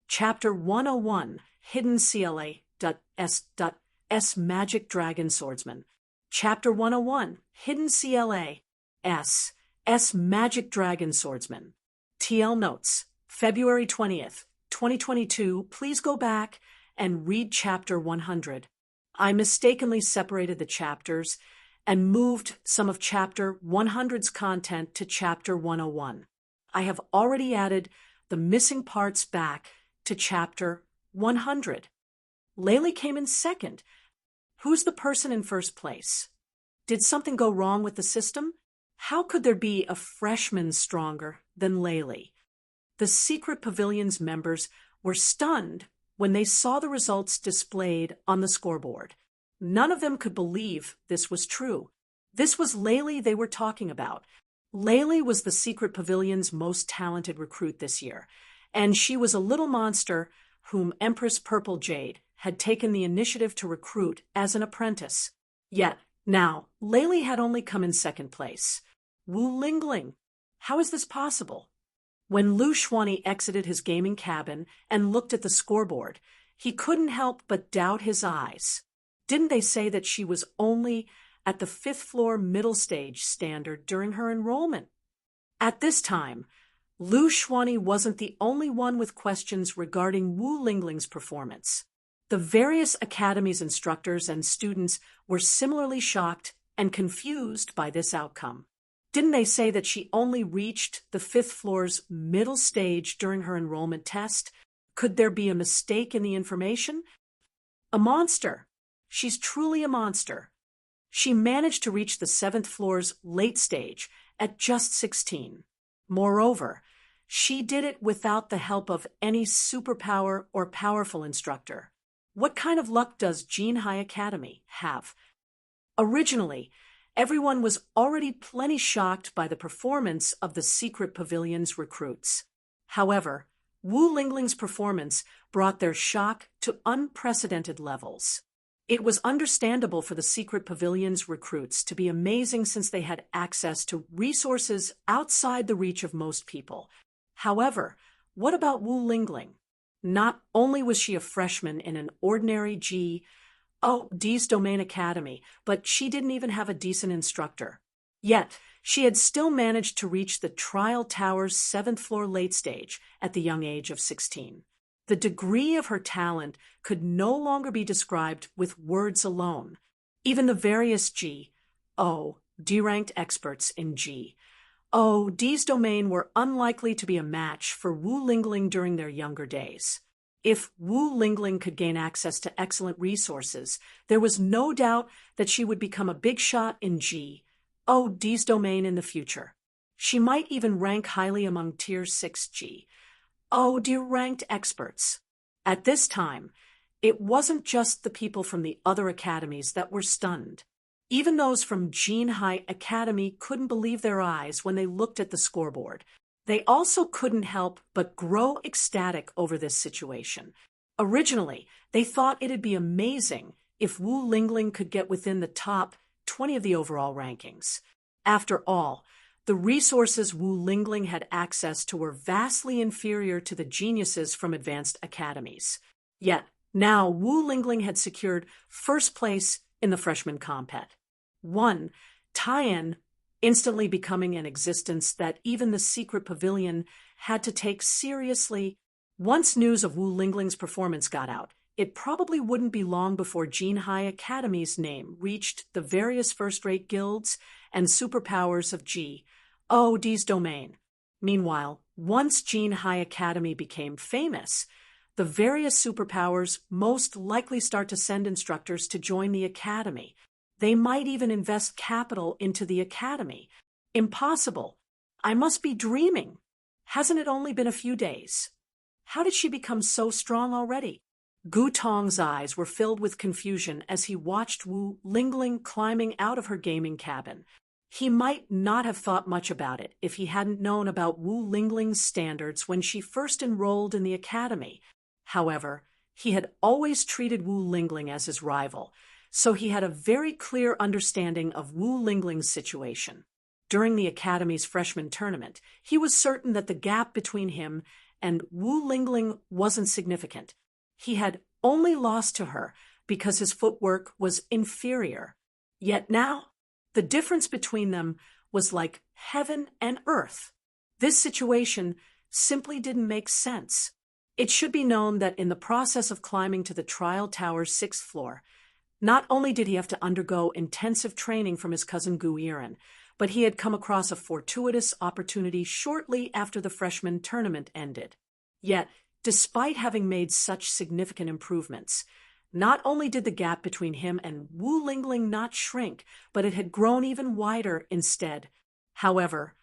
Chapter 101, Hidden CLA.S. Magic Dragon Swordsman. Chapter 101, Hidden CLA.S. Magic Dragon Swordsman. TL Notes, February 20th, 2022. Please go back and read Chapter 100. I mistakenly separated the chapters and moved some of Chapter 100's content to Chapter 101. I have already added the missing parts back to Chapter 100. Laylee came in second. Who's the person in first place? Did something go wrong with the system? How could there be a freshman stronger than Laylee? The Secret Pavilion's members were stunned when they saw the results displayed on the scoreboard. None of them could believe this was true. This was Laylee they were talking about. Laylee was the Secret Pavilion's most talented recruit this year, and she was a little monster whom Empress Purple Jade had taken the initiative to recruit as an apprentice. Yet, now, Laylee had only come in second place. Wu Lingling. How is this possible? When Lu Xuanyi exited his gaming cabin and looked at the scoreboard, he couldn't help but doubt his eyes. Didn't they say that she was only at the 5th floor middle stage standard during her enrollment? At this time, Lu Xuanyi wasn't the only one with questions regarding Wu Lingling's performance. The various academy's instructors and students were similarly shocked and confused by this outcome. Didn't they say that she only reached the 5th floor's middle stage during her enrollment test? Could there be a mistake in the information? A monster. She's truly a monster. She managed to reach the 7th floor's late stage at just 16. Moreover, she did it without the help of any superpower or powerful instructor. What kind of luck does Jinhai Academy have? Originally, everyone was already plenty shocked by the performance of the Secret Pavilion's recruits. However, Wu Lingling's performance brought their shock to unprecedented levels. It was understandable for the Secret Pavilion's recruits to be amazing since they had access to resources outside the reach of most people. However, what about Wu Lingling? Not only was she a freshman in an ordinary D's Domain Academy, but she didn't even have a decent instructor. Yet, she had still managed to reach the Trial Tower's 7th floor late stage at the young age of 16. The degree of her talent could no longer be described with words alone. Even the various D-ranked experts in D's domain were unlikely to be a match for Wu Lingling during their younger days. If Wu Lingling could gain access to excellent resources, there was no doubt that she would become a big shot in D's domain in the future. She might even rank highly among Tier 6 ranked experts. At this time, it wasn't just the people from the other academies that were stunned. Even those from Jinhai Academy couldn't believe their eyes when they looked at the scoreboard. They also couldn't help but grow ecstatic over this situation. Originally, they thought it'd be amazing if Wu Lingling could get within the top 20 of the overall rankings. After all, the resources Wu Lingling had access to were vastly inferior to the geniuses from advanced academies. Yet, now Wu Lingling had secured first place in the freshman compet. Taiyan instantly becoming an existence that even the Secret Pavilion had to take seriously. Once news of Wu Lingling's performance got out, it probably wouldn't be long before Jinhai Academy's name reached the various first-rate guilds and superpowers of D's domain. Meanwhile, once Jinhai Academy became famous, the various superpowers most likely start to send instructors to join the academy. They might even invest capital into the academy. Impossible. I must be dreaming. Hasn't it only been a few days? How did she become so strong already? Gu Tong's eyes were filled with confusion as he watched Wu Lingling climbing out of her gaming cabin. He might not have thought much about it if he hadn't known about Wu Lingling's standards when she first enrolled in the academy. However, he had always treated Wu Lingling as his rival, so he had a very clear understanding of Wu Lingling's situation. During the academy's freshman tournament, he was certain that the gap between him and Wu Lingling wasn't significant. He had only lost to her because his footwork was inferior. Yet now, the difference between them was like heaven and earth. This situation simply didn't make sense. It should be known that in the process of climbing to the trial tower's 6th floor, not only did he have to undergo intensive training from his cousin Gu Yiren, but he had come across a fortuitous opportunity shortly after the freshman tournament ended. Yet, despite having made such significant improvements, not only did the gap between him and Wu Lingling not shrink, but it had grown even wider instead. However,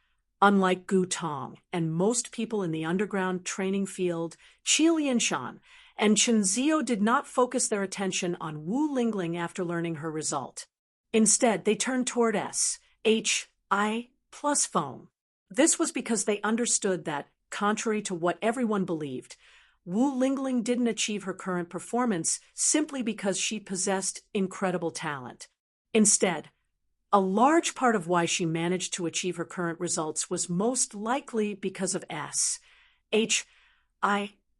unlike Gu Tong and most people in the underground training field, Qi Lianshan and Chen Zio did not focus their attention on Wu Lingling after learning her result. Instead, they turned toward SHI plus foam. This was because they understood that, contrary to what everyone believed, Wu Lingling didn't achieve her current performance simply because she possessed incredible talent. Instead, a large part of why she managed to achieve her current results was most likely because of SHI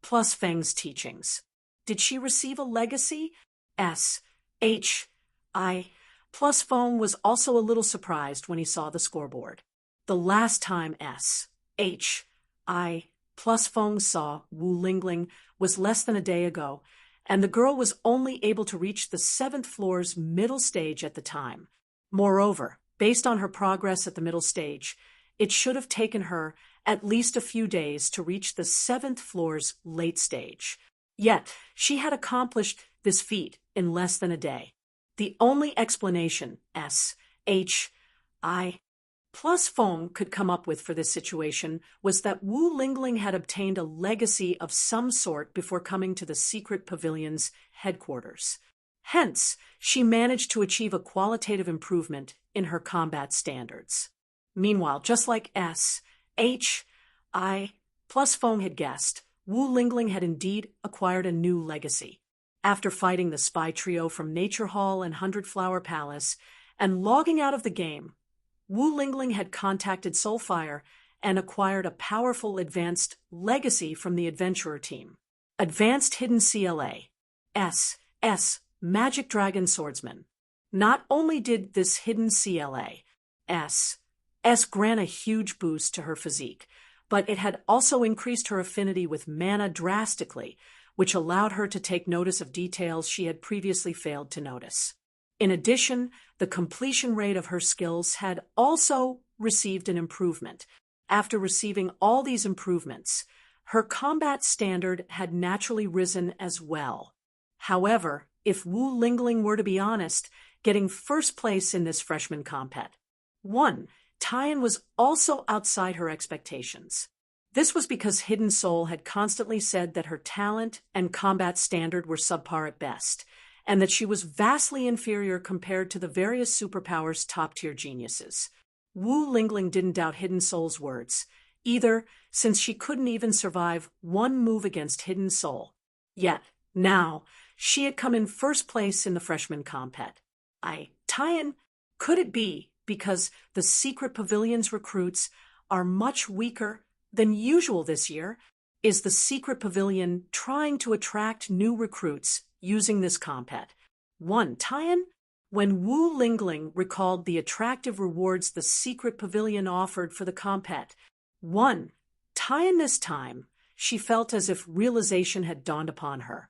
plus Feng's teachings. Did she receive a legacy? SHI plus Feng was also a little surprised when he saw the scoreboard. The last time SHI plus Feng saw Wu Lingling was less than a day ago, and the girl was only able to reach the 7th floor's middle stage at the time. Moreover, based on her progress at the middle stage, it should have taken her at least a few days to reach the 7th floor's late stage. Yet, she had accomplished this feat in less than a day. The only explanation SHI plus Feng could come up with for this situation was that Wu Lingling had obtained a legacy of some sort before coming to the secret pavilion's headquarters. Hence, she managed to achieve a qualitative improvement in her combat standards. Meanwhile, just like SHI plus Feng had guessed, Wu Lingling had indeed acquired a new legacy. After fighting the spy trio from Nature Hall and 100 Flower Palace and logging out of the game, Wu Lingling had contacted Soulfire and acquired a powerful advanced legacy from the adventurer team. Advanced Hidden CLA. S. Magic Dragon Swordsman. Not only did this hidden CLA, S grant a huge boost to her physique, but it had also increased her affinity with mana drastically, which allowed her to take notice of details she had previously failed to notice. In addition, the completion rate of her skills had also received an improvement. After receiving all these improvements, her combat standard had naturally risen as well. However, if Wu Lingling were to be honest, getting first place in this freshman compet, Tian was also outside her expectations. This was because Hidden Soul had constantly said that her talent and combat standard were subpar at best, and that she was vastly inferior compared to the various superpowers' top-tier geniuses. Wu Lingling didn't doubt Hidden Soul's words, either, since she couldn't even survive one move against Hidden Soul. Yet, now, she had come in first place in the freshman compet. Tian, could it be because the secret pavilion's recruits are much weaker than usual this year? Is the secret pavilion trying to attract new recruits using this compet? Tian? When Wu Lingling recalled the attractive rewards the secret pavilion offered for the compet, Tian this time, she felt as if realization had dawned upon her.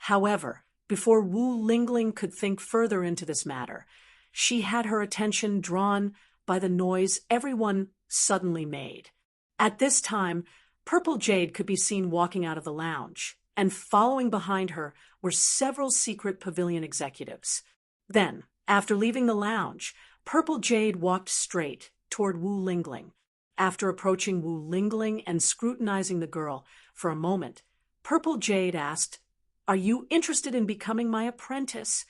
However, before Wu Lingling could think further into this matter, she had her attention drawn by the noise everyone suddenly made. At this time, Purple Jade could be seen walking out of the lounge, and following behind her were several secret pavilion executives. Then, after leaving the lounge, Purple Jade walked straight toward Wu Lingling. After approaching Wu Lingling and scrutinizing the girl for a moment, Purple Jade asked, "Are you interested in becoming my apprentice?"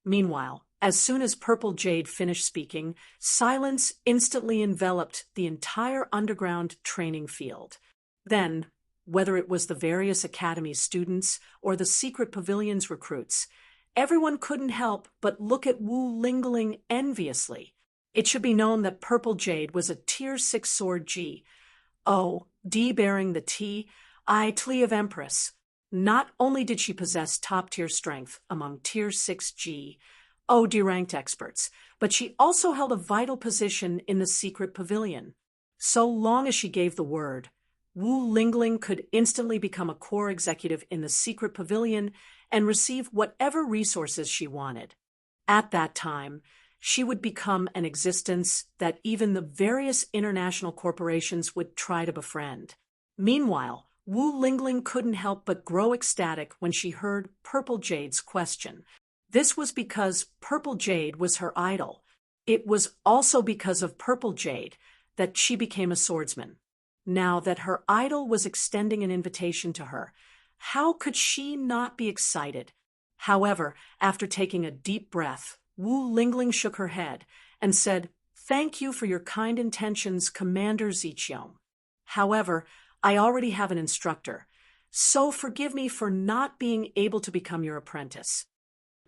Meanwhile, as soon as Purple Jade finished speaking, silence instantly enveloped the entire underground training field. Then, whether it was the various academy students or the secret pavilion's recruits, everyone couldn't help but look at Wu Lingling enviously. It should be known that Purple Jade was a Tier 6 sword G, D bearing the T I, Tlee of Empress. Not only did she possess top-tier strength among Tier 6G, OD-ranked experts, but she also held a vital position in the secret pavilion. So long as she gave the word, Wu Lingling could instantly become a core executive in the secret pavilion and receive whatever resources she wanted. At that time, she would become an existence that even the various international corporations would try to befriend. Meanwhile, Wu Lingling couldn't help but grow ecstatic when she heard Purple Jade's question. This was because Purple Jade was her idol. It was also because of Purple Jade that she became a swordsman. Now that her idol was extending an invitation to her, how could she not be excited? However, after taking a deep breath, Wu Lingling shook her head and said, "Thank you for your kind intentions, Commander Ziqiang. However, I already have an instructor, so forgive me for not being able to become your apprentice."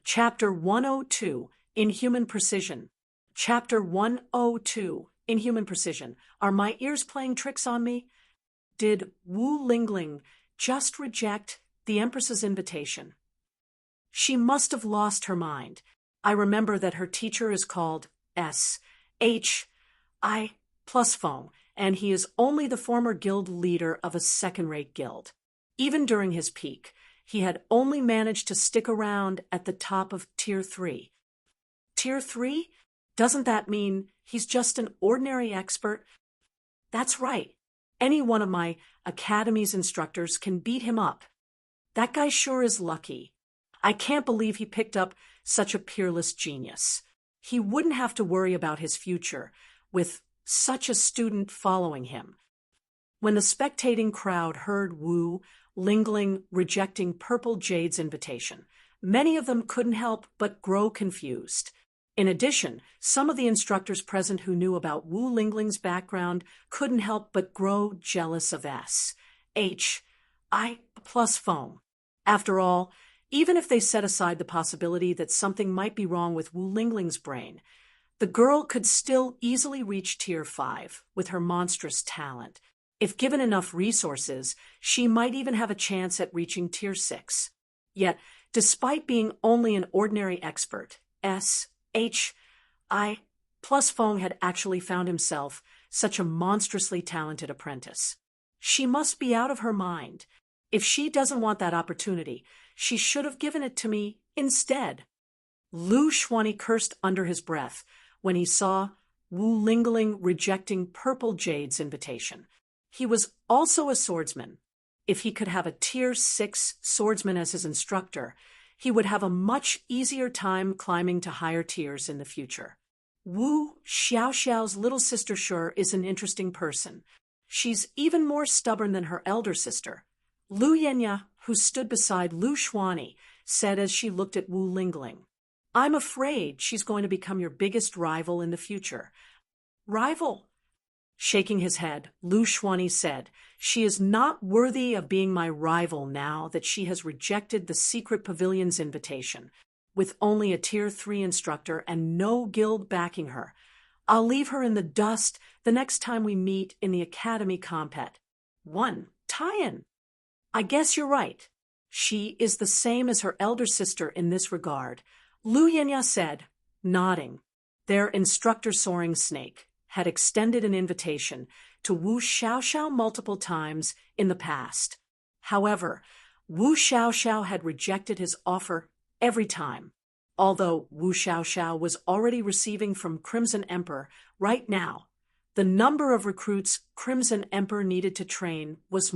Chapter 102, Inhuman Precision. Chapter 102, Inhuman Precision. Are my ears playing tricks on me? Did Wu Lingling just reject the Empress's invitation? She must have lost her mind. I remember that her teacher is called S.H.I. plus Feng, and he is only the former guild leader of a second-rate guild. Even during his peak, he had only managed to stick around at the top of Tier 3. Tier 3? Doesn't that mean he's just an ordinary expert? That's right. Any one of my academy's instructors can beat him up. That guy sure is lucky. I can't believe he picked up such a peerless genius. He wouldn't have to worry about his future with such a student following him. When the spectating crowd heard Wu Lingling rejecting Purple Jade's invitation, many of them couldn't help but grow confused. In addition, some of the instructors present who knew about Wu Lingling's background couldn't help but grow jealous of S.H.I. plus Feng. After all, even if they set aside the possibility that something might be wrong with Wu Lingling's brain, the girl could still easily reach Tier 5 with her monstrous talent. If given enough resources, she might even have a chance at reaching Tier 6. Yet, despite being only an ordinary expert, S.H.I. plus Feng had actually found himself such a monstrously talented apprentice. She must be out of her mind. If she doesn't want that opportunity, she should have given it to me instead. Lu Xuanyi cursed under his breath when he saw Wu Lingling rejecting Purple Jade's invitation. He was also a swordsman. If he could have a Tier 6 swordsman as his instructor, he would have a much easier time climbing to higher tiers in the future. Wu Xiaoxiao's little sister sure is an interesting person. She's even more stubborn than her elder sister. Lu Yenya, who stood beside Lu Xuanyi, said as she looked at Wu Lingling, "I'm afraid she's going to become your biggest rival in the future." Rival? Shaking his head, Lu Xuanyi said, "She is not worthy of being my rival now that she has rejected the secret pavilion's invitation. With only a Tier 3 instructor and no guild backing her, I'll leave her in the dust the next time we meet in the academy compet." One, tie-in. I guess you're right. She is the same as her elder sister in this regard, Lu Yenya said, nodding. Their instructor Soaring Snake had extended an invitation to Wu Xiaoxiao multiple times in the past. However, Wu Xiaoxiao had rejected his offer every time. Although Wu Xiaoxiao was already receiving from Crimson Emperor right now, the number of recruits Crimson Emperor needed to train was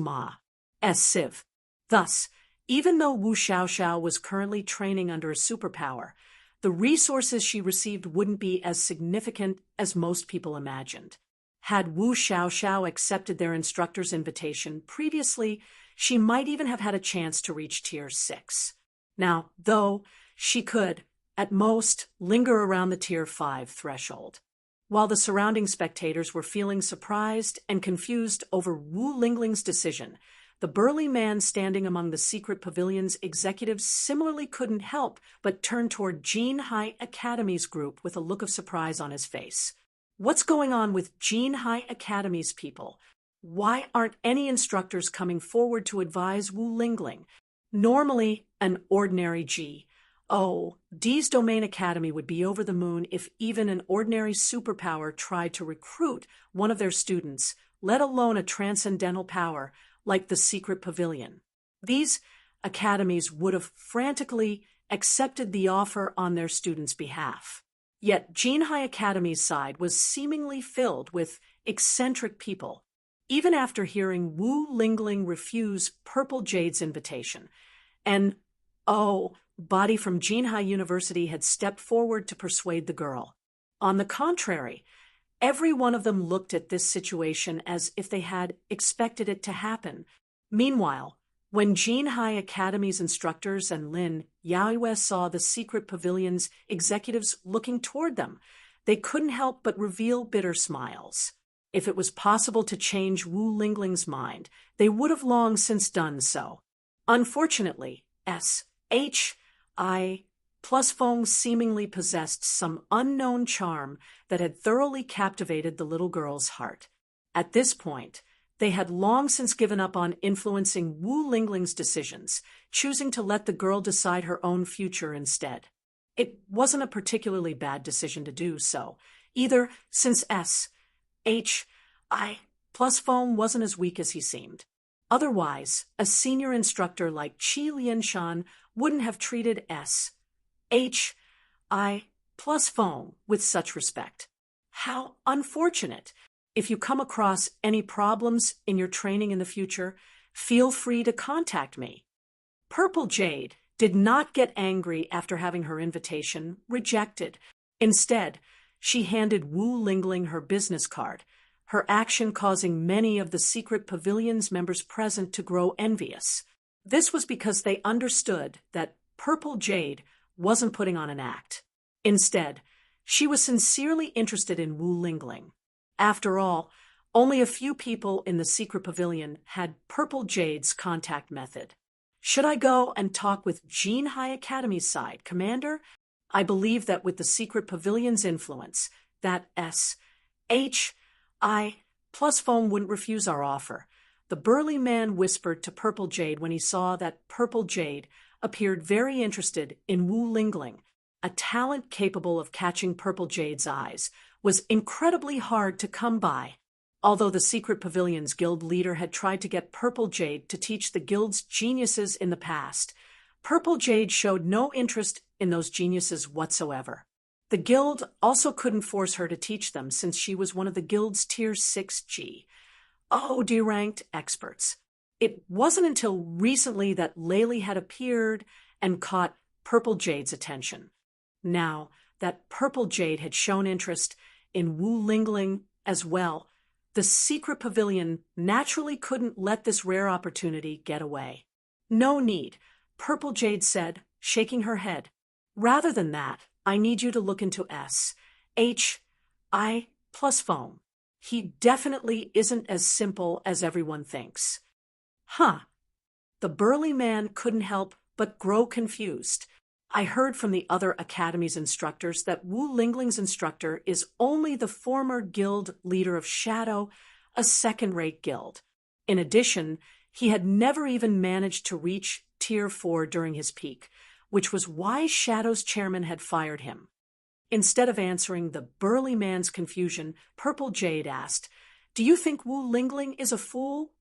Civ. Thus, even though Wu Xiaoxiao was currently training under a superpower, the resources she received wouldn't be as significant as most people imagined. Had Wu Xiaoxiao accepted their instructor's invitation previously, she might even have had a chance to reach Tier 6. Now, though, she could, at most, linger around the Tier 5 threshold. While the surrounding spectators were feeling surprised and confused over Wu Lingling's decision, the burly man standing among the secret pavilion's executives similarly couldn't help but turn toward Jin High Academy's group with a look of surprise on his face. What's going on with Jin High Academy's people? Why aren't any instructors coming forward to advise Wu Lingling? Normally an ordinary G. Oh, D's Domain Academy would be over the moon if even an ordinary superpower tried to recruit one of their students, let alone a transcendental power like the Secret Pavilion. These academies would have frantically accepted the offer on their students' behalf. Yet Jinhai Academy's side was seemingly filled with eccentric people. Even after hearing Wu Lingling refuse Purple Jade's invitation, and body from Jinhai University had stepped forward to persuade the girl. On the contrary, every one of them looked at this situation as if they had expected it to happen. Meanwhile, when Jinhai Academy's instructors and Lin Yaoyue saw the Secret Pavilion's executives looking toward them, they couldn't help but reveal bitter smiles. If it was possible to change Wu Lingling's mind, they would have long since done so. Unfortunately, S.H.I. plus Feng seemingly possessed some unknown charm that had thoroughly captivated the little girl's heart. At this point, they had long since given up on influencing Wu Lingling's decisions, choosing to let the girl decide her own future instead. It wasn't a particularly bad decision to do so, either, since S.H.I. plus Feng wasn't as weak as he seemed. Otherwise, a senior instructor like Qi Lianshan wouldn't have treated S.H.I. plus Feng with such respect. How unfortunate! If you come across any problems in your training in the future, feel free to contact me. Purple Jade did not get angry after having her invitation rejected. Instead, she handed Wu Lingling her business card, her action causing many of the Secret Pavilion's members present to grow envious. This was because they understood that Purple Jade wasn't putting on an act. Instead, she was sincerely interested in Wu Lingling. After all, only a few people in the Secret Pavilion had Purple Jade's contact method. Should I go and talk with Jinhai Academy's side, Commander? I believe that with the Secret Pavilion's influence, that S.H.I. plus Feng wouldn't refuse our offer. The burly man whispered to Purple Jade when he saw that Purple Jade appeared very interested in Wu Lingling. A talent capable of catching Purple Jade's eyes was incredibly hard to come by. Although the Secret Pavilion's guild leader had tried to get Purple Jade to teach the guild's geniuses in the past, Purple Jade showed no interest in those geniuses whatsoever. The guild also couldn't force her to teach them since she was one of the guild's Tier 6G, D-ranked experts. It wasn't until recently that Layli had appeared and caught Purple Jade's attention. Now that Purple Jade had shown interest in Wu Lingling as well, the Secret Pavilion naturally couldn't let this rare opportunity get away. No need, Purple Jade said, shaking her head. Rather than that, I need you to look into S.H.I. plus Feng. He definitely isn't as simple as everyone thinks. Huh. The burly man couldn't help but grow confused. I heard from the other academy's instructors that Wu Lingling's instructor is only the former guild leader of Shadow, a second-rate guild. In addition, he had never even managed to reach Tier 4 during his peak, which was why Shadow's chairman had fired him. Instead of answering the burly man's confusion, Purple Jade asked, "Do you think Wu Lingling is a fool?"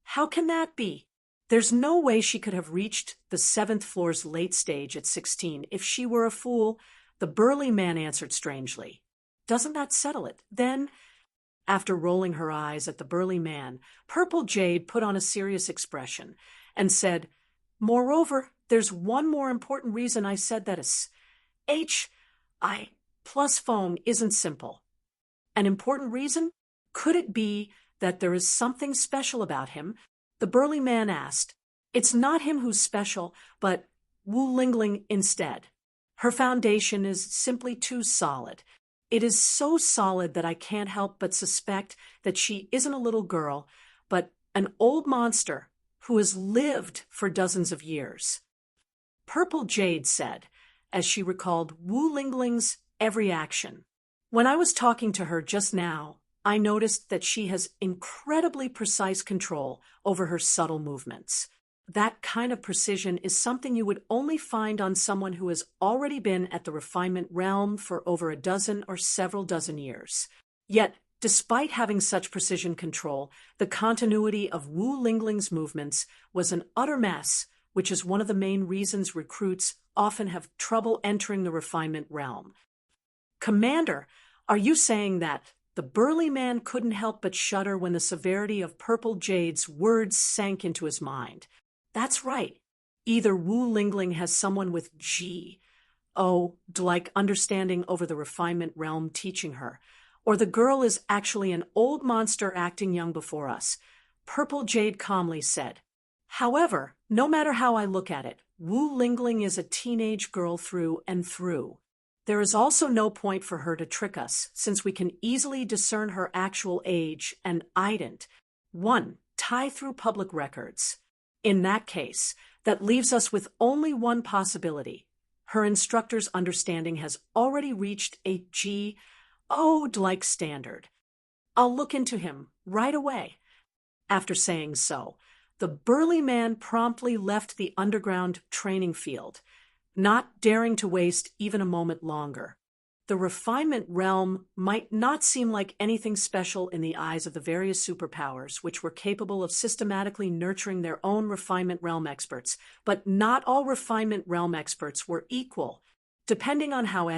"How can that be? There's no way she could have reached the 7th floor's late stage at 16 if she were a fool," the burly man answered strangely. "Doesn't that settle it? Then," after rolling her eyes at the burly man, Purple Jade put on a serious expression and said, "Moreover, there's one more important reason I said that S.H.I. plus Feng isn't simple." "An important reason? Could it be that there is something special about him?" the burly man asked. "It's not him who's special, but Wu Lingling instead. Her foundation is simply too solid. It is so solid that I can't help but suspect that she isn't a little girl, but an old monster who has lived for dozens of years." Purple Jade said, as she recalled Wu Lingling's every action. "When I was talking to her just now, I noticed that she has incredibly precise control over her subtle movements. That kind of precision is something you would only find on someone who has already been at the refinement realm for over a dozen or several dozen years. Yet, despite having such precision control, the continuity of Wu Lingling's movements was an utter mess, which is one of the main reasons recruits often have trouble entering the refinement realm. Commander, are you saying that the burly man couldn't help but shudder when the severity of Purple Jade's words sank into his mind? That's right. Either Wu Lingling has someone with G, like understanding over the refinement realm teaching her, or the girl is actually an old monster acting young before us, Purple Jade calmly said. However, no matter how I look at it, Wu Lingling is a teenage girl through and through. There is also no point for her to trick us, since we can easily discern her actual age and ident. 1. Tie through public records. In that case, that leaves us with only one possibility. Her instructor's understanding has already reached a like standard. I'll look into him right away. After saying so, the burly man promptly left the underground training field, not daring to waste even a moment longer. The refinement realm might not seem like anything special in the eyes of the various superpowers which were capable of systematically nurturing their own refinement realm experts, but not all refinement realm experts were equal. Depending on how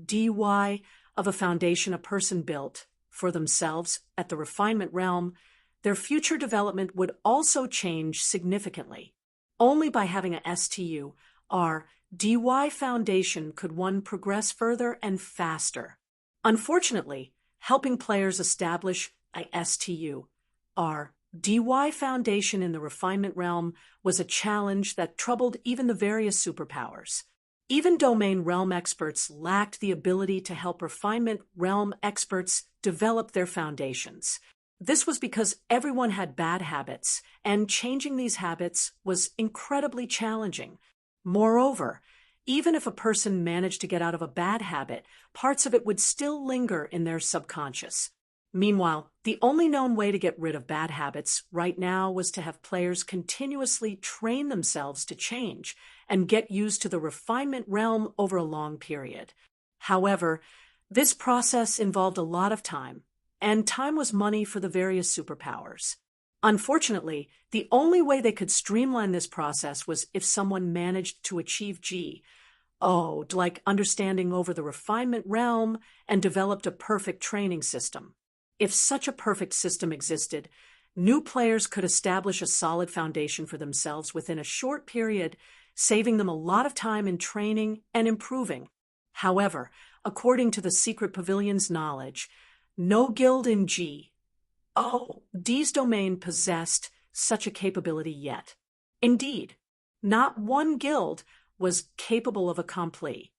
dy of a foundation a person built for themselves at the refinement realm, their future development would also change significantly. Only by having a dy foundation could one progress further and faster. Unfortunately, helping players establish a dy foundation in the refinement realm was a challenge that troubled even the various superpowers. Even domain realm experts lacked the ability to help refinement realm experts develop their foundations. This was because everyone had bad habits, and changing these habits was incredibly challenging. Moreover, even if a person managed to get out of a bad habit, parts of it would still linger in their subconscious. Meanwhile, the only known way to get rid of bad habits right now was to have players continuously train themselves to change and get used to the refinement realm over a long period. However, this process involved a lot of time, and time was money for the various superpowers. Unfortunately, the only way they could streamline this process was if someone managed to achieve like understanding over the refinement realm and developed a perfect training system. If such a perfect system existed, new players could establish a solid foundation for themselves within a short period, saving them a lot of time in training and improving. However, according to the Secret Pavilion's knowledge, no guild in D's domain possessed such a capability yet. Indeed, not one guild was capable of accomplishing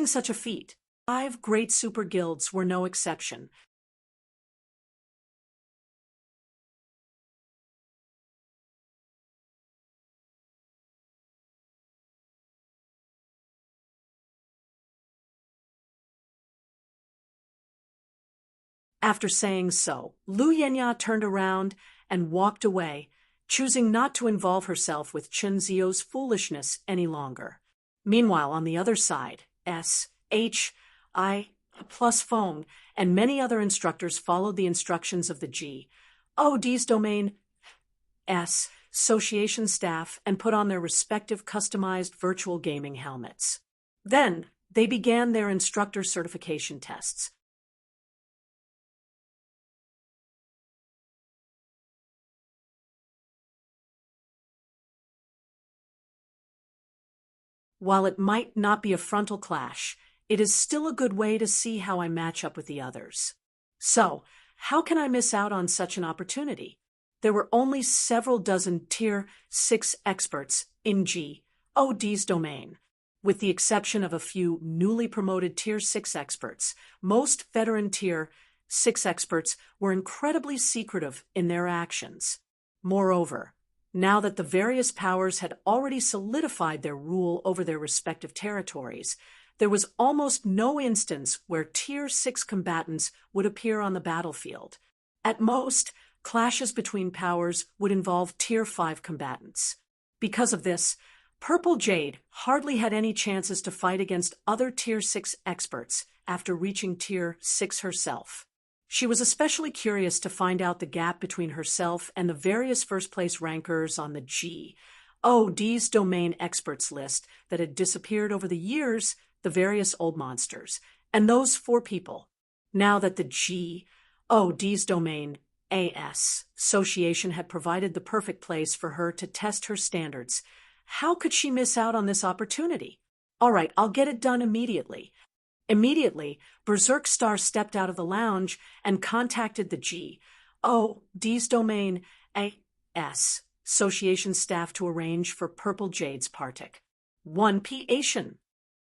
such a feat. 5 great super guilds were no exception. After saying so, Lu Yenya turned around and walked away, choosing not to involve herself with Chen Zio's foolishness any longer. Meanwhile, on the other side, Feng and many other instructors followed the instructions of the D's domain association staff and put on their respective customized virtual gaming helmets. Then, they began their instructor certification tests. While it might not be a frontal clash, it is still a good way to see how I match up with the others. So, how can I miss out on such an opportunity? There were only several dozen Tier 6 experts in D's domain. With the exception of a few newly promoted Tier 6 experts, most veteran Tier 6 experts were incredibly secretive in their actions. Moreover, now that the various powers had already solidified their rule over their respective territories, there was almost no instance where Tier 6 combatants would appear on the battlefield. At most, clashes between powers would involve Tier 5 combatants. Because of this, Purple Jade hardly had any chances to fight against other Tier 6 experts after reaching Tier 6 herself. She was especially curious to find out the gap between herself and the various first-place rankers on the D's domain experts list that had disappeared over the years, the various old monsters, and those 4 people. Now that the D's domain association had provided the perfect place for her to test her standards, how could she miss out on this opportunity? All right, I'll get it done immediately. Immediately, Berserk Star stepped out of the lounge and contacted the D's domain association staff to arrange for Purple Jade's partic. 1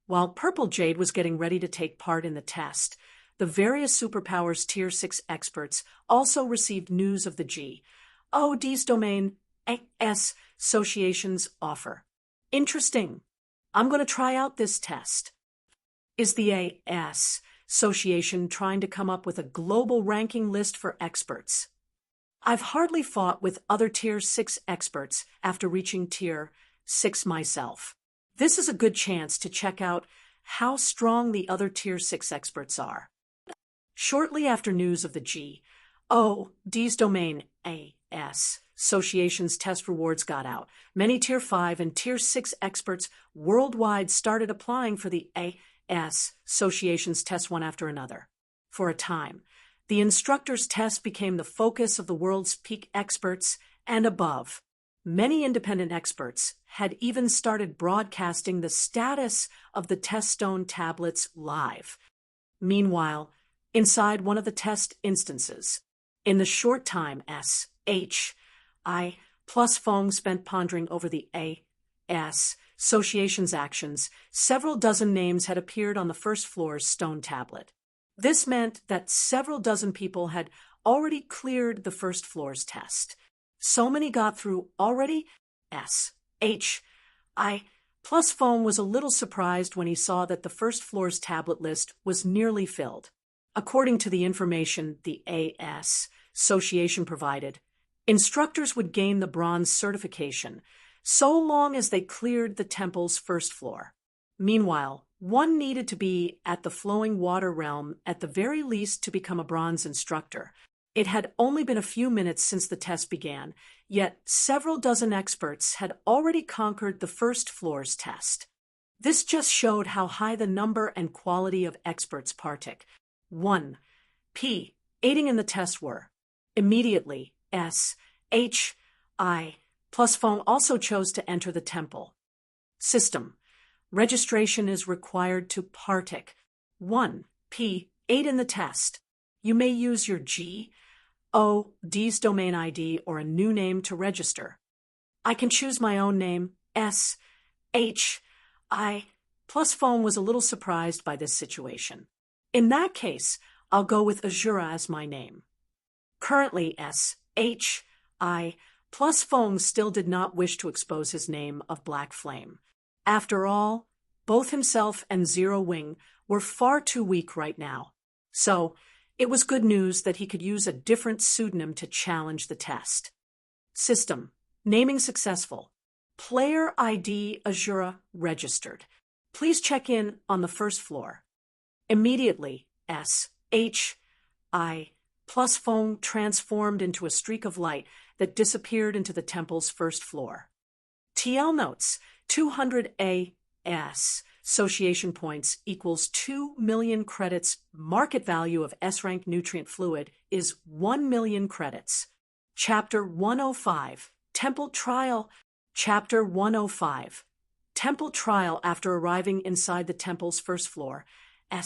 While Purple Jade was getting ready to take part in the test, the various superpowers Tier 6 experts also received news of the D's domain association's offer. Interesting. I'm going to try out this test. Is the association trying to come up with a global ranking list for experts? I've hardly fought with other Tier 6 experts after reaching Tier 6 myself. This is a good chance to check out how strong the other Tier 6 experts are. Shortly after news of the D's domain association's test rewards got out, many Tier 5 and Tier 6 experts worldwide started applying for the association's test one after another. For a time, the instructor's test became the focus of the world's peak experts and above. Many independent experts had even started broadcasting the status of the test stone tablets live. Meanwhile, inside one of the test instances, in the short time Fong spent pondering over the association's actions, several dozen names had appeared on the first floor's stone tablet. This meant that several dozen people had already cleared the first floor's test. So many got through already. Fong was a little surprised when he saw that the first floor's tablet list was nearly filled. According to the information the association provided, instructors would gain the bronze certification so long as they cleared the temple's first floor. Meanwhile, one needed to be at the flowing water realm at the very least to become a bronze instructor. It had only been a few minutes since the test began, yet several dozen experts had already conquered the first floor's test. This just showed how high the number and quality of experts partic. 1. Aiding in the test were. Immediately, Fong also chose to enter the temple. System. Registration is required to partic. 1. Aid in the test. You may use your D's domain ID or a new name to register. I can choose my own name, Fong was a little surprised by this situation. In that case, I'll go with Azura as my name. Currently, Fong still did not wish to expose his name of Black Flame. After all, both himself and Zero Wing were far too weak right now. So, it was good news that he could use a different pseudonym to challenge the test. System. Naming successful. Player ID Azura registered. Please check in on the first floor. Immediately, Fong transformed into a streak of light that disappeared into the temple's first floor. TL notes, 200 association points equals 2 million credits. Market value of S-rank nutrient fluid is 1 million credits. Chapter 105, Temple Trial. Chapter 105, Temple Trial. After arriving inside the temple's first floor, Fong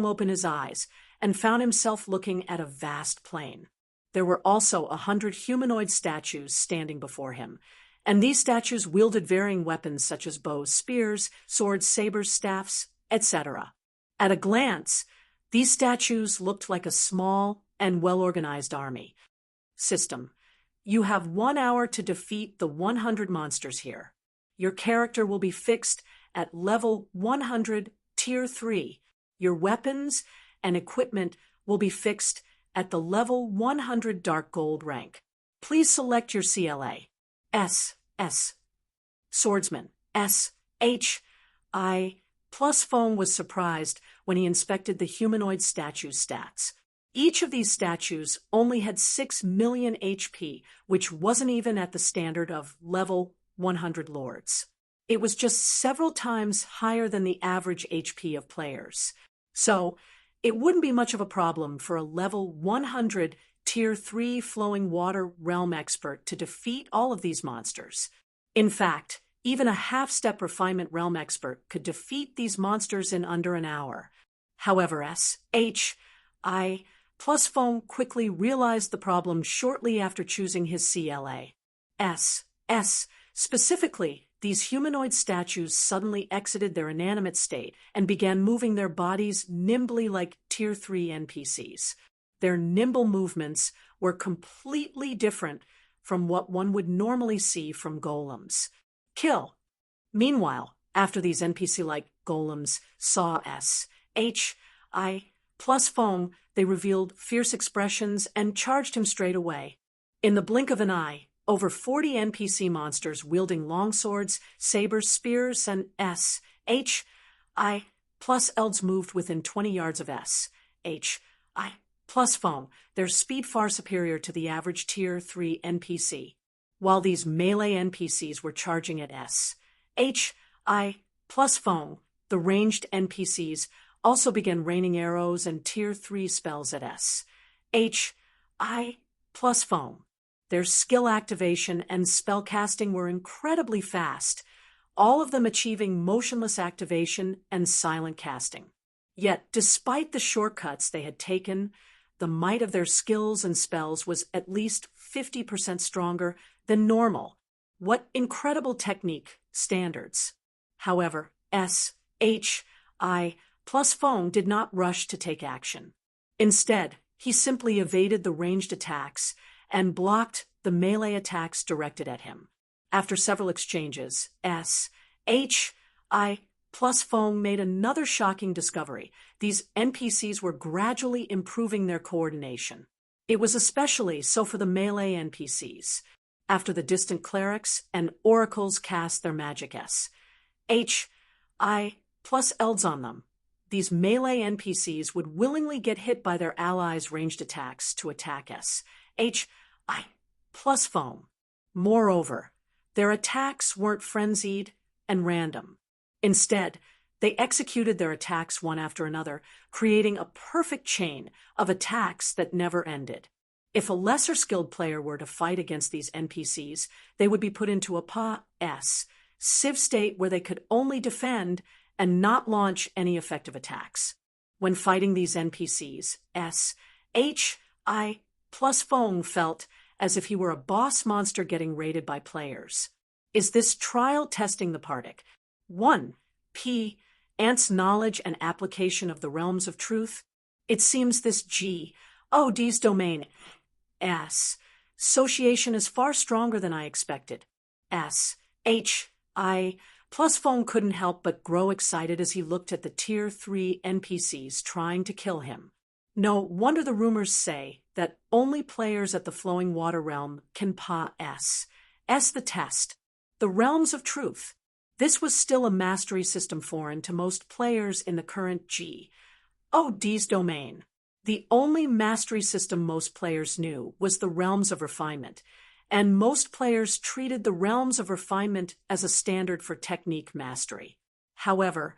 opened his eyes and found himself looking at a vast plain. There were also 100 humanoid statues standing before him, and these statues wielded varying weapons such as bows, spears, swords, sabers, staffs, etc. At a glance, these statues looked like a small and well-organized army. System. You have 1 hour to defeat the 100 monsters here. Your character will be fixed at level 100 Tier 3. Your weapons and equipment will be fixed at the level 100 Dark Gold rank. Please select your CLA. S. Swordsman. S. H. I. Plus Foam was surprised when he inspected the humanoid statue's stats. Each of these statues only had 6 million HP, which wasn't even at the standard of level 100 lords. It was just several times higher than the average HP of players. So, it wouldn't be much of a problem for a level 100 Tier 3 flowing water realm expert to defeat all of these monsters. In fact, even a half-step refinement realm expert could defeat these monsters in under an hour. However, S. H. I. Plus Foam quickly realized the problem shortly after choosing his CLA. S. Specifically, these humanoid statues suddenly exited their inanimate state and began moving their bodies nimbly like Tier 3 NPCs. Their nimble movements were completely different from what one would normally see from golems. Kill. Meanwhile, after these NPC-like golems saw S. H. I. Plus Foam, they revealed fierce expressions and charged him straight away. In the blink of an eye, over 40 NPC monsters wielding longswords, sabers, spears, and S. H. I. Plus elves moved within 20 yards of S. H. I. Plus Foam, their speed far superior to the average Tier 3 NPC. While these melee NPCs were charging at S. H. I. Plus Foam, the ranged NPCs also began raining arrows and Tier 3 spells at S. H. I. Plus Foam. Their skill activation and spell casting were incredibly fast, all of them achieving motionless activation and silent casting. Yet, despite the shortcuts they had taken, the might of their skills and spells was at least 50% stronger than normal. What incredible technique standards. However, S. H. I. Plus Foam did not rush to take action. Instead, he simply evaded the ranged attacks and blocked the melee attacks directed at him. After several exchanges, S. H. I. Plus Foam made another shocking discovery. These NPCs were gradually improving their coordination. It was especially so for the melee NPCs. After the distant clerics and oracles cast their magic S. H. I. Plus elves on them, these melee NPCs would willingly get hit by their allies' ranged attacks to attack S. H. I. Plus Foam. Moreover, their attacks weren't frenzied and random. Instead, they executed their attacks one after another, creating a perfect chain of attacks that never ended. If a lesser-skilled player were to fight against these NPCs, they would be put into a Civ state where they could only defend and not launch any effective attacks. When fighting these NPCs, S. H. I. Plus Foam felt as if he were a boss monster getting raided by players. Is this trial testing the Partic? 1. P. Ant's knowledge and application of the realms of truth. It seems this G. O. D's domain. S. Association is far stronger than I expected. S. H. I. Plus Foam couldn't help but grow excited as he looked at the Tier 3 NPCs trying to kill him. No wonder the rumors say that only players at the Flowing Water Realm can S the test. The Realms of Truth. This was still a mastery system foreign to most players in the current D's domain. The only mastery system most players knew was the Realms of Refinement, and most players treated the Realms of Refinement as a standard for technique mastery. However,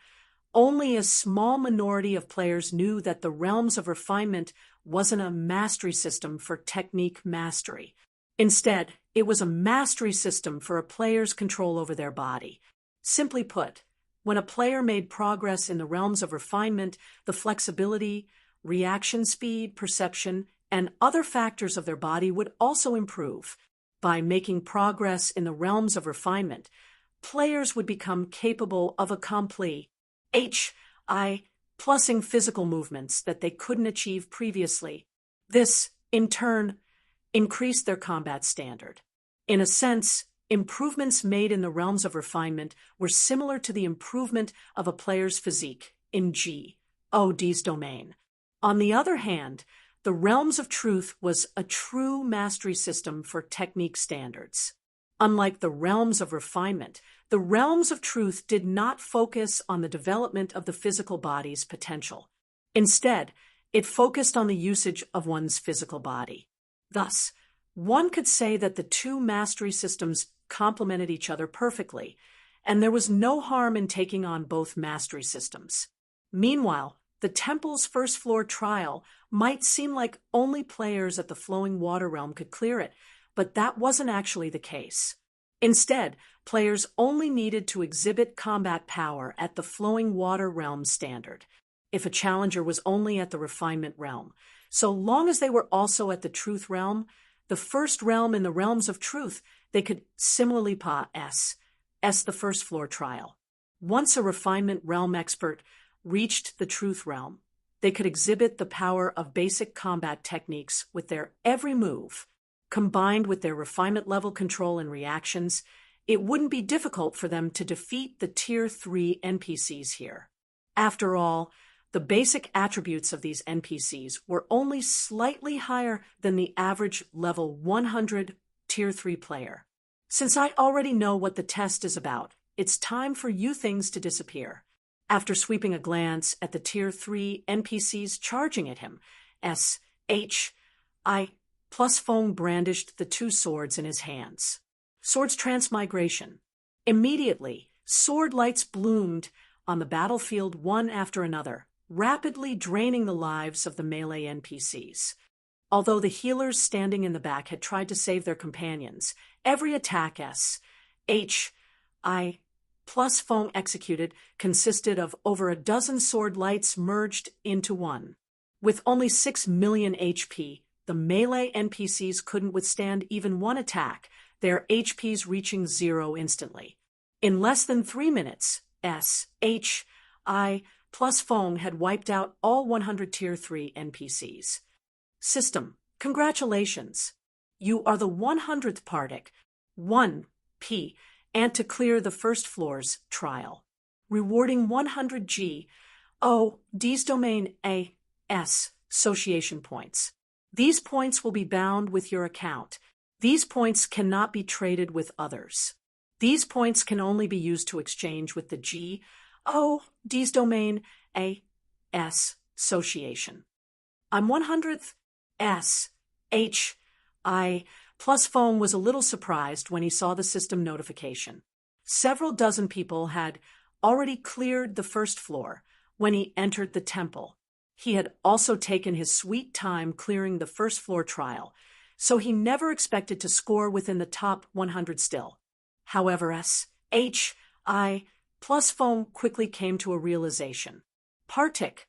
only a small minority of players knew that the Realms of Refinement wasn't a mastery system for technique mastery. Instead, it was a mastery system for a player's control over their body. Simply put, when a player made progress in the Realms of Refinement, the flexibility, reaction speed, perception, and other factors of their body would also improve. By making progress in the Realms of Refinement, players would become capable of accompli plussing physical movements that they couldn't achieve previously. This, in turn, increased their combat standard. In a sense, Improvements made in the realms of refinement were similar to the improvement of a player's physique in G's domain. On the other hand, the realms of truth was a true mastery system for technique standards. Unlike the realms of refinement, the realms of truth did not focus on the development of the physical body's potential. Instead, it focused on the usage of one's physical body. Thus, one could say that the two mastery systems complemented each other perfectly, and there was no harm in taking on both mastery systems. Meanwhile, the temple's first floor trial might seem like only players at the flowing water realm could clear it, but that wasn't actually the case. Instead, players only needed to exhibit combat power at the flowing water realm standard, if a challenger was only at the refinement realm. So long as they were also at the truth realm, the first realm in the realms of truth, they could similarly pass the first floor trial. Once a refinement realm expert reached the truth realm, they could exhibit the power of basic combat techniques with their every move. Combined with their refinement level control and reactions, it wouldn't be difficult for them to defeat the Tier 3 NPCs here. After all, the basic attributes of these NPCs were only slightly higher than the average level 100 Tier 3 player. Since I already know what the test is about, it's time for you things to disappear. After sweeping a glance at the Tier 3 NPCs charging at him, Fong brandished the two swords in his hands. Swords transmigration. Immediately, sword lights bloomed on the battlefield one after another, rapidly draining the lives of the melee NPCs. Although the healers standing in the back had tried to save their companions, every attack Fong executed consisted of over a dozen sword lights merged into one. With only 6 million HP, the melee NPCs couldn't withstand even one attack, their HPs reaching 0 instantly. In less than 3 minutes, Fong had wiped out all 100 Tier 3 NPCs. System, congratulations! You are the 100th Partic, 1P, and to clear the first floor's trial. Rewarding 100 D's domain association points. These points will be bound with your account. These points cannot be traded with others. These points can only be used to exchange with the D's domain association. I'm 100th Fong was a little surprised when he saw the system notification. Several dozen people had already cleared the first floor when he entered the temple. He had also taken his sweet time clearing the first floor trial, so he never expected to score within the top 100 still. However, Fong quickly came to a realization. Partic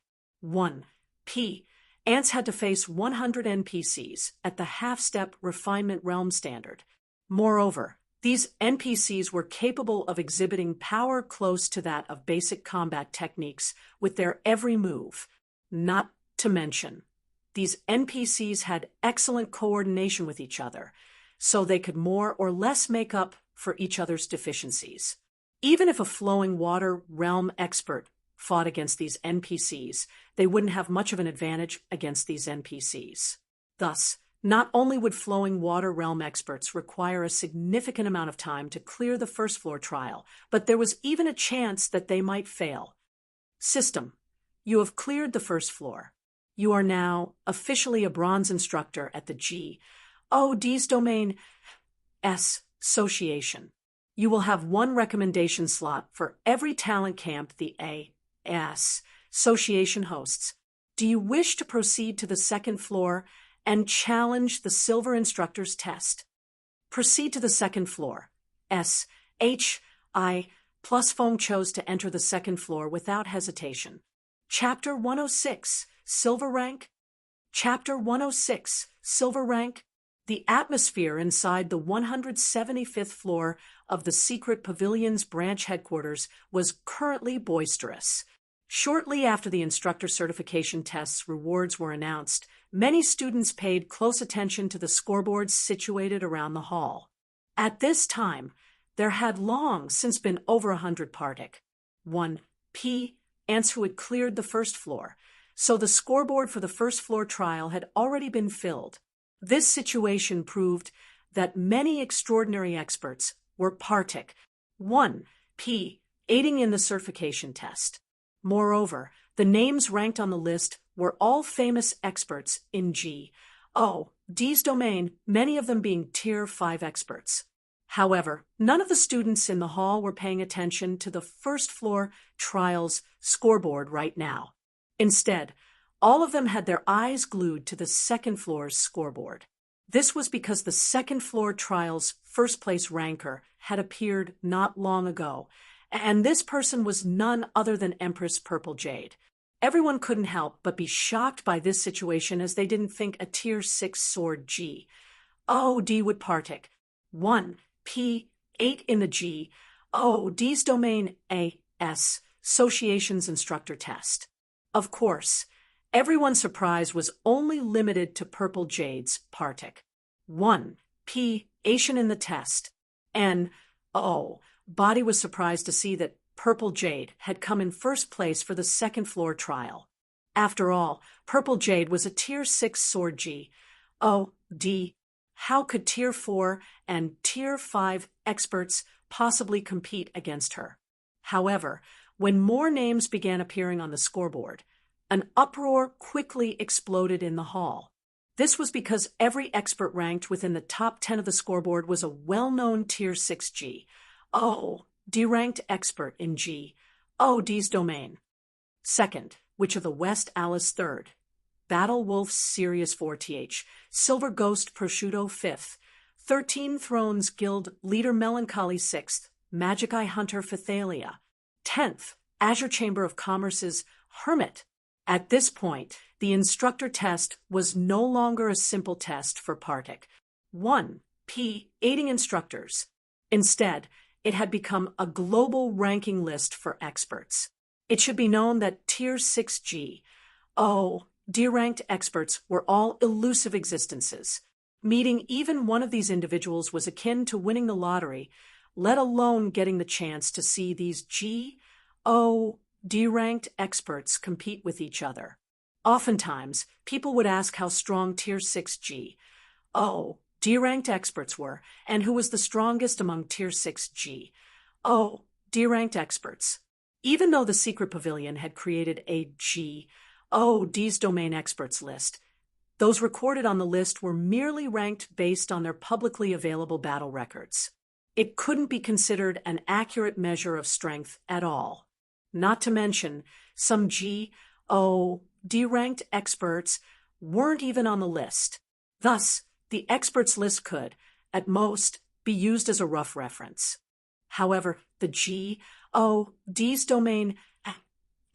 1P Ants had to face 100 NPCs at the half-step refinement realm standard. Moreover, these NPCs were capable of exhibiting power close to that of basic combat techniques with their every move. Not to mention, these NPCs had excellent coordination with each other, so they could more or less make up for each other's deficiencies. Even if a flowing water realm expert fought against these NPCs, they wouldn't have much of an advantage against these NPCs. Thus, not only would flowing water realm experts require a significant amount of time to clear the first floor trial, but there was even a chance that they might fail. System, you have cleared the first floor. You are now officially a bronze instructor at the D's domain association. You will have one recommendation slot for every talent camp the association hosts. Do you wish to proceed to the second floor and challenge the Silver Instructor's test? Proceed to the second floor. Fong chose to enter the second floor without hesitation. Chapter 106, Silver Rank. Chapter 106, Silver Rank. The atmosphere inside the 175th floor of the Secret Pavilion's branch headquarters was currently boisterous. Shortly after the instructor certification test's rewards were announced, many students paid close attention to the scoreboards situated around the hall. At this time, there had long since been over 100 Partick 1P ants who had cleared the first floor, so the scoreboard for the first floor trial had already been filled. This situation proved that many extraordinary experts were Partick 1P aiding in the certification test. Moreover, the names ranked on the list were all famous experts in D's domain, many of them being Tier 5 experts. However, none of the students in the hall were paying attention to the first floor trials scoreboard right now. Instead, all of them had their eyes glued to the second floor's scoreboard. This was because the second floor trial's first place ranker had appeared not long ago, and this person was none other than Empress Purple Jade. Everyone couldn't help but be shocked by this situation, as they didn't think a Tier 6 sword D would Partick 1P 8 in the D's domain AS Association's instructor test. Of course, everyone's surprise was only limited to Purple Jade's Partick 1P Asian in the test, and Body was surprised to see that Purple Jade had come in first place for the second floor trial. After all, Purple Jade was a Tier 6 sword D. How could Tier 4 and Tier 5 experts possibly compete against her? However, when more names began appearing on the scoreboard, an uproar quickly exploded in the hall. This was because every expert ranked within the top 10 of the scoreboard was a well-known Tier 6 D-ranked expert in D's domain. Second, Witch of the West Alice third, Battle Wolf Sirius 4th, Silver Ghost Prosciutto 5th, 13 Thrones Guild Leader Melancholy 6th, Magic Eye Hunter Phythalia 10th, Azure Chamber of Commerce's Hermit. At this point, the instructor test was no longer a simple test for Partick 1P aiding instructors. Instead, it had become a global ranking list for experts. It should be known that Tier 6 D-ranked experts were all elusive existences. Meeting even one of these individuals was akin to winning the lottery, let alone getting the chance to see these D-ranked experts compete with each other. Oftentimes, people would ask how strong Tier 6 D-ranked experts were, and who was the strongest among Tier 6 D-ranked experts. Even though the Secret Pavilion had created a D's domain experts list, those recorded on the list were merely ranked based on their publicly available battle records. It couldn't be considered an accurate measure of strength at all. Not to mention, some D-ranked experts weren't even on the list. Thus, the experts list could, at most, be used as a rough reference. However, the D's domain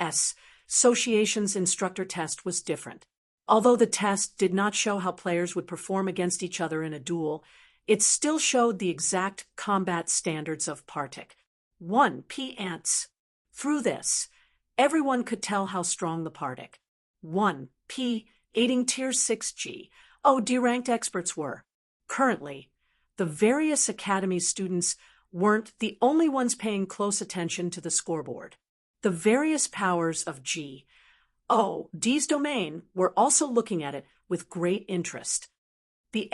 Association's instructor test was different. Although the test did not show how players would perform against each other in a duel, it still showed the exact combat standards of Partick 1P ants. Through this, everyone could tell how strong the Partick 1P aiding Tier 6 D-ranked experts were. Currently, the various academy students weren't the only ones paying close attention to the scoreboard. The various powers of D's domain were also looking at it with great interest. The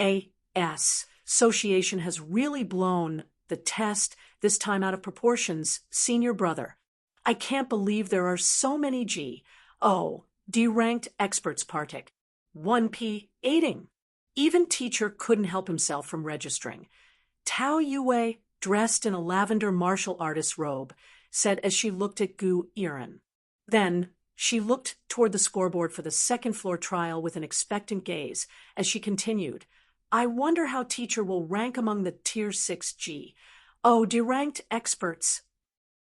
AS Association has really blown the test, this time out of proportions, senior brother. I can't believe there are so many D-ranked experts Partick 1P aiding. Even teacher couldn't help himself from registering. Tao Yue, dressed in a lavender martial artist's robe, said as she looked at Gu Iran. Then, she looked toward the scoreboard for the second floor trial with an expectant gaze as she continued, I wonder how teacher will rank among the Tier 6 D-ranked experts.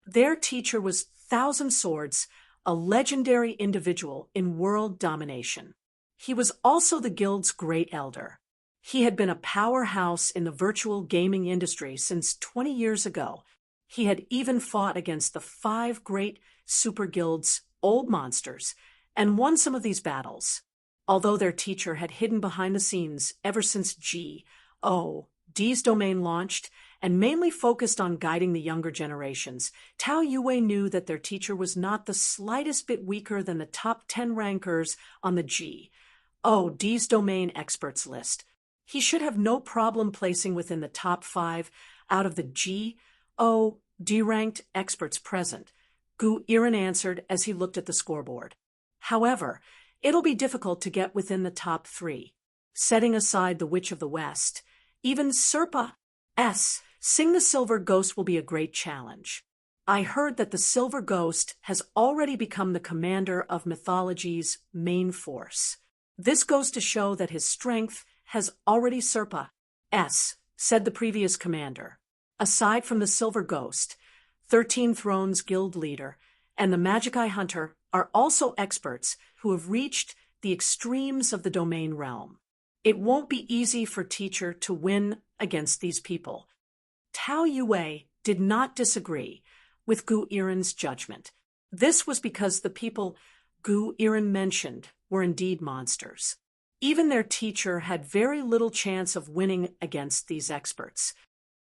Their teacher was Thousand Swords, a legendary individual in world domination. He was also the guild's great elder. He had been a powerhouse in the virtual gaming industry since 20 years ago. He had even fought against the 5 great super guilds' old monsters and won some of these battles. Although their teacher had hidden behind the scenes ever since D's domain launched and mainly focused on guiding the younger generations, Tao Yue knew that their teacher was not the slightest bit weaker than the top 10 rankers on the D's domain experts list. He should have no problem placing within the top 5 out of the D-ranked experts present, Gu Iren answered as he looked at the scoreboard. However, it'll be difficult to get within the top 3. Setting aside the Witch of the West, even Serpa's Sing the Silver Ghost will be a great challenge. I heard that the Silver Ghost has already become the commander of mythology's main force. This goes to show that his strength has already Serpa's, said the previous commander. Aside from the Silver Ghost, 13 Thrones Guild leader and the Magic Eye Hunter are also experts who have reached the extremes of the domain realm. It won't be easy for teacher to win against these people. Tao Yue did not disagree with Gu Iren's judgment. This was because the people Gu Iren mentioned were indeed monsters. Even their teacher had very little chance of winning against these experts.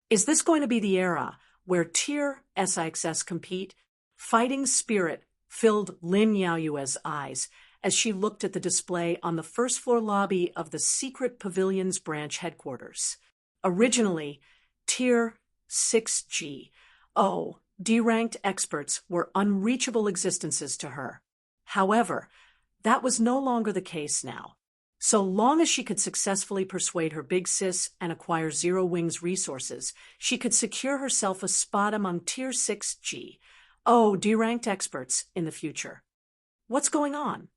Is this going to be the era where Tier SIXS compete? Fighting spirit filled Lin Yaoyue's eyes as she looked at the display on the first floor lobby of the Secret Pavilion's branch headquarters. Originally, Tier 6G, D-ranked experts were unreachable existences to her. However, that was no longer the case now. So long as she could successfully persuade her big sis and acquire Zero Wing's resources, she could secure herself a spot among Tier 6G, D-ranked experts in the future. What's going on?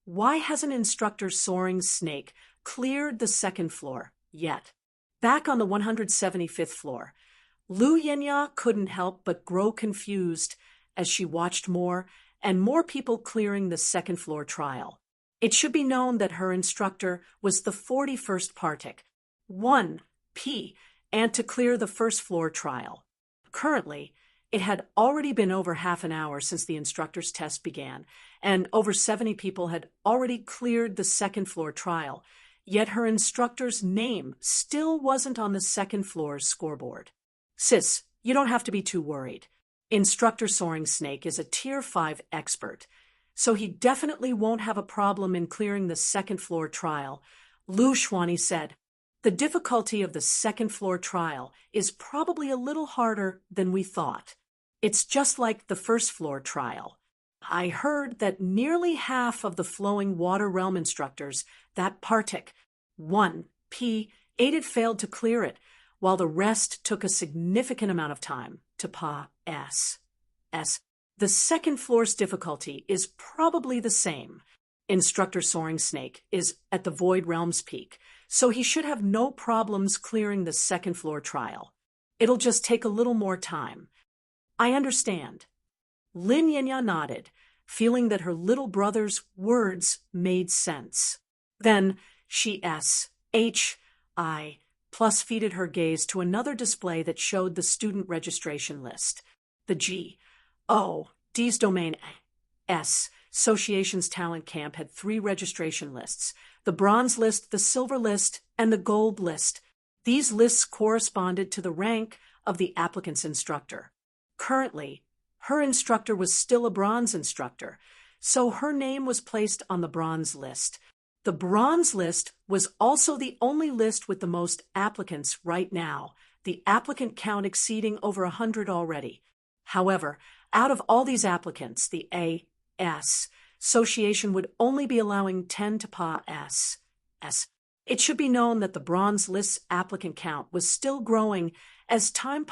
Why hasn't Instructor Soaring Snake cleared the second floor yet? Back on the 175th floor, Lu Yenya couldn't help but grow confused as she watched more and more people clearing the second floor trial. It should be known that her instructor was the 41st Partic, 1P, and to clear the first floor trial. Currently, it had already been over half an hour since the instructor's test began, and over 70 people had already cleared the second floor trial, yet her instructor's name still wasn't on the second floor's scoreboard. Sis, you don't have to be too worried. Instructor Soaring Snake is a Tier 5 expert, so he definitely won't have a problem in clearing the second floor trial, Lu Xuani said. The difficulty of the second floor trial is probably a little harder than we thought. It's just like the first floor trial. I heard that nearly half of the Flowing Water Realm instructors, that Partic, 1P, failed to clear it, while the rest took a significant amount of time to pass. The second floor's difficulty is probably the same. Instructor Soaring Snake is at the Void Realm's peak, so he should have no problems clearing the second floor trial. It'll just take a little more time. I understand. Lin Yenya nodded, feeling that her little brother's words made sense. Then she feeded her gaze to another display that showed the student registration list. The D's domain Association's talent camp had 3 registration lists: the bronze list, the silver list, and the gold list. These lists corresponded to the rank of the applicant's instructor. Currently, her instructor was still a bronze instructor, so her name was placed on the bronze list. The bronze list was also the only list with the most applicants right now, the applicant count exceeding over 100 already. However, out of all these applicants, the Association would only be allowing 10 to pass. It should be known that the bronze list's applicant count was still growing as time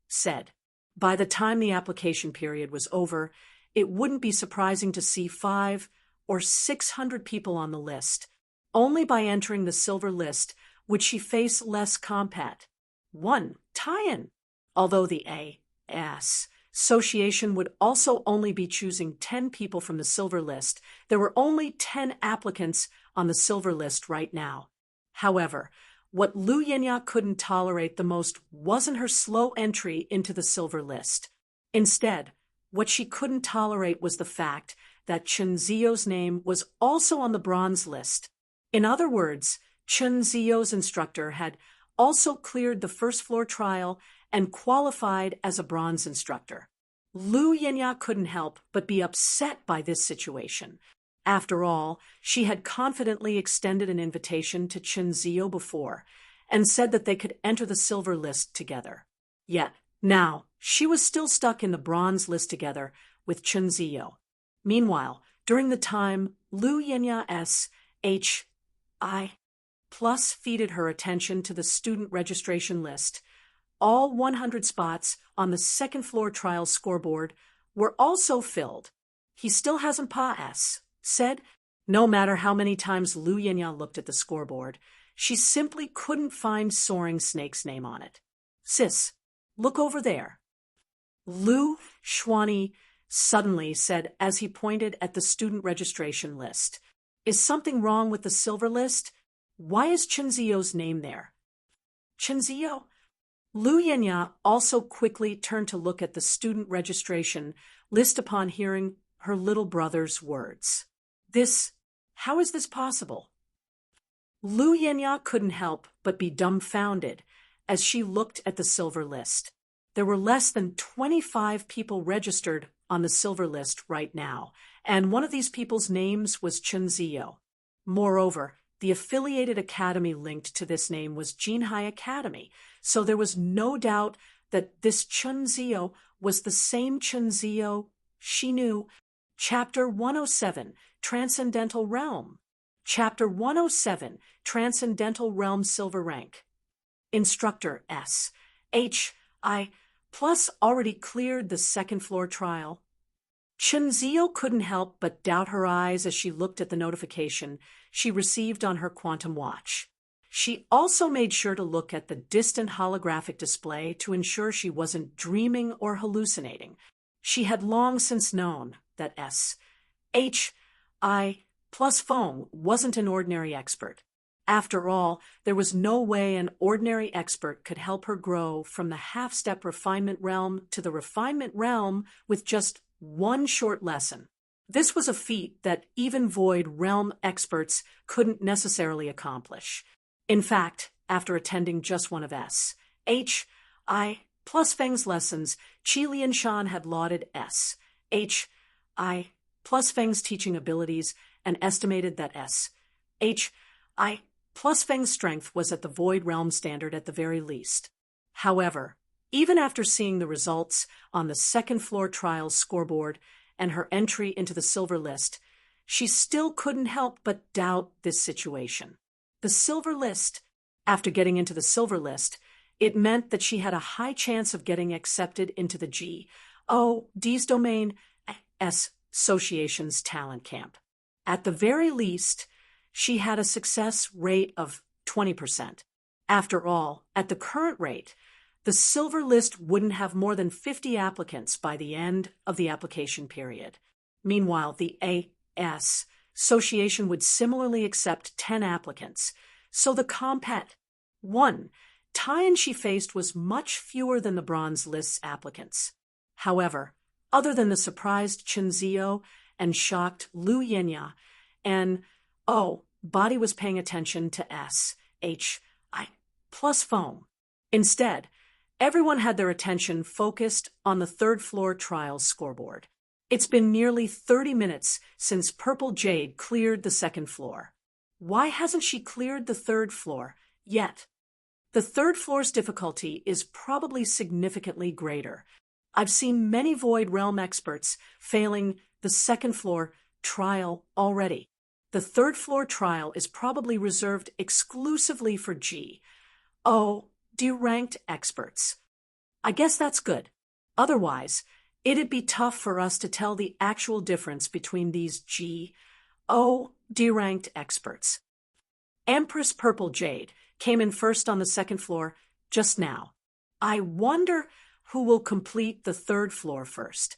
said. By the time the application period was over, it wouldn't be surprising to see 500 or 600 people on the list. Only by entering the silver list would she face less compat. 1 tie-in. Although the Association would also only be choosing 10 people from the silver list, there were only 10 applicants on the silver list right now. However, what Lu Yenya couldn't tolerate the most wasn't her slow entry into the silver list. Instead, what she couldn't tolerate was the fact that Chen Zio's name was also on the bronze list. In other words, Chen Zio's instructor had also cleared the first floor trial and qualified as a bronze instructor. Lu Yinya couldn't help but be upset by this situation. After all, she had confidently extended an invitation to Chen Zio before, and said that they could enter the silver list together. Yet, now, she was still stuck in the bronze list together with Chen Zio. Meanwhile, during the time Lu Yinya S.H.I. plus feeded her attention to the student registration list, all 100 spots on the second floor trial scoreboard were also filled. He still hasn't said. No matter how many times Lu Yinya looked at the scoreboard, she simply couldn't find Soaring Snake's name on it. Sis, look over there. Lu Xuanyi suddenly said as he pointed at the student registration list. Is something wrong with the silver list? Why is Chen Zio's name there? Chen Zio? Lu Yinya also quickly turned to look at the student registration list upon hearing her little brother's words. How is this possible? Lu Yinya couldn't help but be dumbfounded as she looked at the silver list. There were less than 25 people registered on the silver list right now, and one of these people's names was Chen Zio. Moreover, the affiliated academy linked to this name was Jinhai Academy, so there was no doubt that this Chen Zio was the same Chen Zio she knew. Chapter 107, Transcendental Realm. Chapter 107, Transcendental Realm Silver Rank. Instructor S.H.I. plus already cleared the second floor trial. Chen Zio couldn't help but doubt her eyes as she looked at the notification she received on her quantum watch. She also made sure to look at the distant holographic display to ensure she wasn't dreaming or hallucinating. She had long since known that S.H.I. plus Feng wasn't an ordinary expert. After all, there was no way an ordinary expert could help her grow from the half-step refinement realm to the refinement realm with just one short lesson. This was a feat that even Void Realm experts couldn't necessarily accomplish. In fact, after attending just one of S.H.I. plus Feng's lessons, Qi Lianshan had lauded S.H.I. plus Feng's teaching abilities and estimated that S.H.I. plus Feng's strength was at the Void Realm standard at the very least. However, even after seeing the results on the second floor trials scoreboard and her entry into the silver list, she still couldn't help but doubt this situation. The silver list. After getting into the silver list, it meant that she had a high chance of getting accepted into the G.O.D's Domain Association's talent camp. At the very least, she had a success rate of 20%. After all, at the current rate, the silver list wouldn't have more than 50 applicants by the end of the application period. Meanwhile, the A.S. Association would similarly accept 10 applicants, so the time she faced was much fewer than the bronze list's applicants. However, other than the surprised Chen Zio and shocked Lu Yinya, Body was paying attention to S.H.I. plus Feng. Instead, everyone had their attention focused on the third floor trials scoreboard. It's been nearly 30 minutes since Purple Jade cleared the second floor. Why hasn't she cleared the third floor yet? The third floor's difficulty is probably significantly greater. I've seen many Void Realm experts failing the second floor trial already. The third floor trial is probably reserved exclusively for G.O.D ranked experts. I guess that's good. Otherwise, it'd be tough for us to tell the actual difference between these G.O.D ranked experts. Empress Purple Jade came in first on the second floor just now. I wonder who will complete the third floor first.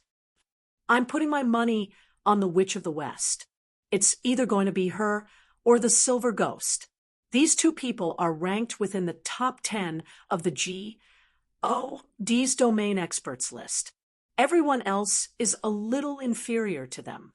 I'm putting my money on the Witch of the West. It's either going to be her or the Silver Ghost. These two people are ranked within the top 10 of the G.O.D's Domain Experts list. Everyone else is a little inferior to them.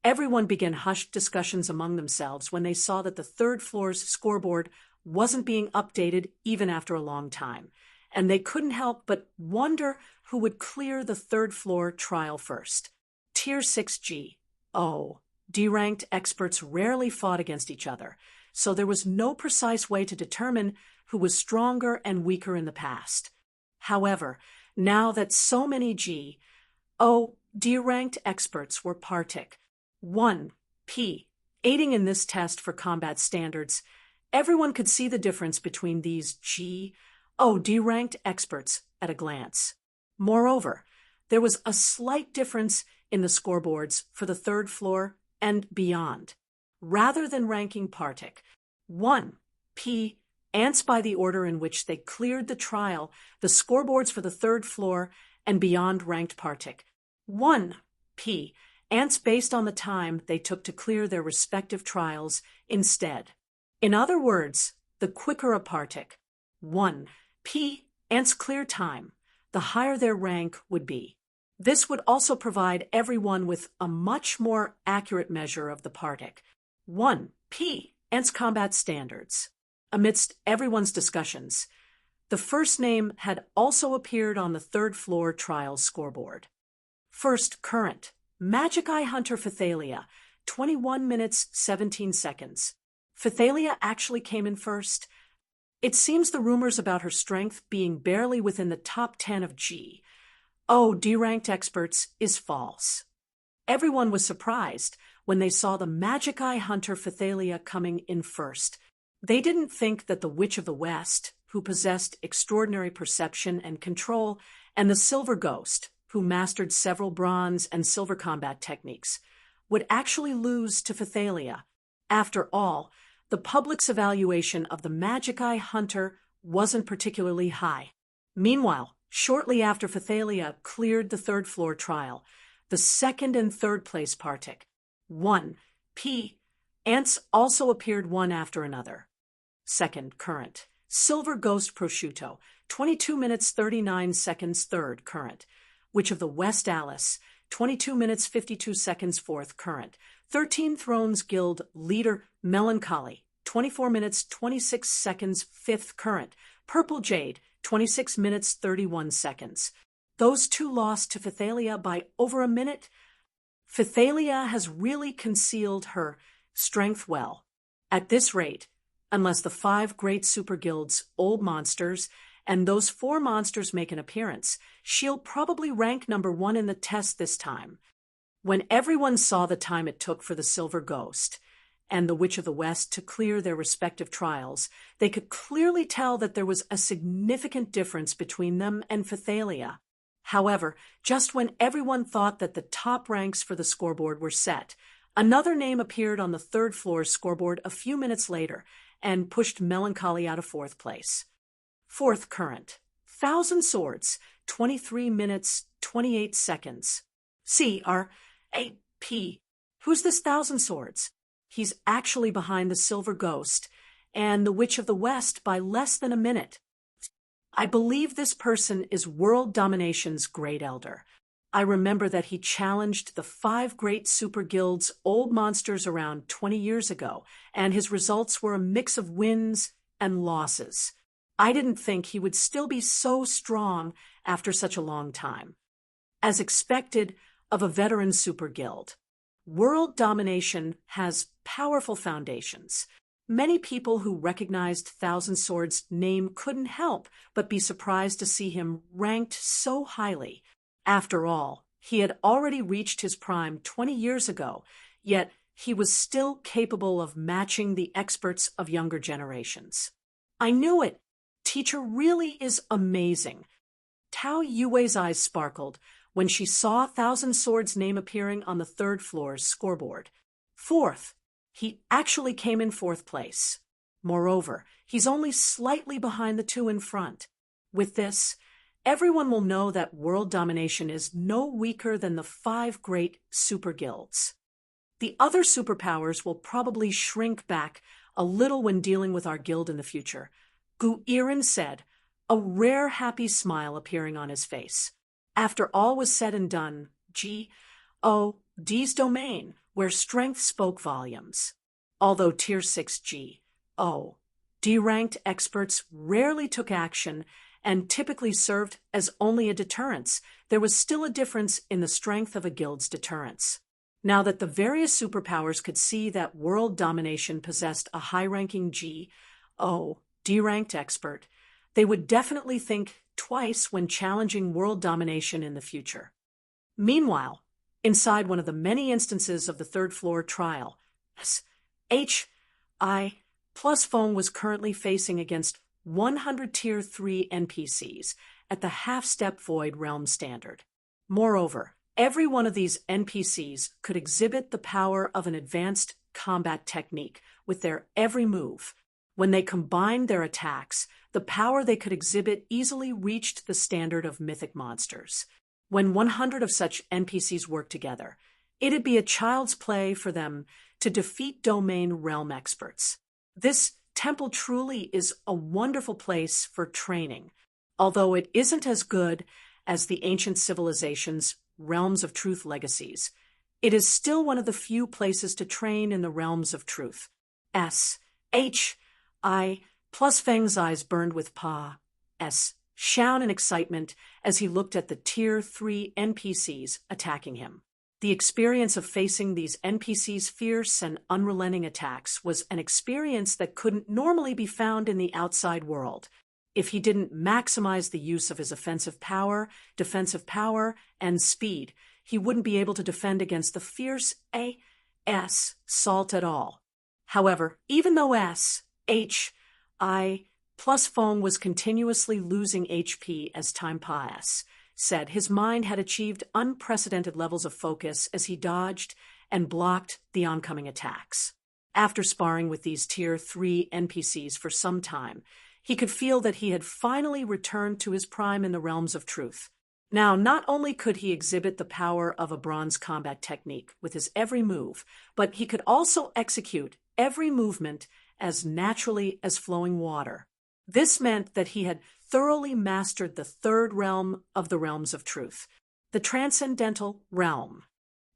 Everyone began hushed discussions among themselves when they saw that the third floor's scoreboard wasn't being updated even after a long time, and they couldn't help but wonder who would clear the third floor trial first. Tier 6G. Oh, D-ranked experts rarely fought against each other, so there was no precise way to determine who was stronger and weaker in the past. However, now that so many D-ranked experts were partic 1P, aiding in this test for combat standards, everyone could see the difference between these D-ranked experts at a glance. Moreover, there was a slight difference in the scoreboards for the third floor and beyond. Rather than ranking partic 1P ants by the order in which they cleared the trial, the scoreboards for the third floor and beyond ranked partic 1P ants based on the time they took to clear their respective trials instead. In other words, the quicker a partic 1P ants clear time, the higher their rank would be. This would also provide everyone with a much more accurate measure of the partic 1P ants combat standards. Amidst everyone's discussions, the first name had also appeared on the third floor trials scoreboard. First current, Magic Eye Hunter Phythalia, 21 minutes 17 seconds. Phythalia actually came in first. It seems the rumors about her strength being barely within the top 10 of D-ranked experts is false. Everyone was surprised when they saw the Magic Eye Hunter Phythalia coming in first. They didn't think that the Witch of the West, who possessed extraordinary perception and control, and the Silver Ghost, who mastered several bronze and silver combat techniques, would actually lose to Phythalia. After all, the public's evaluation of the Magic Eye Hunter wasn't particularly high. Meanwhile, shortly after Phythalia cleared the third floor trial, the second and third place partic 1P ants also appeared one after another. Second current, Silver Ghost Prosciutto, 22 minutes 39 seconds third current. Witch of the West Alice, 22 minutes 52 seconds fourth current. 13 Thrones Guild leader Melancholy, 24 minutes 26 seconds fifth current. Purple Jade, 26 minutes 31 seconds. Those two lost to Phythalia by over a minute. Phythalia has really concealed her strength well. At this rate, unless the 5 great super guilds, old monsters, and those 4 monsters make an appearance, she'll probably rank number 1 in the test this time. When everyone saw the time it took for the Silver Ghost and the Witch of the West to clear their respective trials, they could clearly tell that there was a significant difference between them and Phythalia. However, just when everyone thought that the top ranks for the scoreboard were set, another name appeared on the third floor scoreboard a few minutes later and pushed Melancholy out of fourth place. Fourth current, Thousand Swords, 23 minutes 28 seconds. C-R-A-P. Who's this Thousand Swords? He's actually behind the Silver Ghost and the Witch of the West by less than a minute. I believe this person is World Domination's Great Elder. I remember that he challenged the 5 great super guilds old monsters around 20 years ago, and his results were a mix of wins and losses. I didn't think he would still be so strong after such a long time. As expected of a veteran super guild, World Domination has powerful foundations. Many people who recognized Thousand Swords' name couldn't help but be surprised to see him ranked so highly. After all, he had already reached his prime 20 years ago, yet he was still capable of matching the experts of younger generations. I knew it. Teacher really is amazing. Tao Yue's eyes sparkled when she saw Thousand Swords' name appearing on the third floor's scoreboard. Fourth, he actually came in fourth place. Moreover, he's only slightly behind the 2 in front. With this, everyone will know that World Domination is no weaker than the 5 great super guilds. The other superpowers will probably shrink back a little when dealing with our guild in the future, Guirin said, a rare happy smile appearing on his face. After all was said and done, D's domain, where strength spoke volumes. Although Tier 6 G, D-ranked experts rarely took action and typically served as only a deterrence. There was still a difference in the strength of a guild's deterrence. Now that the various superpowers could see that world domination possessed a high-ranking D-ranked expert, they would definitely think twice when challenging world domination in the future. Meanwhile, inside one of the many instances of the third-floor trial, H.I. Plus Phone was currently facing against 100 Tier 3 NPCs at the half-step Void Realm standard. Moreover, every one of these NPCs could exhibit the power of an advanced combat technique with their every move. When they combined their attacks, the power they could exhibit easily reached the standard of mythic monsters. When 100 of such NPCs worked together, it'd be a child's play for them to defeat domain realm experts. This temple truly is a wonderful place for training, although it isn't as good as the ancient civilization's Realms of Truth legacies. It is still one of the few places to train in the Realms of Truth. H.I. Plus Feng's eyes burned with shone in excitement as he looked at the Tier 3 NPCs attacking him. The experience of facing these NPCs' fierce and unrelenting attacks was an experience that couldn't normally be found in the outside world. If he didn't maximize the use of his offensive power, defensive power, and speed, he wouldn't be able to defend against the fierce assault at all. However, even though H.I. Plus Fong was continuously losing HP as time passed, his mind had achieved unprecedented levels of focus as he dodged and blocked the oncoming attacks. After sparring with these Tier 3 NPCs for some time, he could feel that he had finally returned to his prime in the Realms of Truth. Now, not only could he exhibit the power of a bronze combat technique with his every move, but he could also execute every movement as naturally as flowing water. This meant that he had thoroughly mastered the third realm of the Realms of Truth, the Transcendental Realm.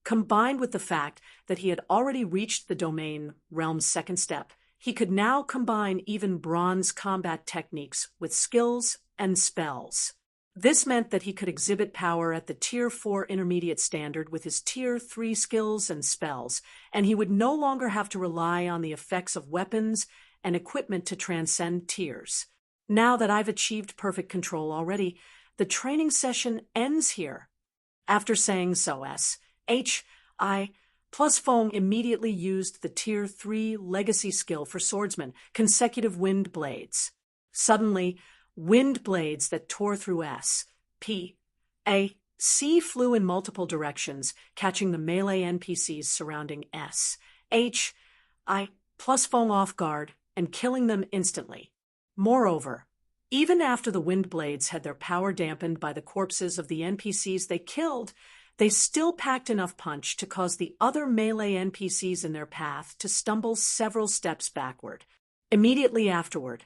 Combined with the fact that he had already reached the domain realm's second step, he could now combine even bronze combat techniques with skills and spells. This meant that he could exhibit power at the Tier 4 intermediate standard with his Tier 3 skills and spells, and he would no longer have to rely on the effects of weapons and equipment to transcend tiers. Now that I've achieved perfect control already, the training session ends here. After saying so, H.I. Plus Fong immediately used the Tier 3 legacy skill for swordsman, consecutive wind blades. Suddenly, wind blades that tore through C flew in multiple directions, catching the melee NPCs surrounding H.I. Plus Fong off guard and killing them instantly. Moreover, even after the wind blades had their power dampened by the corpses of the NPCs they killed, they still packed enough punch to cause the other melee NPCs in their path to stumble several steps backward. Immediately afterward,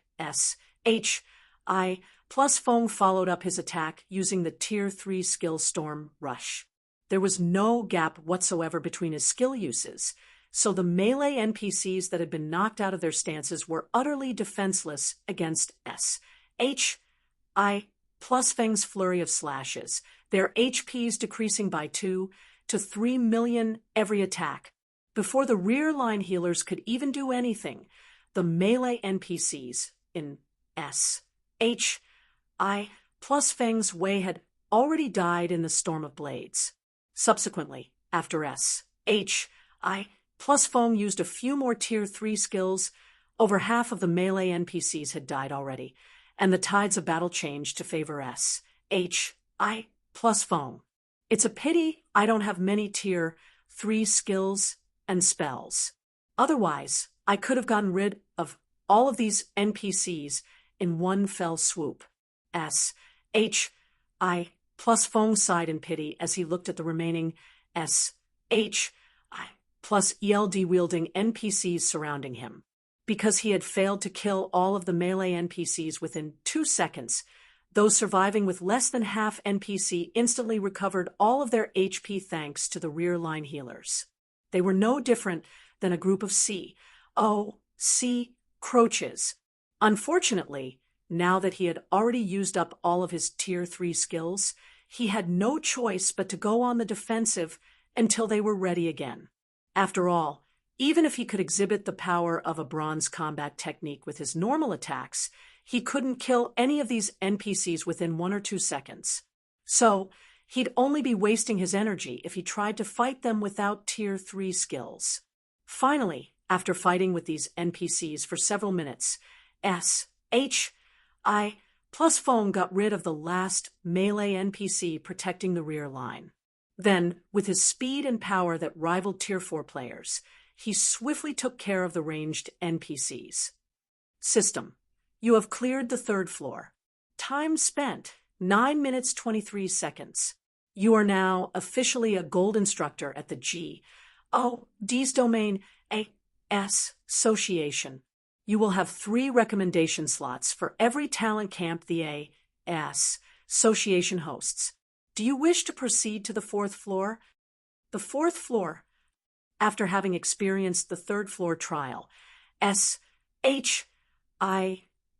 H.I. Plus Fong followed up his attack using the Tier 3 skill Storm Rush. There was no gap whatsoever between his skill uses, so the melee NPCs that had been knocked out of their stances were utterly defenseless against H.I. Plus Feng's flurry of slashes, their HPs decreasing by 2 to 3 million every attack. Before the rear line healers could even do anything, the melee NPCs in H.I. Plus Feng's way had already died in the storm of blades. Subsequently, after H.I. Plus Feng used a few more Tier 3 skills, over half of the melee NPCs had died already, and the tides of battle changed to favor H.I. Plus Feng. It's a pity I don't have many Tier 3 skills and spells. Otherwise, I could have gotten rid of all of these NPCs in one fell swoop. H.I. Plus Feng sighed in pity as he looked at the remaining H.I. Plus ELD-wielding NPCs surrounding him. Because he had failed to kill all of the melee NPCs within 2 seconds, those surviving with less than half NPC instantly recovered all of their HP thanks to the rear line healers. They were no different than a group of C. Croaches, Unfortunately, now that he had already used up all of his Tier 3 skills, he had no choice but to go on the defensive until they were ready again. After all, even if he could exhibit the power of a bronze combat technique with his normal attacks, he couldn't kill any of these NPCs within 1 or 2 seconds. So, he'd only be wasting his energy if he tried to fight them without Tier 3 skills. Finally, after fighting with these NPCs for several minutes, S.H.I. plus Foam got rid of the last melee NPC protecting the rear line. Then, with his speed and power that rivaled Tier 4 players, he swiftly took care of the ranged NPCs. System: you have cleared the 3rd floor. Time spent: 9 minutes 23 seconds. You are now officially a gold instructor at the G.O.D's Domain A.S. Association. You will have 3 recommendation slots for every talent camp the A.S. Association hosts. Do you wish to proceed to the 4th floor? The 4th floor. After having experienced the 3rd floor trial, S.H.I.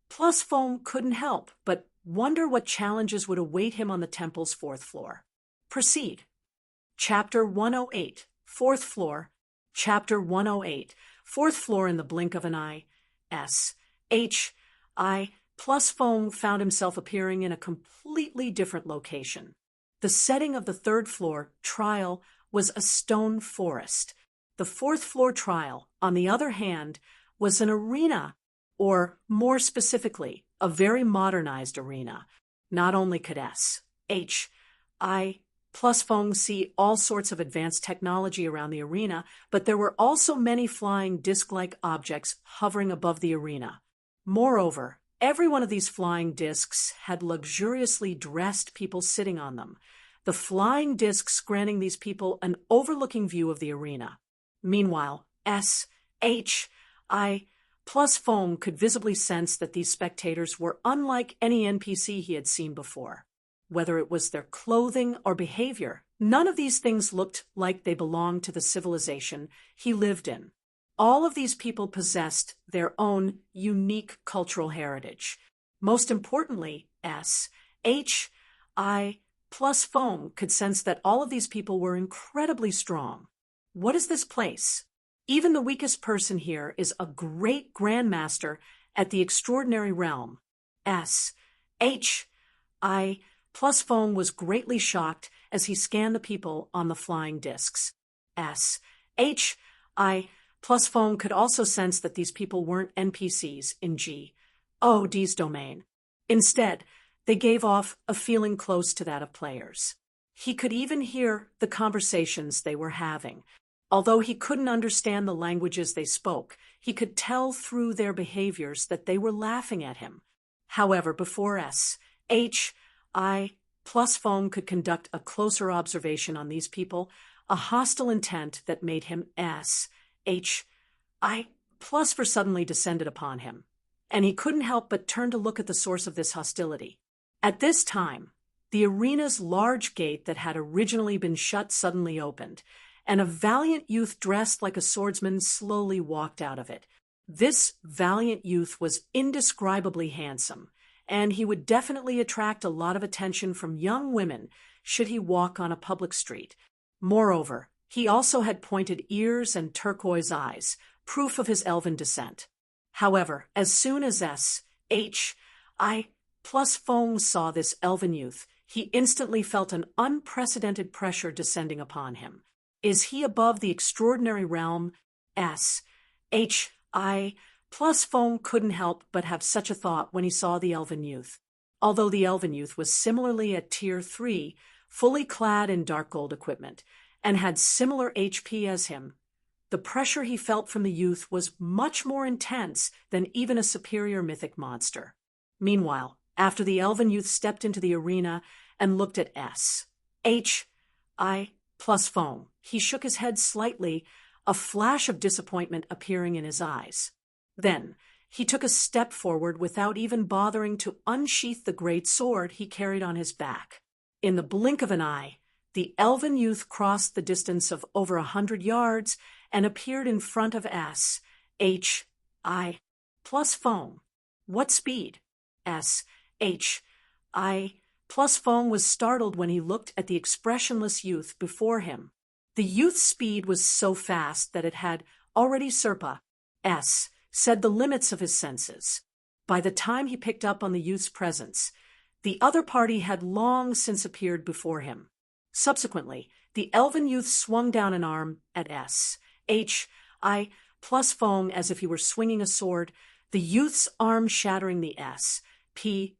plus Foam couldn't help but wonder what challenges would await him on the temple's 4th floor. Proceed. Chapter 108, 4th floor. Chapter 108, 4th floor. In the blink of an eye, S.H.I. plus Foam found himself appearing in a completely different location. The setting of the 3rd floor trial was a stone forest. The 4th floor trial, on the other hand, was an arena, or more specifically, a very modernized arena. Not only could S.H.I. plus Foam see all sorts of advanced technology around the arena, but there were also many flying disc-like objects hovering above the arena. Moreover, every one of these flying discs had luxuriously dressed people sitting on them, the flying discs granting these people an overlooking view of the arena. Meanwhile, S.H.I. plus Foam could visibly sense that these spectators were unlike any NPC he had seen before. Whether it was their clothing or behavior, none of these things looked like they belonged to the civilization he lived in. All of these people possessed their own unique cultural heritage. Most importantly, S.H.I. plus Foam could sense that all of these people were incredibly strong. What is this place? Even the weakest person here is a great grandmaster at the extraordinary realm. S.H.I. plus Foam was greatly shocked as he scanned the people on the flying discs. S.H.I. plus Foam could also sense that these people weren't NPCs in G.O.D's domain. Instead, they gave off a feeling close to that of players. He could even hear the conversations they were having. Although he couldn't understand the languages they spoke, he could tell through their behaviors that they were laughing at him. However, before S.H.I. plus Foam could conduct a closer observation on these people, a hostile intent that made him S.H.I. plus for suddenly descended upon him, and he couldn't help but turn to look at the source of this hostility. At this time, the arena's large gate that had originally been shut suddenly opened, and a valiant youth dressed like a swordsman slowly walked out of it. This valiant youth was indescribably handsome, and he would definitely attract a lot of attention from young women should he walk on a public street. Moreover, he also had pointed ears and turquoise eyes, proof of his elven descent. However, as soon as S.H.I. plus Foam saw this elven youth, he instantly felt an unprecedented pressure descending upon him. Is he above the extraordinary realm? S.H.I. plus Foam couldn't help but have such a thought when he saw the elven youth. Although the elven youth was similarly at Tier 3, fully clad in dark gold equipment, and had similar HP as him, the pressure he felt from the youth was much more intense than even a superior mythic monster. Meanwhile, after the elven youth stepped into the arena and looked at S.H.I. plus Foam, he shook his head slightly, a flash of disappointment appearing in his eyes. Then, he took a step forward without even bothering to unsheath the great sword he carried on his back. In the blink of an eye, the elven youth crossed the distance of over 100 yards and appeared in front of S.H.I. plus Foam. What speed? S. H. I. Plus Fong was startled when he looked at the expressionless youth before him. The youth's speed was so fast that it had already said the limits of his senses. By the time he picked up on the youth's presence, the other party had long since appeared before him. Subsequently, the elven youth swung down an arm at S.H.I. Plus Fong as if he were swinging a sword, the youth's arm shattering the S.P.A.C.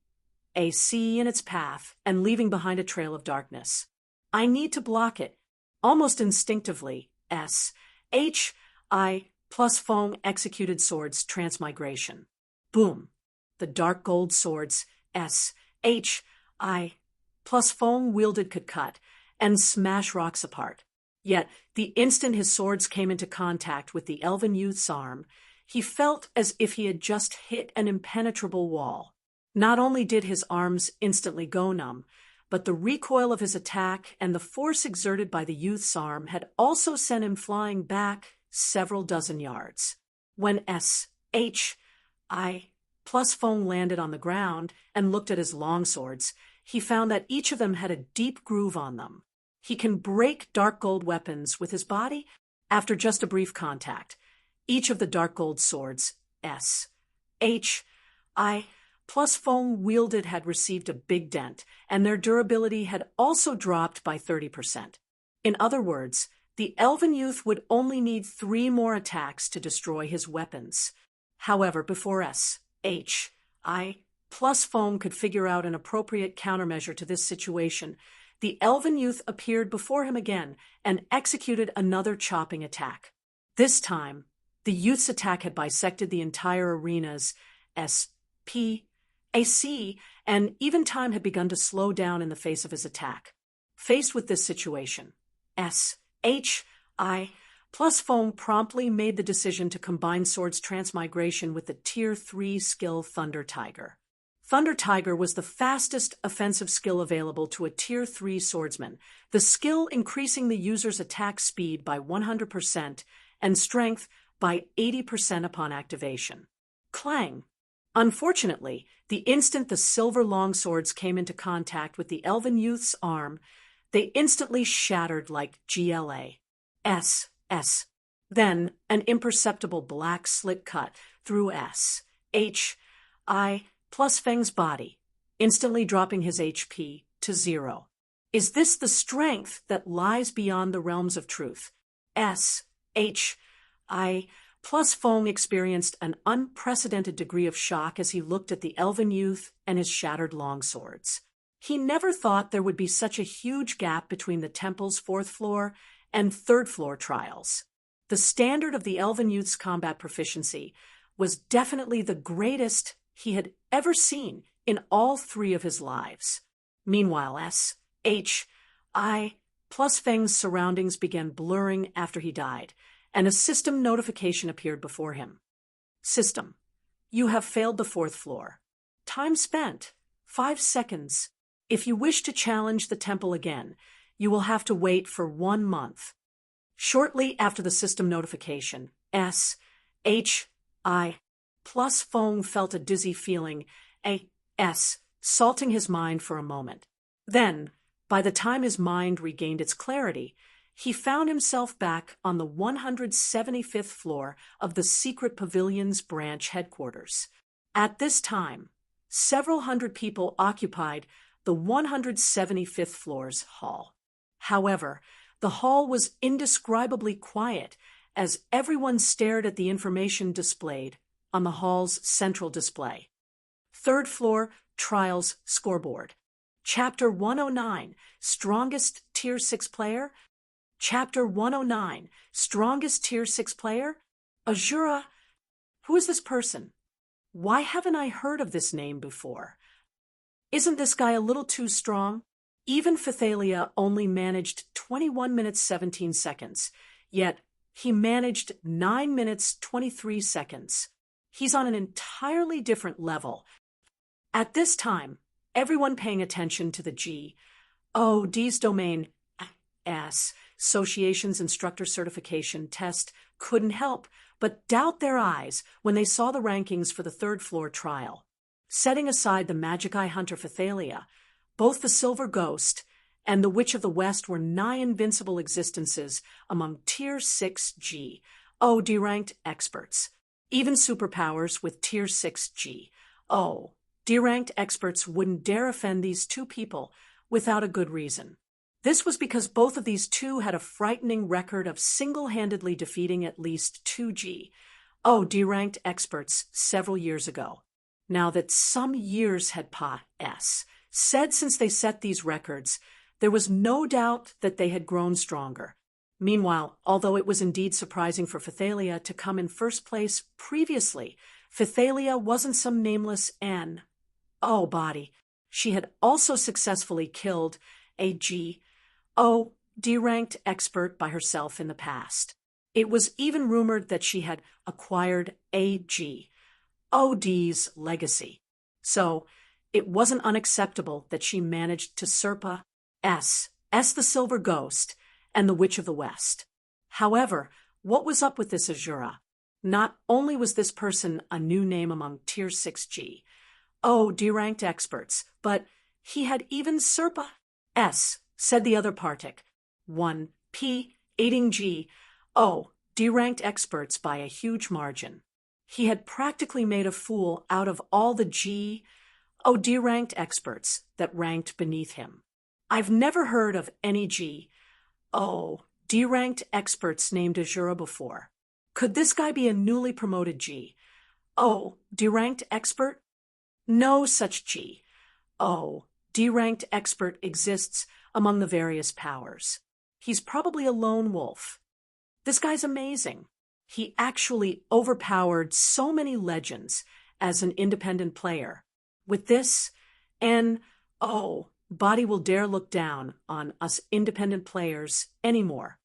in its path and leaving behind a trail of darkness. I need to block it. Almost instinctively, S.H.I. Plus Fong executed swords transmigration. Boom! The dark gold swords S.H.I. Plus Fong wielded could cut and smash rocks apart. Yet, the instant his swords came into contact with the elven youth's arm, he felt as if he had just hit an impenetrable wall. Not only did his arms instantly go numb, but the recoil of his attack and the force exerted by the youth's arm had also sent him flying back several dozen yards. When S.H.I. Plus Fong landed on the ground and looked at his longswords, he found that each of them had a deep groove on them. He can break dark gold weapons with his body after just a brief contact. Each of the dark gold swords S.H.I. Plus Fong wielded had received a big dent, and their durability had also dropped by 30%. In other words, the elven youth would only need 3 more attacks to destroy his weapons. However, before S.H.I. Plus Fong could figure out an appropriate countermeasure to this situation, the elven youth appeared before him again and executed another chopping attack. This time, the youth's attack had bisected the entire arena's S.P.A.C., and even time had begun to slow down in the face of his attack. Faced with this situation, S.H.I. Plus Fong promptly made the decision to combine swords transmigration with the Tier 3 skill Thunder Tiger. Thunder Tiger was the fastest offensive skill available to a Tier 3 swordsman, the skill increasing the user's attack speed by 100% and strength by 80% upon activation. Clang! Unfortunately, the instant the silver longswords came into contact with the elven youth's arm, they instantly shattered like GLA. Then an imperceptible black slit cut through S.H.I. Plus Feng's body, instantly dropping his HP to 0. Is this the strength that lies beyond the realms of truth? S.H.I. Plus Fong experienced an unprecedented degree of shock as he looked at the elven youth and his shattered longswords. He never thought there would be such a huge gap between the temple's 4th floor and 3rd floor trials. The standard of the elven youth's combat proficiency was definitely the greatest he had ever seen in all 3 of his lives. Meanwhile, S.H.I. Plus Feng's surroundings began blurring after he died, and a system notification appeared before him. System: you have failed the 4th floor. Time spent: 5 seconds. If you wish to challenge the temple again, you will have to wait for 1 month. Shortly after the system notification, S.H.I. Plus Fong felt a dizzy feeling, salting his mind for a moment. Then, by the time his mind regained its clarity, he found himself back on the 175th floor of the Secret Pavilion's branch headquarters. At this time, several hundred people occupied the 175th floor's hall. However, the hall was indescribably quiet as everyone stared at the information displayed on the hall's central display. 3rd floor Trials Scoreboard. Chapter 109, Strongest Tier 6 Player. Chapter 109, Strongest Tier 6 Player? Azura. Who is this person? Why haven't I heard of this name before? Isn't this guy a little too strong? Even Phythalia only managed 21 minutes 17 seconds, yet he managed 9 minutes 23 seconds. He's on an entirely different level. At this time, everyone paying attention to the D's domain Association's instructor certification test couldn't help but doubt their eyes when they saw the rankings for the third floor trial. Setting aside the Magic Eye Hunter Phythalia, both the Silver Ghost and the Witch of the West were nigh invincible existences among Tier 6G, D-ranked experts. Even superpowers with Tier 6G, D-ranked experts wouldn't dare offend these two people without a good reason. This was because both of these two had a frightening record of single-handedly defeating at least 2G, D-ranked experts several years ago. Now that some years had said since they set these records, there was no doubt that they had grown stronger. Meanwhile, although it was indeed surprising for Phythalia to come in first place previously, Phythalia wasn't some nameless body. She had also successfully killed a D-ranked expert by herself in the past. It was even rumored that she had acquired OD's legacy. So, it wasn't unacceptable that she managed to surpass the Silver Ghost and the Witch of the West. However, what was up with this Azura? Not only was this person a new name among Tier 6G, D-ranked experts, but he had even said the other Partic, 1P, aiding D-ranked experts by a huge margin. He had practically made a fool out of all the D-ranked experts that ranked beneath him. I've never heard of any D-ranked experts named Azura before. Could this guy be a newly promoted D-ranked expert? No such D-ranked expert exists among the various powers. He's probably a lone wolf. This guy's amazing. He actually overpowered so many legends as an independent player. With this, body will dare look down on us independent players anymore.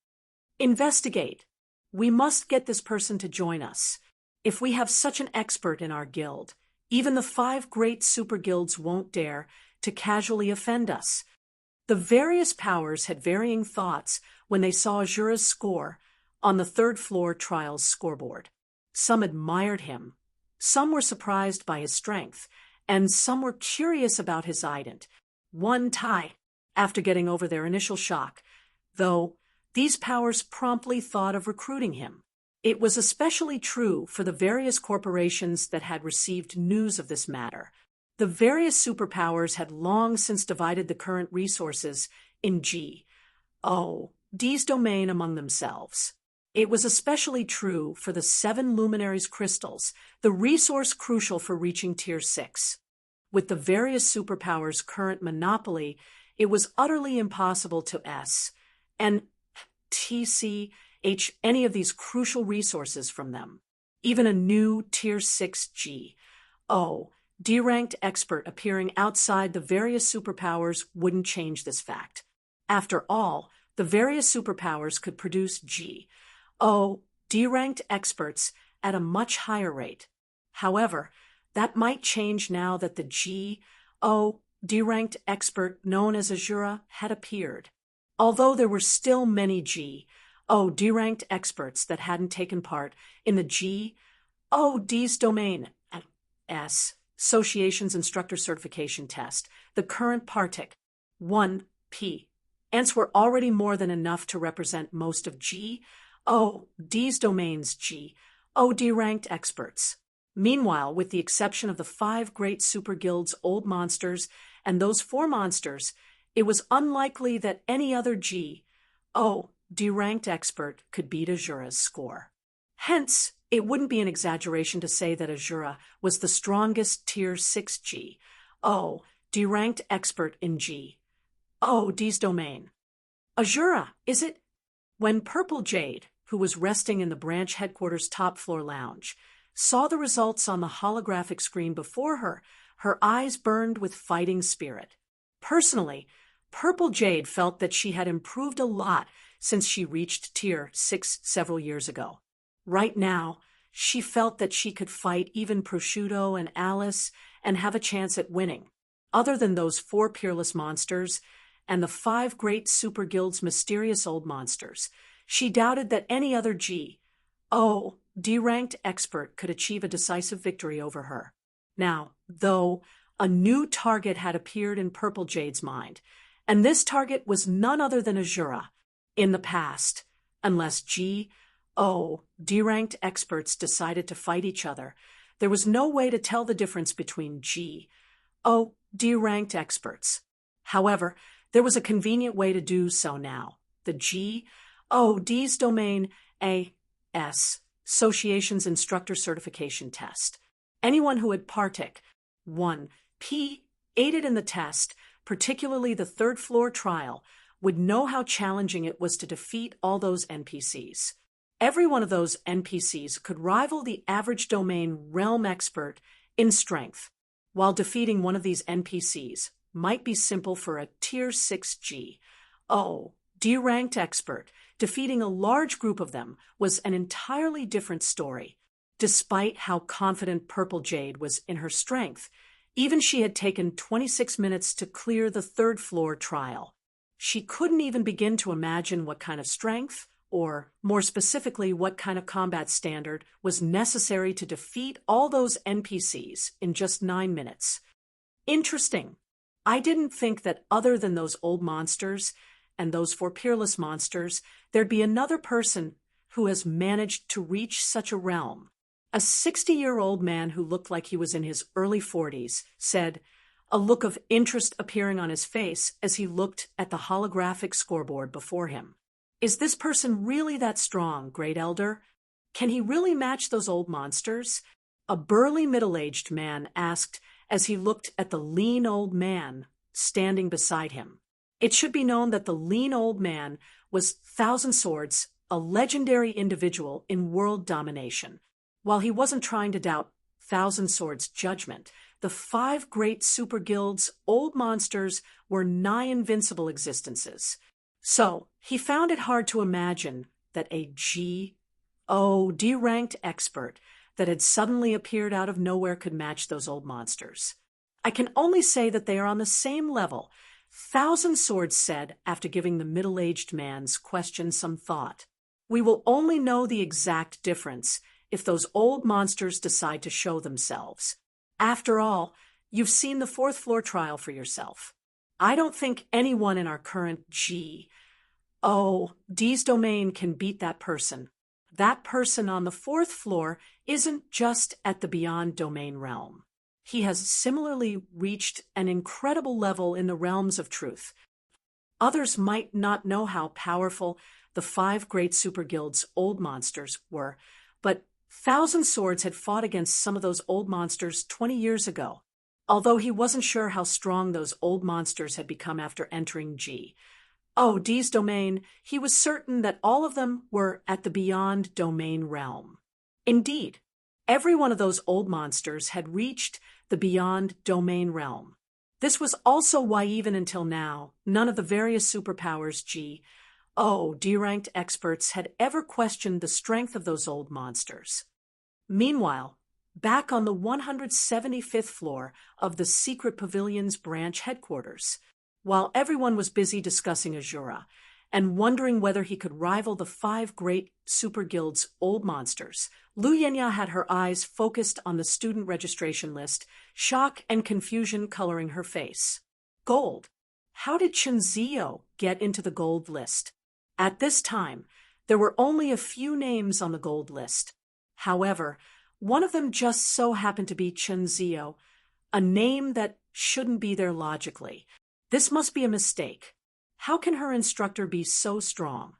Investigate. We must get this person to join us. If we have such an expert in our guild, even the 5 great super guilds won't dare to casually offend us. The various powers had varying thoughts when they saw Azura's score on the third floor trials scoreboard. Some admired him, some were surprised by his strength, and some were curious about his ident. One tie after getting over their initial shock, though these powers promptly thought of recruiting him. It was especially true for the various corporations that had received news of this matter. The various superpowers had long since divided the current resources in D's domain among themselves. It was especially true for the 7 luminaries crystals, the resource crucial for reaching Tier 6. With the various superpowers' current monopoly, it was utterly impossible to TCH any of these crucial resources from them. Even a new Tier 6G, D-ranked expert appearing outside the various superpowers wouldn't change this fact. After all, the various superpowers could produce D-ranked experts at a much higher rate. However, that might change now that the D-ranked expert known as Azura had appeared. Although there were still many D-ranked experts that hadn't taken part in the D's domain Association's instructor certification test, the current Partic 1P. Ants were already more than enough to represent most of D's domain's D-ranked experts. Meanwhile, with the exception of the 5 great super guilds' old monsters and those 4 monsters, it was unlikely that any other D-ranked expert could beat Azura's score. Hence, it wouldn't be an exaggeration to say that Azura was the strongest Tier 6G, D-ranked expert in D's domain. Azura, is it? When Purple Jade, who was resting in the branch headquarters top floor lounge, saw the results on the holographic screen before her, her eyes burned with fighting spirit. Personally, Purple Jade felt that she had improved a lot since she reached Tier 6 several years ago. Right now, she felt that she could fight even Prosciutto and Alice and have a chance at winning. Other than those 4 peerless monsters and the 5 great super guilds' mysterious old monsters, she doubted that any other D-ranked expert could achieve a decisive victory over her. Now, though, a new target had appeared in Purple Jade's mind, and this target was none other than Azura. In the past, unless D-ranked experts decided to fight each other, there was no way to tell the difference between D-ranked experts. However, there was a convenient way to do so now. The D's Domain A.S. Association's Instructor Certification Test. Anyone who had aided in the test, particularly the third floor trial, would know how challenging it was to defeat all those NPCs. Every one of those NPCs could rival the average domain realm expert in strength, while defeating one of these NPCs might be simple for a Tier 6 D-ranked expert. Defeating a large group of them was an entirely different story. Despite how confident Purple Jade was in her strength, even she had taken 26 minutes to clear the third floor trial. She couldn't even begin to imagine what kind of strength, or more specifically, what kind of combat standard was necessary to defeat all those NPCs in just 9 minutes. Interesting. I didn't think that other than those old monsters and those 4 peerless monsters, there'd be another person who has managed to reach such a realm. A 60-year-old man who looked like he was in his early 40s said, a look of interest appearing on his face as he looked at the holographic scoreboard before him. Is this person really that strong, Great Elder? Can he really match those old monsters? A burly middle-aged man asked as he looked at the lean old man standing beside him. It should be known that the lean old man was Thousand Swords, a legendary individual in world domination. While he wasn't trying to doubt Thousand Swords' judgment, the 5 great super guilds' old monsters were nigh invincible existences. So, he found it hard to imagine that a D-ranked expert that had suddenly appeared out of nowhere could match those old monsters. I can only say that they are on the same level, Thousand Swords said after giving the middle-aged man's question some thought. We will only know the exact difference if those old monsters decide to show themselves. After all, you've seen the 4th floor trial for yourself. I don't think anyone in our current D's domain can beat that person. That person on the 4th floor isn't just at the Beyond Domain realm. He has similarly reached an incredible level in the realms of truth. Others might not know how powerful the 5 great super guilds' old monsters were, but Thousand Swords had fought against some of those old monsters 20 years ago. Although he wasn't sure how strong those old monsters had become after entering D's domain, he was certain that all of them were at the Beyond Domain realm. Indeed, every one of those old monsters had reached the Beyond Domain realm. This was also why even until now, none of the various superpowers D-ranked experts had ever questioned the strength of those old monsters. Meanwhile, back on the 175th floor of the Secret Pavilion's branch headquarters, while everyone was busy discussing Azura and wondering whether he could rival the 5 great super guilds' old monsters, Lu Yenya had her eyes focused on the student registration list, shock and confusion coloring her face. Gold. How did Chunzio get into the gold list? At this time, there were only a few names on the gold list. However, one of them just so happened to be Chunzio, a name that shouldn't be there logically. This must be a mistake. How can her instructor be so strong?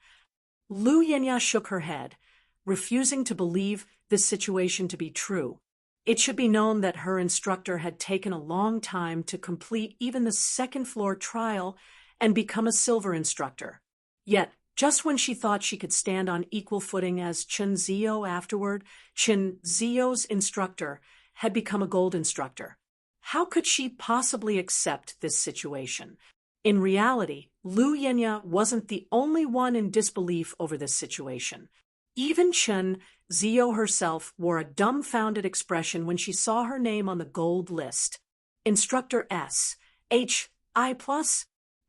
Lu Yenya shook her head, refusing to believe this situation to be true. It should be known that her instructor had taken a long time to complete even the 2nd floor trial and become a silver instructor. Yet, just when she thought she could stand on equal footing as Chunzio afterward, Chunzio's instructor had become a gold instructor. How could she possibly accept this situation? In reality, Lu Yenya wasn't the only one in disbelief over this situation. Even Chunzio herself wore a dumbfounded expression when she saw her name on the gold list. Instructor S.H.I+,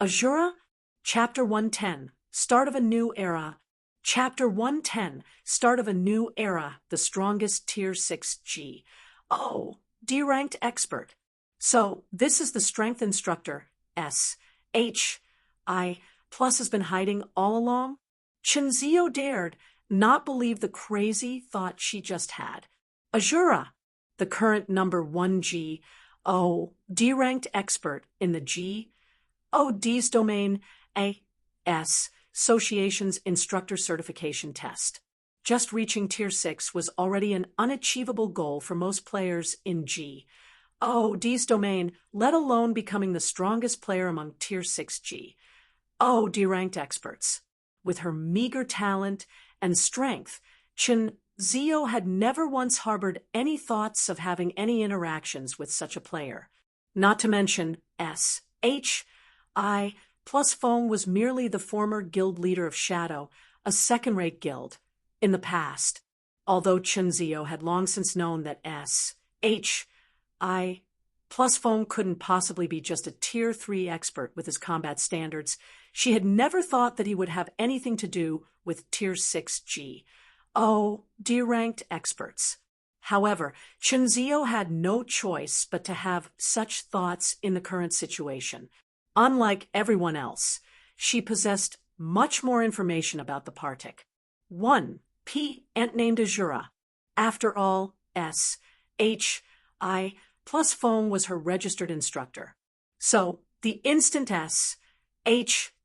Azura, Chapter 110, Start of a New Era, Chapter 110, Start of a New Era, the Strongest Tier 6 G. Oh, D-Ranked Expert. So, this is the Strength Instructor, S. H. I. Plus has been hiding all along? Chinzio dared not believe the crazy thought she just had. Azura, the current number 1G. Oh, D-Ranked Expert in the G. Oh, D's domain, A.S. Association's Instructor Certification Test. Just reaching Tier 6 was already an unachievable goal for most players in G. Oh, D's domain, let alone becoming the strongest player among Tier 6 G. Oh, D-Ranked Experts. With her meager talent and strength, Chinzio had never once harbored any thoughts of having any interactions with such a player. Not to mention S. H. I. Plus Fong was merely the former guild leader of Shadow, a second-rate guild, in the past, although Chinzio had long since known that S. H. I. Plus Fong couldn't possibly be just a Tier 3 expert with his combat standards. She had never thought that he would have anything to do with Tier 6 G. Oh, D-Ranked Experts. However, Chinzio had no choice but to have such thoughts in the current situation. Unlike everyone else, she possessed much more information about the Partic. 1. P. Ant named Azura. After all, S. H. I. Plus Fong was her registered instructor. So, the instant S. H.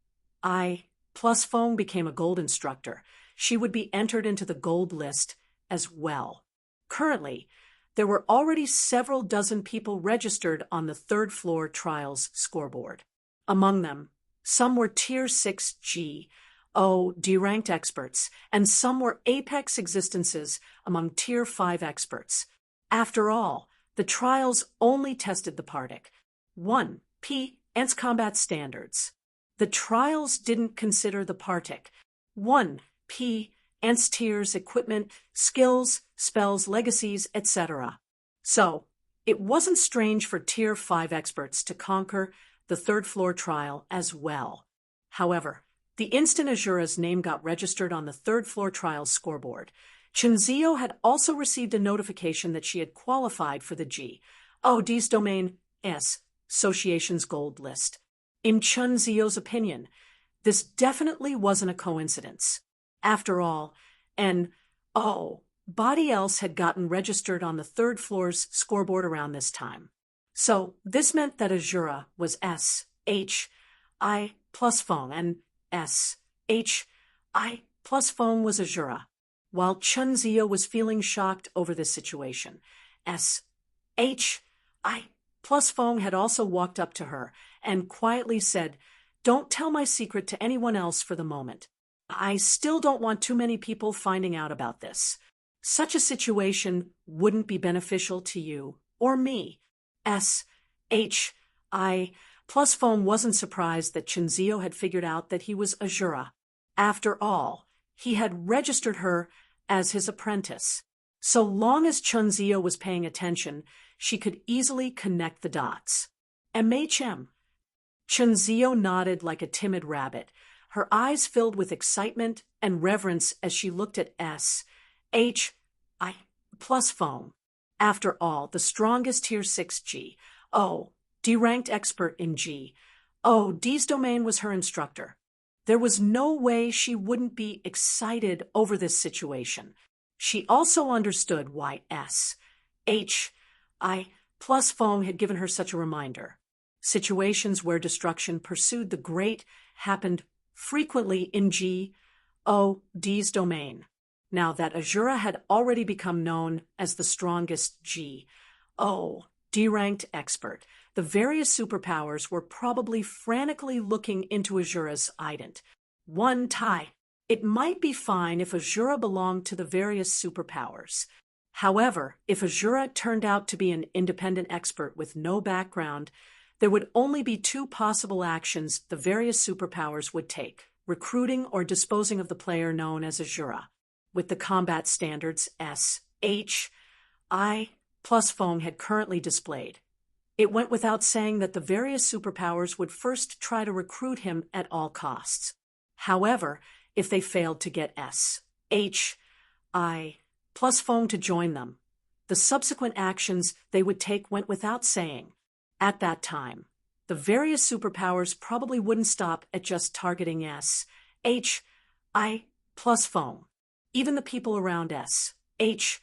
I. Plus Fong became a gold instructor, she would be entered into the gold list as well. Currently, there were already several dozen people registered on the third floor trials scoreboard. Among them, some were Tier 6 G, O, D-Ranked Experts, and some were apex existences among Tier 5 experts. After all, the trials only tested the Partic. 1. P. Ant's combat standards. The trials didn't consider the Partic. 1. P. Ant's tiers, equipment, skills, spells, legacies, etc. So, it wasn't strange for Tier 5 experts to conquer the third floor trial as well. However, the instant Azura's name got registered on the third floor trial scoreboard, Chinzio had also received a notification that she had qualified for the G. Oh, D's domain S. Association's gold list. In Chinzio's opinion, this definitely wasn't a coincidence. After all, body else had gotten registered on the third floor's scoreboard around this time. So, this meant that Azura was S. H. I. Plus Fong, and S. H. I. Plus Fong was Azura. While Chinzio was feeling shocked over this situation, S. H. I. Plus Fong had also walked up to her and quietly said, "Don't tell my secret to anyone else for the moment. I still don't want too many people finding out about this. Such a situation wouldn't be beneficial to you or me." S. H. I. Plus Fong wasn't surprised that Chinzio had figured out that he was Azura. After all, he had registered her as his apprentice. So long as Chinzio was paying attention, she could easily connect the dots. MHM. Chinzio nodded like a timid rabbit, her eyes filled with excitement and reverence as she looked at S. H. I. Plus Fong. After all, the strongest Tier 6 G. Oh, D-Ranked Expert in G. Oh, D's domain was her instructor. There was no way she wouldn't be excited over this situation. She also understood why S. H. I. Plus Fong had given her such a reminder. Situations where destruction pursued the great happened frequently in G. O. D's domain. Now that Azura had already become known as the strongest G. O. D-Ranked Expert, the various superpowers were probably frantically looking into Azura's ident. 1. Tai. It might be fine if Azura belonged to the various superpowers. However, if Azura turned out to be an independent expert with no background, there would only be two possible actions the various superpowers would take: recruiting or disposing of the player known as Azura. With the combat standards S. H. I. Plus Fong had currently displayed, it went without saying that the various superpowers would first try to recruit him at all costs. However, if they failed to get S, H, I plus phone to join them. The subsequent actions they would take went without saying. At that time, the various superpowers probably wouldn't stop at just targeting S, H, I plus phone. Even the people around S, H,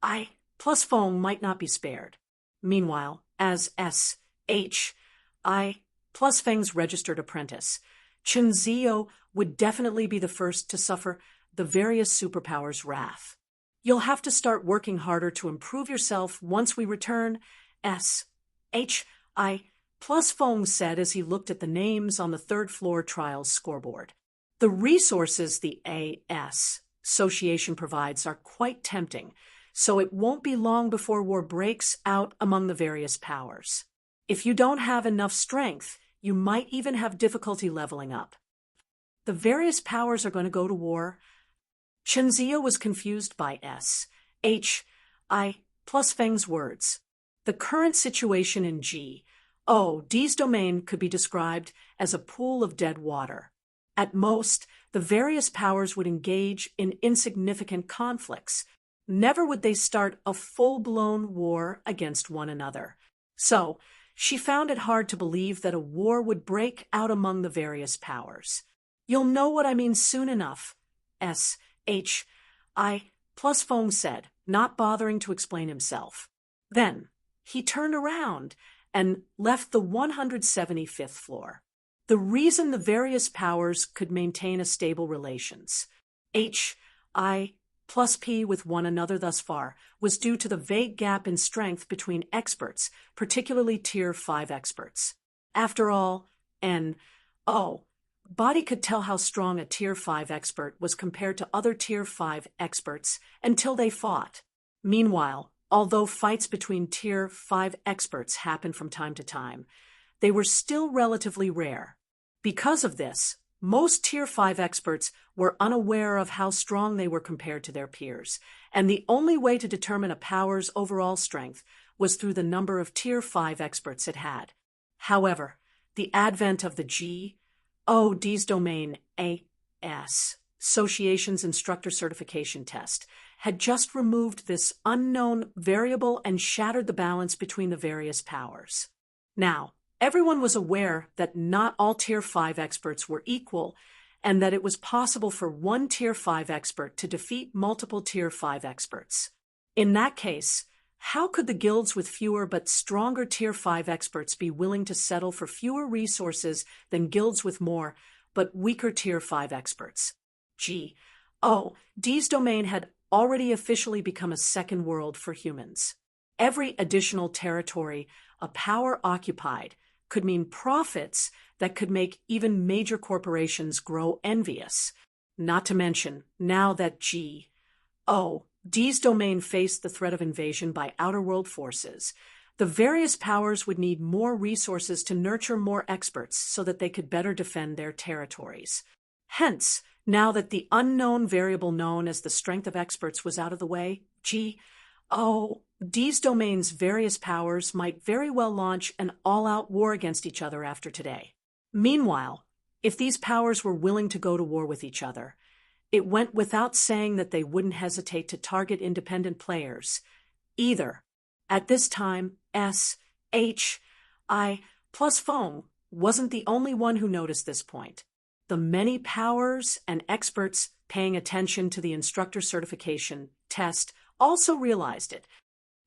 I plus phone might not be spared. Meanwhile, as S, H, I plus Feng's registered apprentice, Chen Zio would definitely be the first to suffer the various superpowers' wrath. You'll have to start working harder to improve yourself once we return, S, H, I plus Feng said as he looked at the names on the third floor trials scoreboard. The resources the AS Association provides are quite tempting, so it won't be long before war breaks out among the various powers. If you don't have enough strength, you might even have difficulty leveling up. The various powers are going to go to war. Chen Zio was confused by S, H, I plus Feng's words. The current situation in D's domain could be described as a pool of dead water. At most, the various powers would engage in insignificant conflicts. Never would they start a full-blown war against one another. So, she found it hard to believe that a war would break out among the various powers. You'll know what I mean soon enough, S, H, I plus Feng said, not bothering to explain himself. Then, he turned around and left the 175th floor. The reason the various powers could maintain a stable relations, H, I plus P with one another thus far, was due to the vague gap in strength between experts, particularly Tier 5 experts. After all, Body could tell how strong a Tier 5 expert was compared to other Tier 5 experts until they fought. Meanwhile, although fights between Tier 5 experts happened from time to time, they were still relatively rare. Because of this, most Tier 5 experts were unaware of how strong they were compared to their peers, and the only way to determine a power's overall strength was through the number of Tier 5 experts it had. However, the advent of the D's domain AS Association's instructor certification test had just removed this unknown variable and shattered the balance between the various powers. Now, everyone was aware that not all Tier 5 experts were equal, and that it was possible for one Tier 5 expert to defeat multiple Tier 5 experts. In that case, how could the guilds with fewer but stronger Tier 5 experts be willing to settle for fewer resources than guilds with more but weaker Tier 5 experts? D's domain had already officially become a second world for humans. Every additional territory a power occupied could mean profits that could make even major corporations grow envious. Not to mention, now that D's domain faced the threat of invasion by outer world forces, the various powers would need more resources to nurture more experts so that they could better defend their territories. Hence, now that the unknown variable known as the strength of experts was out of the way, D's domain's various powers might very well launch an all-out war against each other after today. Meanwhile, if these powers were willing to go to war with each other, it went without saying that they wouldn't hesitate to target independent players, either. At this time, S, H, I plus Feng wasn't the only one who noticed this point. The many powers and experts paying attention to the instructor certification test also realized it.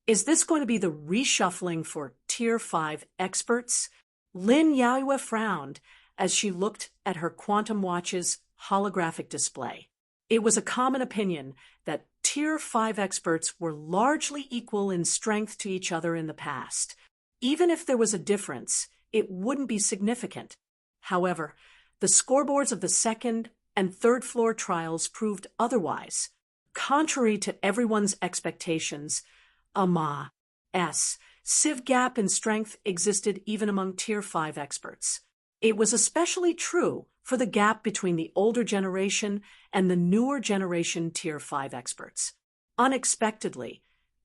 Is this going to be the reshuffling for Tier 5 experts? Lin Yaoyue frowned as she looked at her quantum watch's holographic display. It was a common opinion that Tier 5 experts were largely equal in strength to each other in the past. Even if there was a difference, it wouldn't be significant. However, the scoreboards of the second and third floor trials proved otherwise. Contrary to everyone's expectations, Civ gap in strength existed even among Tier 5 experts. It was especially true for the gap between the older generation and the newer generation Tier 5 experts. Unexpectedly,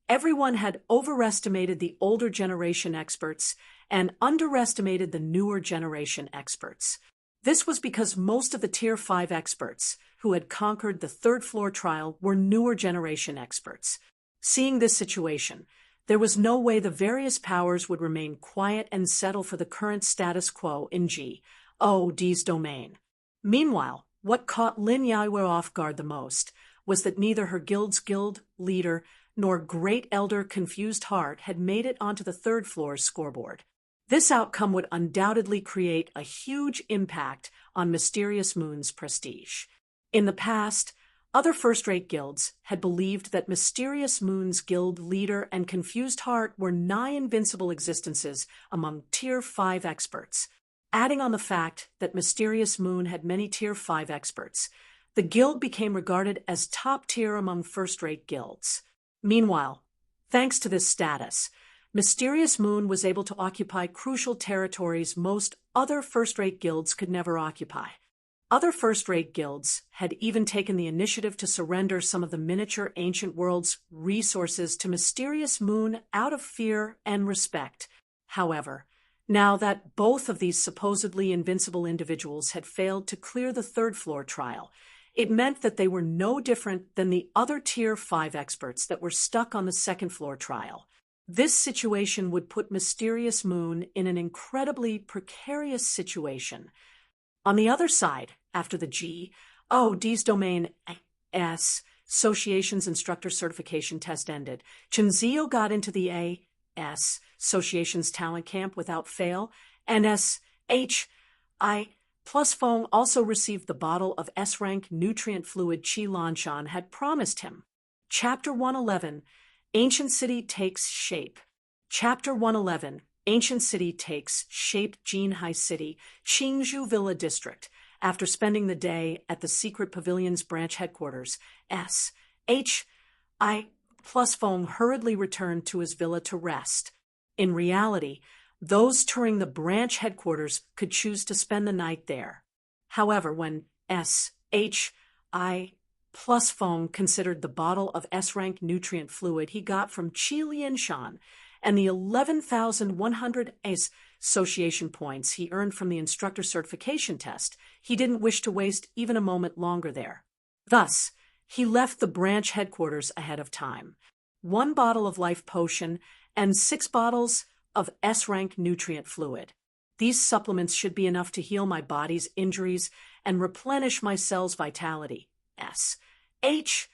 everyone had overestimated the older generation experts and underestimated the newer generation experts. This was because most of the Tier 5 experts who had conquered the third floor trial were newer generation experts. Seeing this situation, there was no way the various powers would remain quiet and settle for the current status quo in G.O.D's domain. Meanwhile, what caught Lin Yaiwe off guard the most was that neither her guild's guild leader nor Great Elder Confused Heart had made it onto the third floor's scoreboard. This outcome would undoubtedly create a huge impact on Mysterious Moon's prestige. In the past, other first-rate guilds had believed that Mysterious Moon's guild leader and Confused Heart were nigh invincible existences among Tier 5 experts. Adding on the fact that Mysterious Moon had many Tier 5 experts, the guild became regarded as top tier among first-rate guilds. Meanwhile, thanks to this status, Mysterious Moon was able to occupy crucial territories most other first-rate guilds could never occupy. Other first-rate guilds had even taken the initiative to surrender some of the miniature ancient world's resources to Mysterious Moon out of fear and respect. However, now that both of these supposedly invincible individuals had failed to clear the third floor trial, it meant that they were no different than the other Tier 5 experts that were stuck on the second floor trial. This situation would put Mysterious Moon in an incredibly precarious situation. On the other side, after the G.O.D's domain S Association's instructor certification test ended, Chinzio got into the A.S. Association's talent camp without fail, and S.H.I. Plus Fong also received the bottle of S-rank nutrient fluid Qi Lanshan had promised him. Chapter 111, Ancient City Takes Shape. Chapter 111, Ancient City takes shape. Jinhai City, Qingzhou Villa District. After spending the day at the Secret Pavilion's branch headquarters, S.H.I. Plus Fong hurriedly returned to his villa to rest. In reality, those touring the branch headquarters could choose to spend the night there. However, when S.H.I. Plus Fong considered the bottle of S-rank nutrient fluid he got from Qi Lianshan and the 11,100 ACE association points he earned from the instructor certification test, he didn't wish to waste even a moment longer there. Thus, he left the branch headquarters ahead of time. 1 bottle of life potion and 6 bottles of S-rank nutrient fluid. These supplements should be enough to heal my body's injuries and replenish my cells' vitality. S.H.I.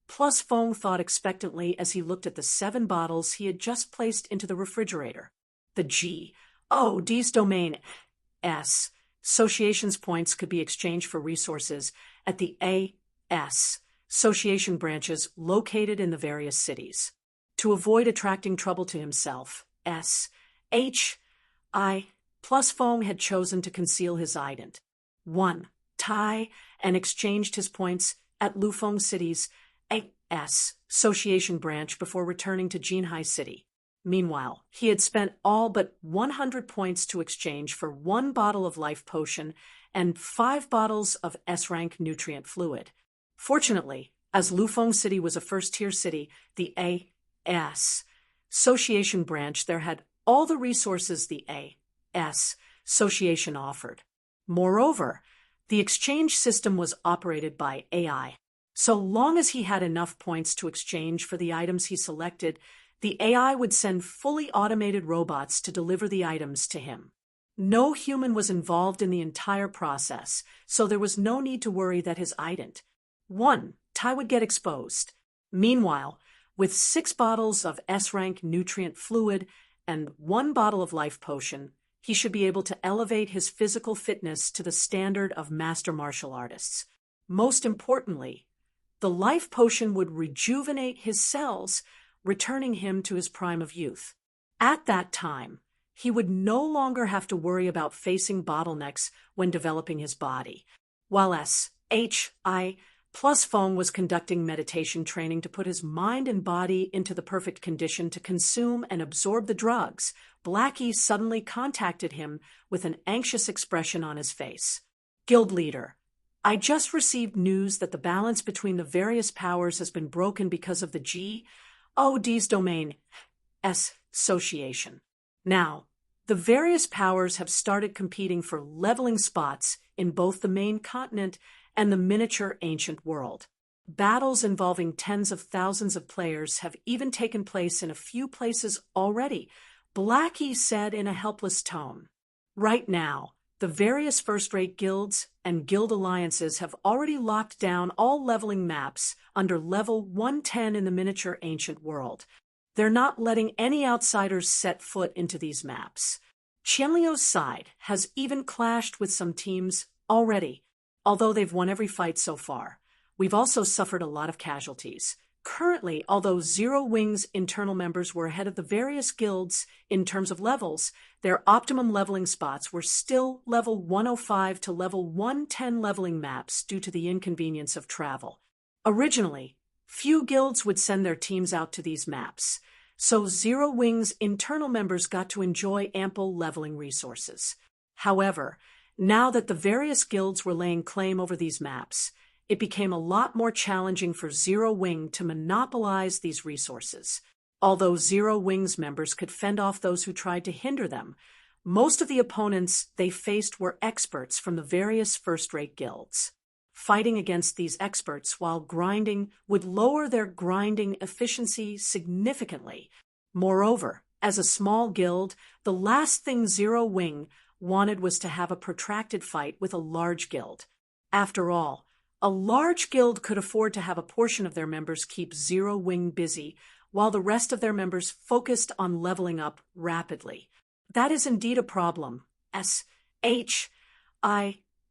Plus Fong thought expectantly as he looked at the 7 bottles he had just placed into the refrigerator. The G.O.D's domain S Association's points could be exchanged for resources at the A.S. Association branches located in the various cities. To avoid attracting trouble to himself, S.H.I. Plus Fong had chosen to conceal his ident. 1. Tai and exchanged his points at Lufeng City's A.S. Association branch before returning to Jinhai City. Meanwhile, he had spent all but 100 points to exchange for 1 bottle of life potion and 5 bottles of S-rank nutrient fluid. Fortunately, as Lufeng City was a first-tier city, the A.S. Association branch there had all the resources the A.S. Association offered. Moreover, the exchange system was operated by AI. So long as he had enough points to exchange for the items he selected, the AI would send fully automated robots to deliver the items to him. No human was involved in the entire process, so there was no need to worry that his ident, 1, Tai would get exposed. Meanwhile, with 6 bottles of S-rank nutrient fluid and 1 bottle of life potion, he should be able to elevate his physical fitness to the standard of master martial artists. Most importantly, the life potion would rejuvenate his cells, returning him to his prime of youth. At that time, he would no longer have to worry about facing bottlenecks when developing his body. While S.H.I. Plus Fong was conducting meditation training to put his mind and body into the perfect condition to consume and absorb the drugs, Blackie suddenly contacted him with an anxious expression on his face. Guild leader, I just received news that the balance between the various powers has been broken because of the G.O.D's domain S Association. Now, The various powers have started competing for leveling spots in both the main continent and the miniature ancient world. Battles involving tens of thousands of players have even taken place in a few places already, Blackie said in a helpless tone. Right now, the various first-rate guilds and guild alliances have already locked down all leveling maps under level 110 in the miniature ancient world. They're not letting any outsiders set foot into these maps. Qianliu's side has even clashed with some teams already, although they've won every fight so far. We've also suffered a lot of casualties. Currently, although Zero Wing's internal members were ahead of the various guilds in terms of levels, their optimum leveling spots were still level 105 to level 110 leveling maps due to the inconvenience of travel. Originally, few guilds would send their teams out to these maps, so Zero Wing's internal members got to enjoy ample leveling resources. However, now that the various guilds were laying claim over these maps, it became a lot more challenging for Zero Wing to monopolize these resources. Although Zero Wing's members could fend off those who tried to hinder them, most of the opponents they faced were experts from the various first-rate guilds. Fighting against these experts while grinding would lower their grinding efficiency significantly. Moreover, as a small guild, the last thing Zero Wing wanted was to have a protracted fight with a large guild. After all, a large guild could afford to have a portion of their members keep Zero Wing busy, while the rest of their members focused on leveling up rapidly. That is indeed a problem.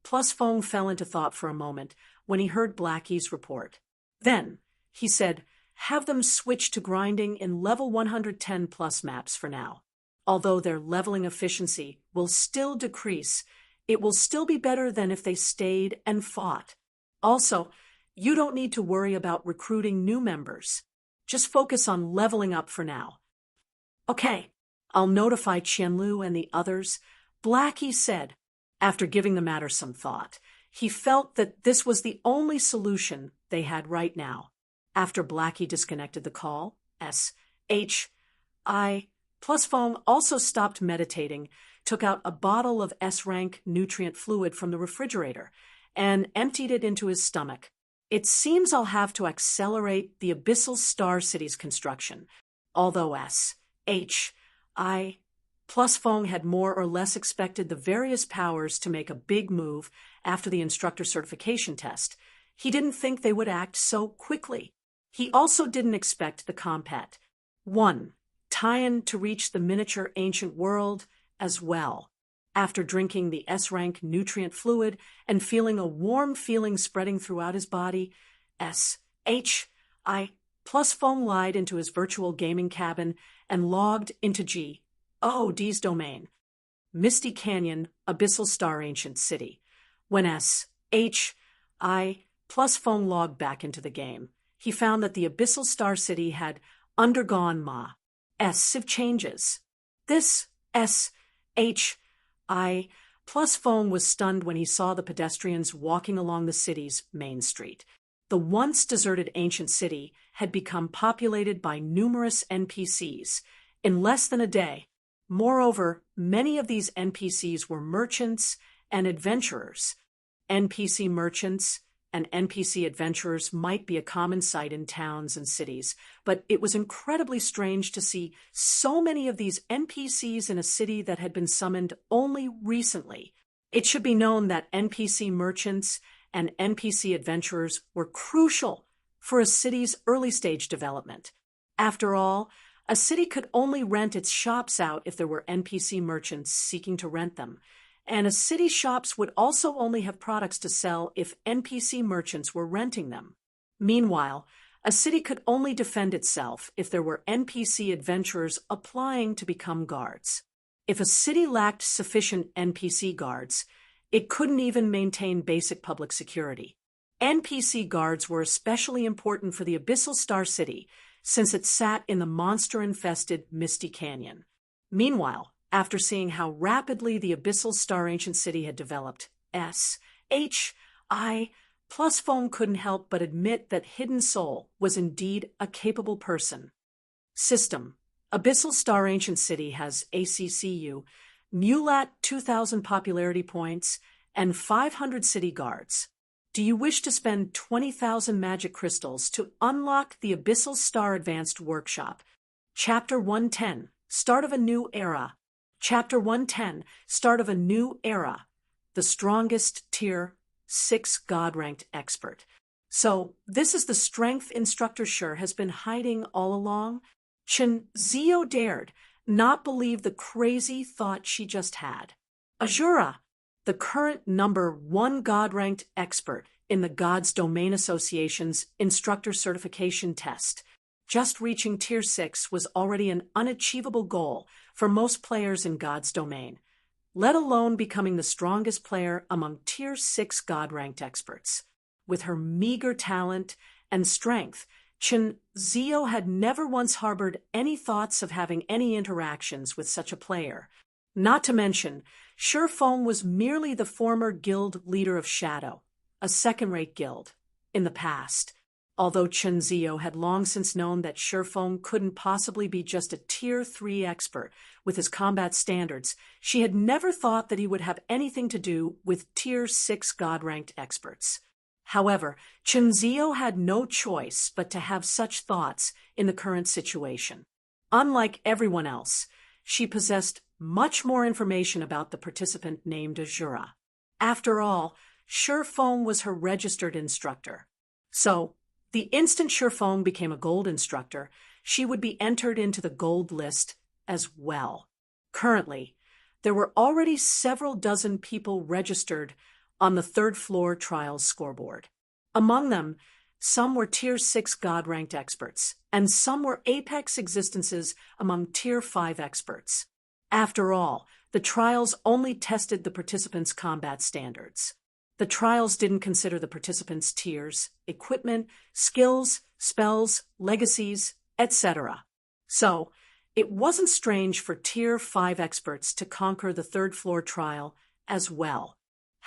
Plus Fong fell into thought for a moment when he heard Blackie's report. Then, he said, have them switch to grinding in level 110 plus maps for now. Although their leveling efficiency will still decrease, it will still be better than if they stayed and fought. Also, you don't need to worry about recruiting new members. Just focus on leveling up for now. Okay, I'll notify Qianliu and the others, Blackie said. After giving the matter some thought, he felt that this was the only solution they had right now. After Blackie disconnected the call, Plus Fong also stopped meditating, took out a bottle of S-rank nutrient fluid from the refrigerator, and emptied it into his stomach. It seems I'll have to accelerate the Abyssal Star City's construction, although Plus Fong had more or less expected the various powers to make a big move after the instructor certification test. He didn't think they would act so quickly. He also didn't expect the Compat 1 tie-in to reach the miniature ancient world as well. After drinking the S-rank nutrient fluid and feeling a warm feeling spreading throughout his body, Plus Fong lied into his virtual gaming cabin and logged into D's domain, Misty Canyon, Abyssal Star Ancient City. When Plus Fong logged back into the game, he found that the Abyssal Star City had undergone massive changes. This Plus Fong was stunned when he saw the pedestrians walking along the city's main street. The once deserted ancient city had become populated by numerous NPCs in less than a day. Moreover, many of these NPCs were merchants and adventurers. NPC merchants and NPC adventurers might be a common sight in towns and cities, but it was incredibly strange to see so many of these NPCs in a city that had been summoned only recently. It should be known that NPC merchants and NPC adventurers were crucial for a city's early-stage development. After all, a city could only rent its shops out if there were NPC merchants seeking to rent them, and a city's shops would also only have products to sell if NPC merchants were renting them. Meanwhile, a city could only defend itself if there were NPC adventurers applying to become guards. If a city lacked sufficient NPC guards, it couldn't even maintain basic public security. NPC guards were especially important for the Abyssal Star City, since it sat in the monster-infested Misty Canyon. Meanwhile, after seeing how rapidly the Abyssal Star Ancient City had developed, Plus Fong couldn't help but admit that Hidden Soul was indeed a capable person. System: Abyssal Star Ancient City has ACCU, Mulat 2,000 popularity points, and 500 city guards. Do you wish to spend 20,000 magic crystals to unlock the Abyssal Star Advanced Workshop? Chapter 110, Start of a New Era. Chapter 110, Start of a New Era. The strongest Tier 6 God-ranked expert. So, this is the strength Instructor Sure has been hiding all along? Chen Zio dared not believe the crazy thought she just had. Azura, the current #1 God-ranked expert in the God's Domain Association's instructor certification test. Just reaching Tier 6 was already an unachievable goal for most players in God's Domain, let alone becoming the strongest player among Tier 6 God-ranked experts. With her meager talent and strength, Chen Zio had never once harbored any thoughts of having any interactions with such a player. Not to mention, Shifeng was merely the former guild leader of Shadow, a second-rate guild, in the past. Although Chen Zio had long since known that Shifeng couldn't possibly be just a Tier 3 expert with his combat standards, she had never thought that he would have anything to do with Tier 6 God-ranked experts. However, Chen Zio had no choice but to have such thoughts in the current situation. Unlike everyone else, she possessed much more information about the participant named Azura. After all, Shifeng was her registered instructor. So, the instant Shifeng became a gold instructor, she would be entered into the gold list as well. Currently, there were already several dozen people registered on the third floor trials scoreboard. Among them, some were Tier 6 God-ranked experts, and some were apex existences among Tier 5 experts. After all, the trials only tested the participants' combat standards. The trials didn't consider the participants' tiers, equipment, skills, spells, legacies, etc. So, it wasn't strange for Tier 5 experts to conquer the third floor trial as well.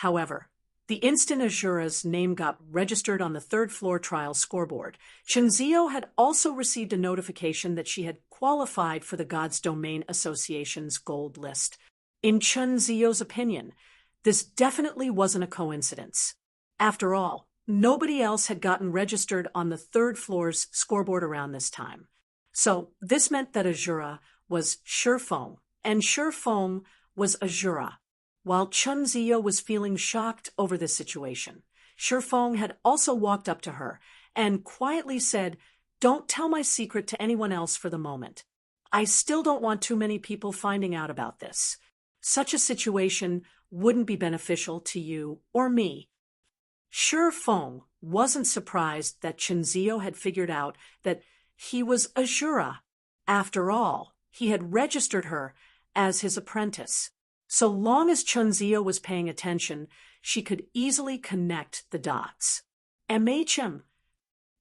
However, the instant Azura's name got registered on the third floor trial scoreboard, Chen Zio had also received a notification that she had qualified for the God's Domain Association's gold list. In Chen Zio's opinion, this definitely wasn't a coincidence. After all, nobody else had gotten registered on the third floor's scoreboard around this time. So this meant that Azura was Shifeng, and Shifeng was Azura. While Chen Zio was feeling shocked over this situation, Shifeng had also walked up to her and quietly said, "Don't tell my secret to anyone else for the moment. I still don't want too many people finding out about this. Such a situation wouldn't be beneficial to you or me." Shifeng wasn't surprised that Chen Zio had figured out that he was Azura. After all, he had registered her as his apprentice. So long as Chen Zio was paying attention, she could easily connect the dots. MHM.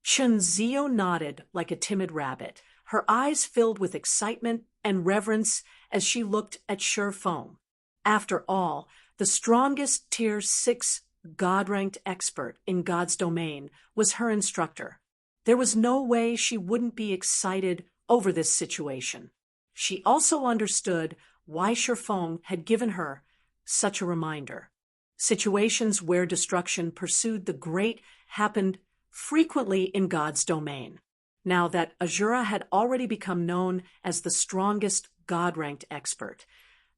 Chen Zio nodded like a timid rabbit, her eyes filled with excitement and reverence as she looked at Shifeng. After all, the strongest Tier 6 God-ranked expert in God's Domain was her instructor. There was no way she wouldn't be excited over this situation. She also understood why Shifeng had given her such a reminder. Situations where destruction pursued the great happened frequently in God's domain. Now that Azura had already become known as the strongest God-ranked expert,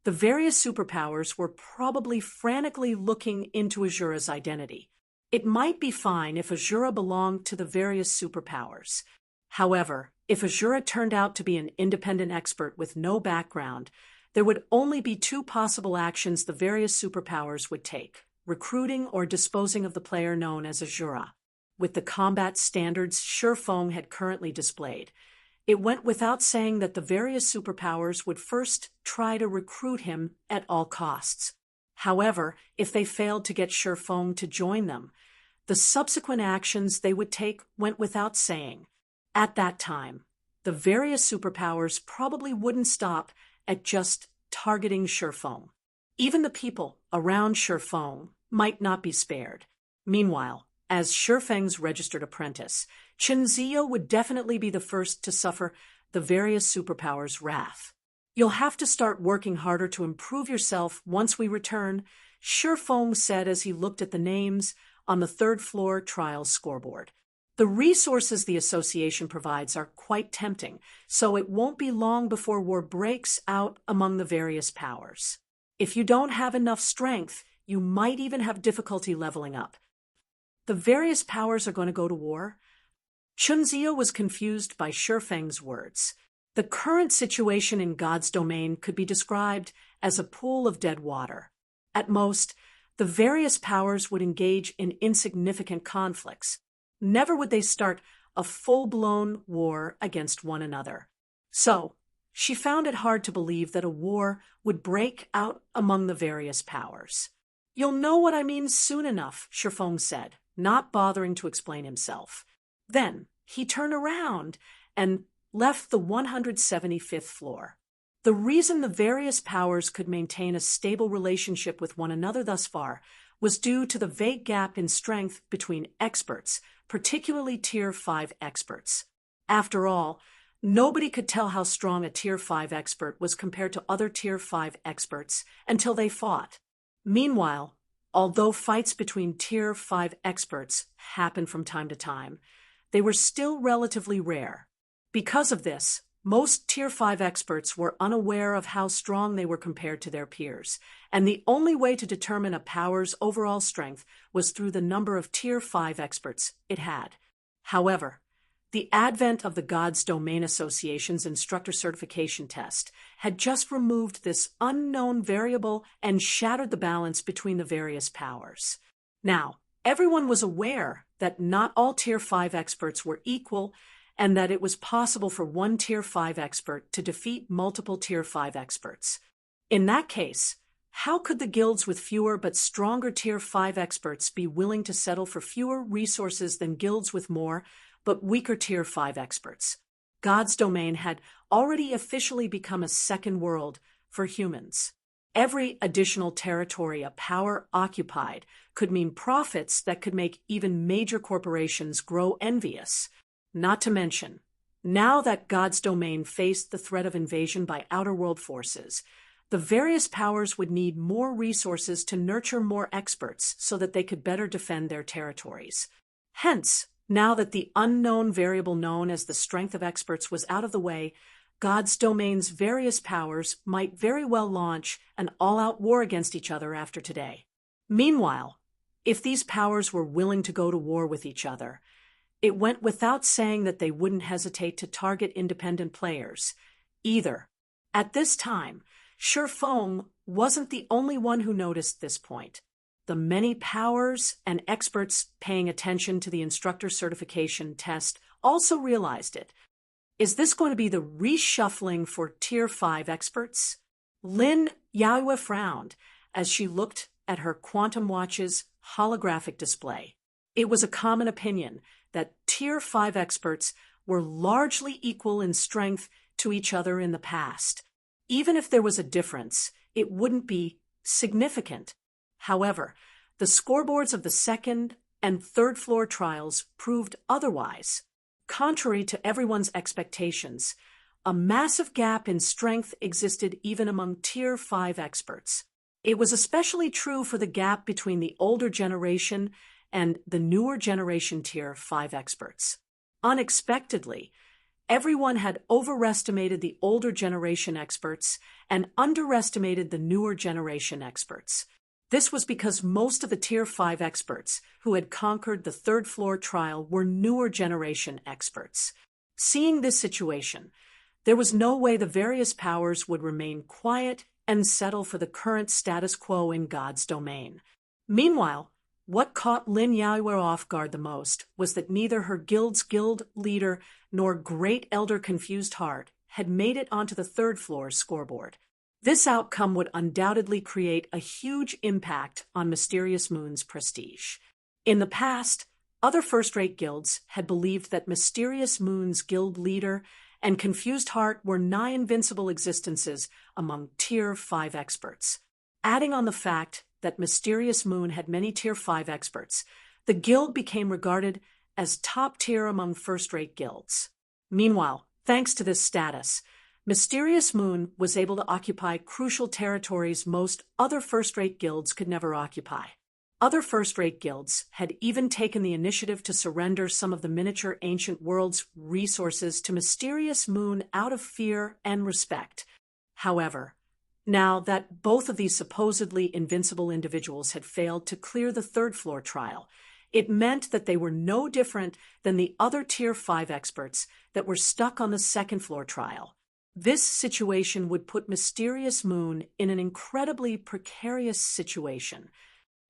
the various superpowers were probably frantically looking into Azura's identity. It might be fine if Azura belonged to the various superpowers. However, if Azura turned out to be an independent expert with no background, there would only be two possible actions the various superpowers would take: recruiting or disposing of the player known as Azura. With the combat standards Shifeng had currently displayed, it went without saying that the various superpowers would first try to recruit him at all costs. However, if they failed to get Shifeng to join them, the subsequent actions they would take went without saying. At that time, the various superpowers probably wouldn't stop at just targeting Shifeng. Even the people around Shifeng might not be spared. Meanwhile, as Shifeng's registered apprentice, Chen Zio would definitely be the first to suffer the various superpowers' wrath. You'll have to start working harder to improve yourself once we return, Shifeng said as he looked at the names on the third-floor trials scoreboard. The resources the association provides are quite tempting, so it won't be long before war breaks out among the various powers. If you don't have enough strength, you might even have difficulty leveling up. The various powers are going to go to war? Chunzio was confused by Shifeng's words. The current situation in God's domain could be described as a pool of dead water. At most, the various powers would engage in insignificant conflicts. Never would they start a full-blown war against one another. So, she found it hard to believe that a war would break out among the various powers. You'll know what I mean soon enough, Shifeng said, not bothering to explain himself. Then, he turned around and left the 175th floor. The reason the various powers could maintain a stable relationship with one another thus far was due to the vague gap in strength between experts, particularly Tier 5 experts. After all, nobody could tell how strong a Tier 5 expert was compared to other Tier 5 experts until they fought. Meanwhile, although fights between Tier 5 experts happened from time to time, they were still relatively rare. Because of this, most Tier 5 experts were unaware of how strong they were compared to their peers, and the only way to determine a power's overall strength was through the number of Tier 5 experts it had. However, the advent of the God's Domain Association's instructor certification test had just removed this unknown variable and shattered the balance between the various powers. Now, everyone was aware that not all Tier 5 experts were equal, and that it was possible for one Tier 5 expert to defeat multiple Tier 5 experts. In that case, how could the guilds with fewer but stronger Tier 5 experts be willing to settle for fewer resources than guilds with more but weaker Tier 5 experts? God's domain had already officially become a second world for humans. Every additional territory a power occupied could mean profits that could make even major corporations grow envious. Not to mention, now that God's domain faced the threat of invasion by outer world forces, the various powers would need more resources to nurture more experts so that they could better defend their territories. Hence, now that the unknown variable known as the strength of experts was out of the way, God's domain's various powers might very well launch an all-out war against each other after today. Meanwhile, if these powers were willing to go to war with each other, it went without saying that they wouldn't hesitate to target independent players, either. At this time, Shifeng wasn't the only one who noticed this point. The many powers and experts paying attention to the instructor certification test also realized it. Is this going to be the reshuffling for Tier 5 experts? Lin Yaoyue frowned as she looked at her Quantum Watch's holographic display. It was a common opinion that Tier 5 experts were largely equal in strength to each other in the past. Even if there was a difference, it wouldn't be significant. However, the scoreboards of the second and third floor trials proved otherwise. Contrary to everyone's expectations, a massive gap in strength existed even among Tier 5 experts. It was especially true for the gap between the older generation and the newer generation Tier 5 experts. Unexpectedly, everyone had overestimated the older generation experts and underestimated the newer generation experts. This was because most of the Tier 5 experts who had conquered the third floor trial were newer generation experts. Seeing this situation, there was no way the various powers would remain quiet and settle for the current status quo in God's domain. Meanwhile, what caught Lin Yaoyue off guard the most was that neither her guild's guild leader nor Great Elder Confused Heart had made it onto the third floor's scoreboard. This outcome would undoubtedly create a huge impact on Mysterious Moon's prestige. In the past, other first-rate guilds had believed that Mysterious Moon's guild leader and Confused Heart were nigh invincible existences among Tier 5 experts. Adding on the fact that Mysterious Moon had many Tier 5 experts, the guild became regarded as top tier among first-rate guilds. Meanwhile, Thanks to this status, Mysterious Moon was able to occupy crucial territories most other first-rate guilds could never occupy. Other first-rate guilds had even taken the initiative to surrender some of the miniature ancient world's resources to Mysterious Moon out of fear and respect. However, now that both of these supposedly invincible individuals had failed to clear the third-floor trial, it meant that they were no different than the other Tier 5 experts that were stuck on the second-floor trial. This situation would put Mysterious Moon in an incredibly precarious situation.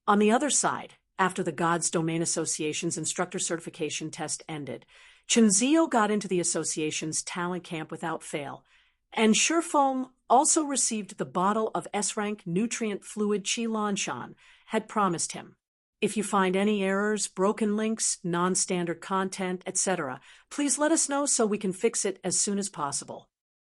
On the other side, after the Gods Domain Association's instructor certification test ended, Chunzio got into the association's talent camp without fail, and Shifeng also received the bottle of S-rank nutrient fluid Qi Lanshan had promised him. If you find any errors, broken links, non-standard content, etc., please let us know so we can fix it as soon as possible.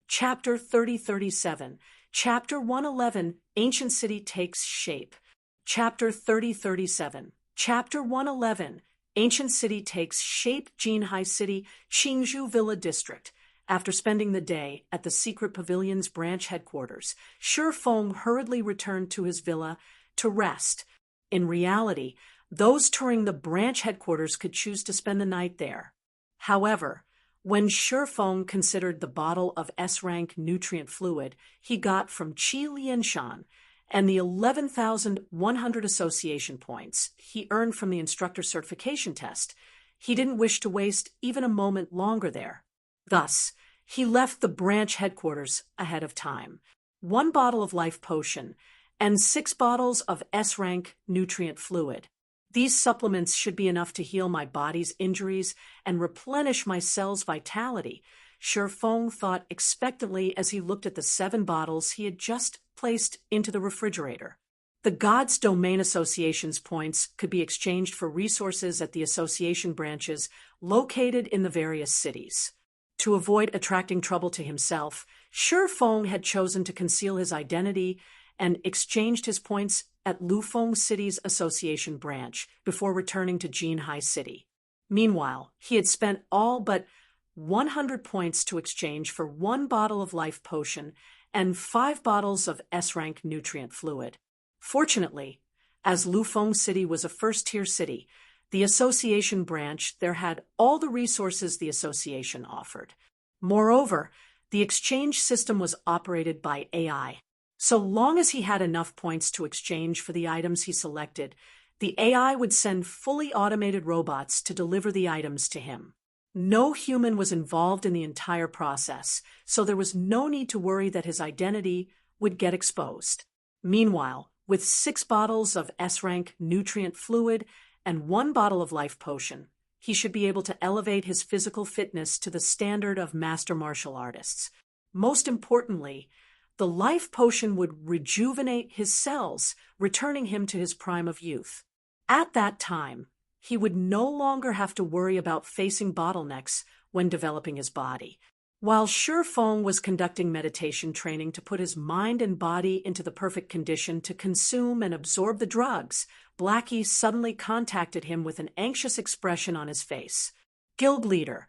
Chapter 3037, Chapter 111, Ancient City Takes Shape. Chapter 3037, Chapter 111, Ancient City Takes Shape. Jinhai City, Qingzhou Villa District. After spending the day at the Secret Pavilion's branch headquarters, Shifeng hurriedly returned to his villa to rest. In reality, those touring the branch headquarters could choose to spend the night there. However, when Shifeng considered the bottle of S-rank nutrient fluid he got from Qi Lianshan and the 11,100 association points he earned from the instructor certification test, he didn't wish to waste even a moment longer there. Thus, he left the branch headquarters ahead of time. 1 bottle of life potion and 6 bottles of S-rank nutrient fluid. These supplements should be enough to heal my body's injuries and replenish my cells' vitality, Shifeng thought expectantly as he looked at the 7 bottles he had just placed into the refrigerator. The Gods Domain Association's points could be exchanged for resources at the association branches located in the various cities. To avoid attracting trouble to himself, Shifeng had chosen to conceal his identity and exchanged his points at Lufeng City's association branch before returning to Jinhai City. Meanwhile, he had spent all but 100 points to exchange for 1 bottle of life potion and 5 bottles of S-rank nutrient fluid. Fortunately, as Lufeng City was a first-tier city, the association branch there had all the resources the association offered. Moreover, the exchange system was operated by AI. So long as he had enough points to exchange for the items he selected, the AI would send fully automated robots to deliver the items to him. No human was involved in the entire process, so there was no need to worry that his identity would get exposed. Meanwhile, with 6 bottles of S-rank nutrient fluid and 1 bottle of life potion, he should be able to elevate his physical fitness to the standard of master martial artists. Most importantly, the life potion would rejuvenate his cells, returning him to his prime of youth. At that time, he would no longer have to worry about facing bottlenecks when developing his body. While Shifeng was conducting meditation training to put his mind and body into the perfect condition to consume and absorb the drugs, Blackie suddenly contacted him with an anxious expression on his face. "Guild leader,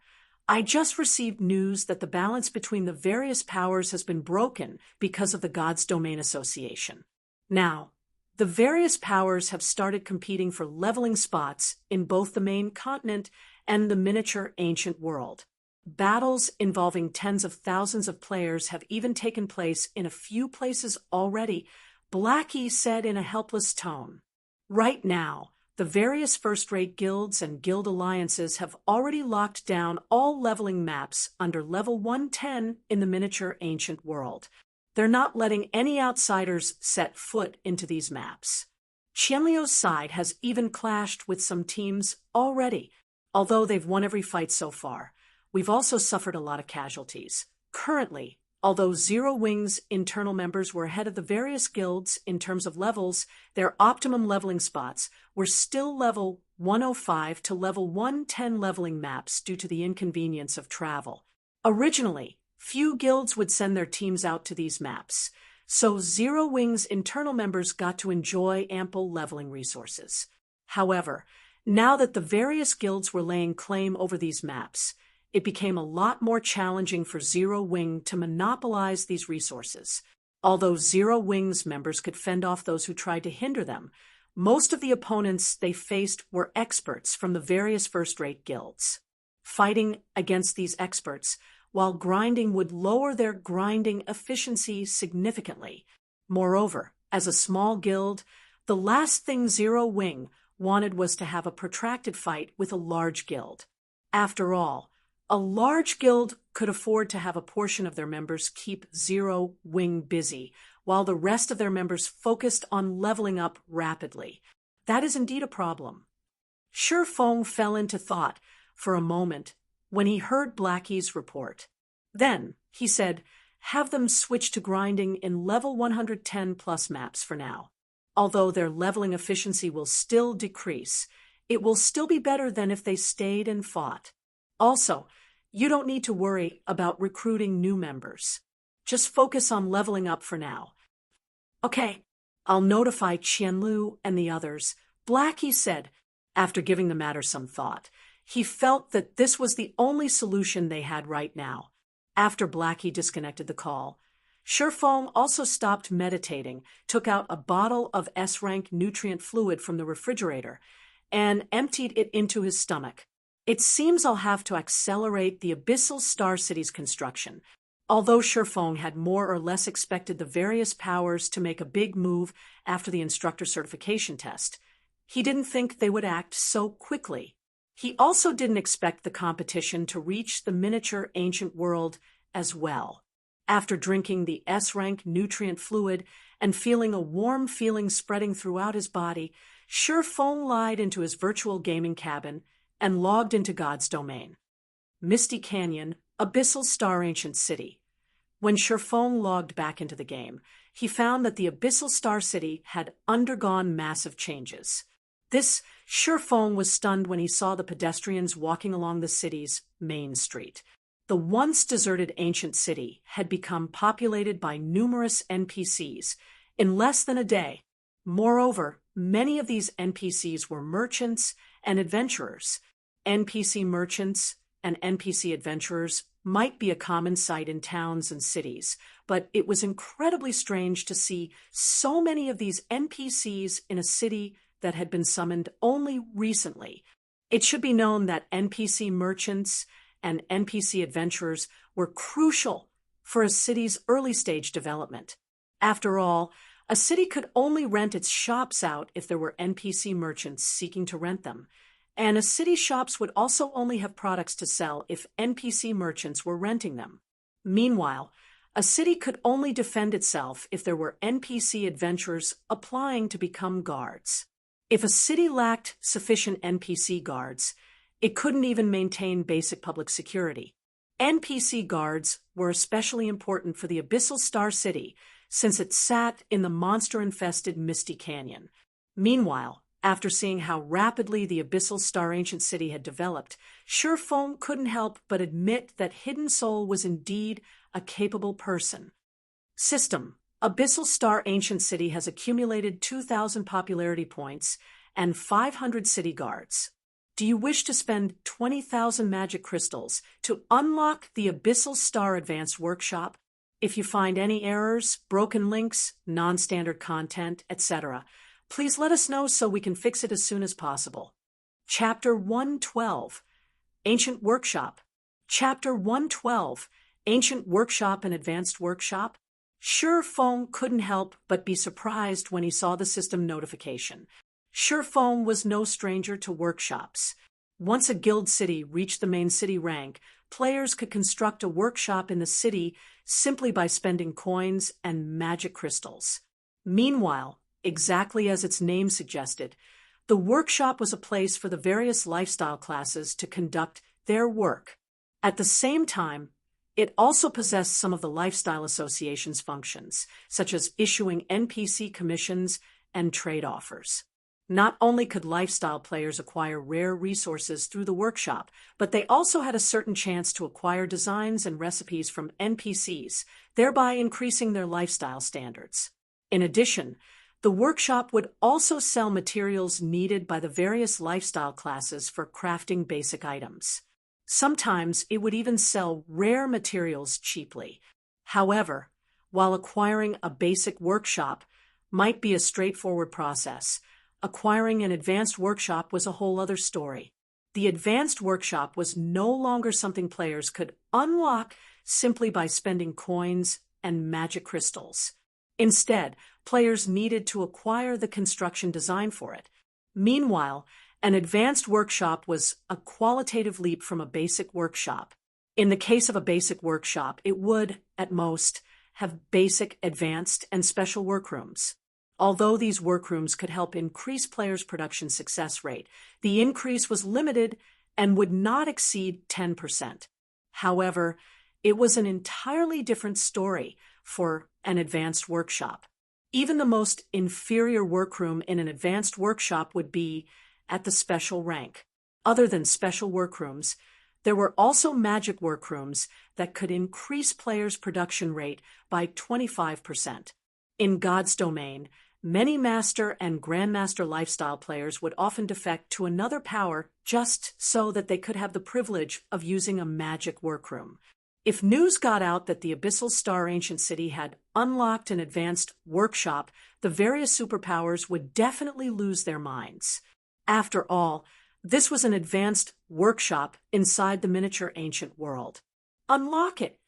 I just received news that the balance between the various powers has been broken because of the Gods Domain Association. Now, the various powers have started competing for leveling spots in both the main continent and the miniature ancient world. Battles involving tens of thousands of players have even taken place in a few places already," Blackie said in a helpless tone. Right now, the various first-rate guilds and guild alliances have already locked down all leveling maps under level 110 in the miniature ancient world. They're not letting any outsiders set foot into these maps. Qianliu's side has even clashed with some teams already. Although they've won every fight so far, we've also suffered a lot of casualties. Currently, although Zero Wing's internal members were ahead of the various guilds in terms of levels, their optimum leveling spots were still level 105 to level 110 leveling maps due to the inconvenience of travel. Originally, few guilds would send their teams out to these maps, so Zero Wing's internal members got to enjoy ample leveling resources. However, now that the various guilds were laying claim over these maps, it became a lot more challenging for Zero Wing to monopolize these resources. Although Zero Wing's members could fend off those who tried to hinder them, most of the opponents they faced were experts from the various first-rate guilds. Fighting against these experts while grinding would lower their grinding efficiency significantly. Moreover, as a small guild, the last thing Zero Wing wanted was to have a protracted fight with a large guild. After all, a large guild could afford to have a portion of their members keep Zero Wing busy, while the rest of their members focused on leveling up rapidly. That is indeed a problem. Shi Feng fell into thought for a moment when he heard Blackie's report. Then, he said, have them switch to grinding in level 110 plus maps for now. Although their leveling efficiency will still decrease, it will still be better than if they stayed and fought. Also, you don't need to worry about recruiting new members. Just focus on leveling up for now. Okay, I'll notify Qianlu and the others, Blackie said, after giving the matter some thought. He felt that this was the only solution they had right now. After Blackie disconnected the call, Shi Feng also stopped meditating, took out a bottle of S-rank nutrient fluid from the refrigerator, and emptied it into his stomach. It seems I'll have to accelerate the Abyssal Star City's construction. Although Shi Feng had more or less expected the various powers to make a big move after the instructor certification test, he didn't think they would act so quickly. He also didn't expect the competition to reach the miniature ancient world as well. After drinking the S-rank nutrient fluid and feeling a warm feeling spreading throughout his body, Shi Feng lied into his virtual gaming cabin and logged into God's domain. Misty Canyon, Abyssal Star Ancient City. When Shi Feng logged back into the game, he found that the Abyssal Star City had undergone massive changes. Shi Feng was stunned when he saw the pedestrians walking along the city's main street. The once deserted ancient city had become populated by numerous NPCs in less than a day. Moreover, many of these NPCs were merchants and adventurers. NPC merchants and NPC adventurers might be a common sight in towns and cities, but it was incredibly strange to see so many of these NPCs in a city that had been summoned only recently. It should be known that NPC merchants and NPC adventurers were crucial for a city's early-stage development. After all, a city could only rent its shops out if there were NPC merchants seeking to rent them, and a city's shops would also only have products to sell if NPC merchants were renting them. Meanwhile, a city could only defend itself if there were NPC adventurers applying to become guards. If a city lacked sufficient NPC guards, it couldn't even maintain basic public security. NPC guards were especially important for the Abyssal Star City, since it sat in the monster-infested Misty Canyon. Meanwhile, after seeing how rapidly the Abyssal Star Ancient City had developed, Shi Feng couldn't help but admit that Hidden Soul was indeed a capable person. System: Abyssal Star Ancient City has accumulated 2,000 popularity points and 500 city guards. Do you wish to spend 20,000 magic crystals to unlock the Abyssal Star Advanced Workshop? If you find any errors, broken links, non-standard content, etc., please let us know so we can fix it as soon as possible. Chapter 112, Ancient Workshop. Chapter 112, Ancient Workshop and Advanced Workshop. Shi Feng couldn't help but be surprised when he saw the system notification. Shi Feng was no stranger to workshops. Once a guild city reached the main city rank, players could construct a workshop in the city simply by spending coins and magic crystals. Meanwhile, exactly as its name suggested, the workshop was a place for the various lifestyle classes to conduct their work. At the same time, it also possessed some of the Lifestyle Association's functions, such as issuing NPC commissions and trade offers. Not only could lifestyle players acquire rare resources through the workshop, but they also had a certain chance to acquire designs and recipes from NPCs, thereby increasing their lifestyle standards. In addition, the workshop would also sell materials needed by the various lifestyle classes for crafting basic items. Sometimes it would even sell rare materials cheaply. However, while acquiring a basic workshop might be a straightforward process, acquiring an advanced workshop was a whole other story. The advanced workshop was no longer something players could unlock simply by spending coins and magic crystals. Instead, players needed to acquire the construction design for it. Meanwhile, an advanced workshop was a qualitative leap from a basic workshop. In the case of a basic workshop, it would, at most, have basic, advanced, and special workrooms. Although these workrooms could help increase players' production success rate, the increase was limited and would not exceed 10%. However, it was an entirely different story for an advanced workshop. Even the most inferior workroom in an advanced workshop would be at the special rank. Other than special workrooms, there were also magic workrooms that could increase players' production rate by 25%. In God's domain, many Master and Grandmaster lifestyle players would often defect to another power just so that they could have the privilege of using a magic workroom. If news got out that the Abyssal Star Ancient City had unlocked an advanced workshop, the various superpowers would definitely lose their minds. After all, this was an advanced workshop inside the miniature ancient world. Unlock it!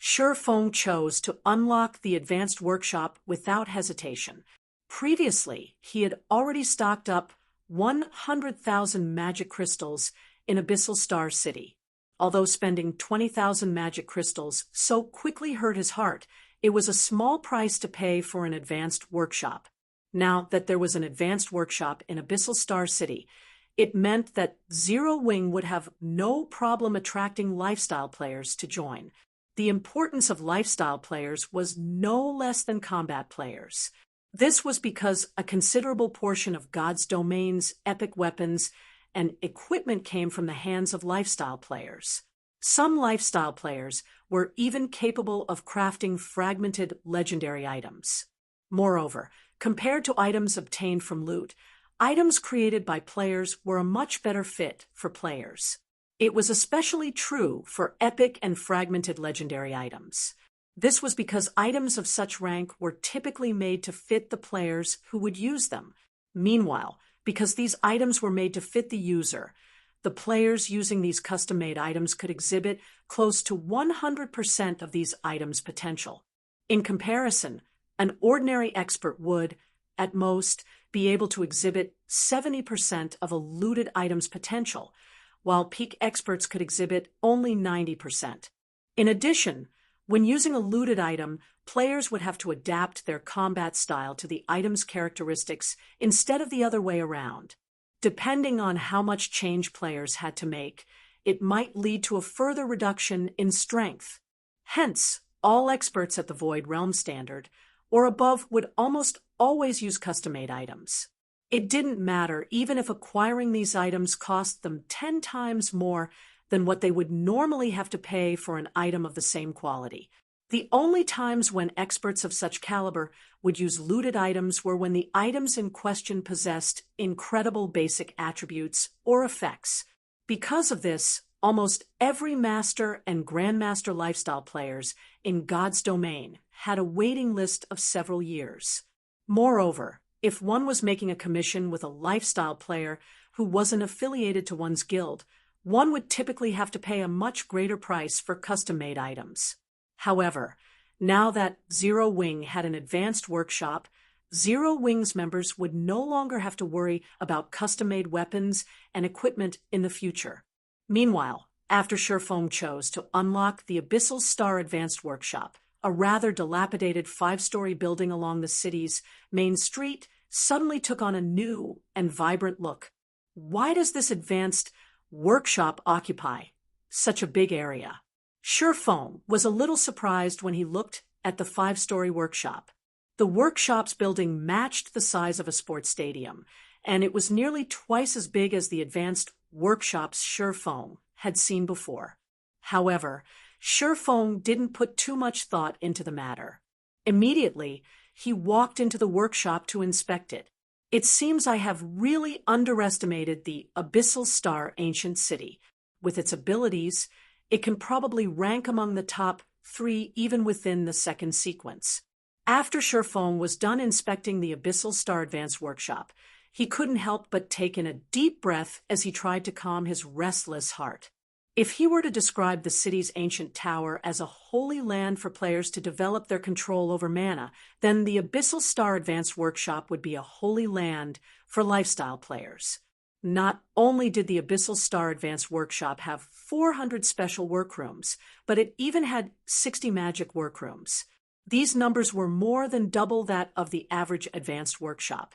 Shifeng chose to unlock the advanced workshop without hesitation. Previously, he had already stocked up 100,000 magic crystals in Abyssal Star City. Although spending 20,000 magic crystals so quickly hurt his heart, it was a small price to pay for an advanced workshop. Now that there was an advanced workshop in Abyssal Star City, it meant that Zero Wing would have no problem attracting lifestyle players to join. The importance of lifestyle players was no less than combat players. This was because a considerable portion of God's domain's epic weapons and equipment came from the hands of lifestyle players. Some lifestyle players were even capable of crafting fragmented legendary items. Moreover, compared to items obtained from loot, items created by players were a much better fit for players. It was especially true for epic and fragmented legendary items. This was because items of such rank were typically made to fit the players who would use them. Meanwhile, because these items were made to fit the user, the players using these custom-made items could exhibit close to 100% of these items' potential. In comparison, an ordinary expert would, at most, be able to exhibit 70% of a looted item's potential, while peak experts could exhibit only 90%. In addition, when using a looted item, players would have to adapt their combat style to the item's characteristics instead of the other way around. Depending on how much change players had to make, it might lead to a further reduction in strength. Hence, all experts at the Void Realm standard or above would almost always use custom-made items. It didn't matter even if acquiring these items cost them 10 times more than what they would normally have to pay for an item of the same quality. The only times when experts of such caliber would use looted items were when the items in question possessed incredible basic attributes or effects. Because of this, almost every Master and Grandmaster lifestyle players in God's domain had a waiting list of several years. Moreover, if one was making a commission with a lifestyle player who wasn't affiliated to one's guild, one would typically have to pay a much greater price for custom-made items. However, now that Zero Wing had an advanced workshop, Zero Wing's members would no longer have to worry about custom-made weapons and equipment in the future. Meanwhile, after Shifeng chose to unlock the Abyssal Star Advanced Workshop, a rather dilapidated 5-story building along the city's main street suddenly took on a new and vibrant look. Why does this advanced workshop occupy such a big area? Shifeng was a little surprised when he looked at the 5-story workshop. The workshop's building matched the size of a sports stadium, and it was nearly twice as big as the advanced workshops Shifeng had seen before. However, Shifeng didn't put too much thought into the matter. Immediately, he walked into the workshop to inspect it. It seems I have really underestimated the Abyssal Star Ancient City. With its abilities, it can probably rank among the top 3 even within the second sequence. After Sherfong was done inspecting the Abyssal Star Advanced Workshop, he couldn't help but take in a deep breath as he tried to calm his restless heart. If he were to describe the city's ancient tower as a holy land for players to develop their control over mana, then the Abyssal Star Advanced Workshop would be a holy land for lifestyle players. Not only did the Abyssal Star Advanced Workshop have 400 special workrooms, but it even had 60 magic workrooms. These numbers were more than double that of the average advanced workshop.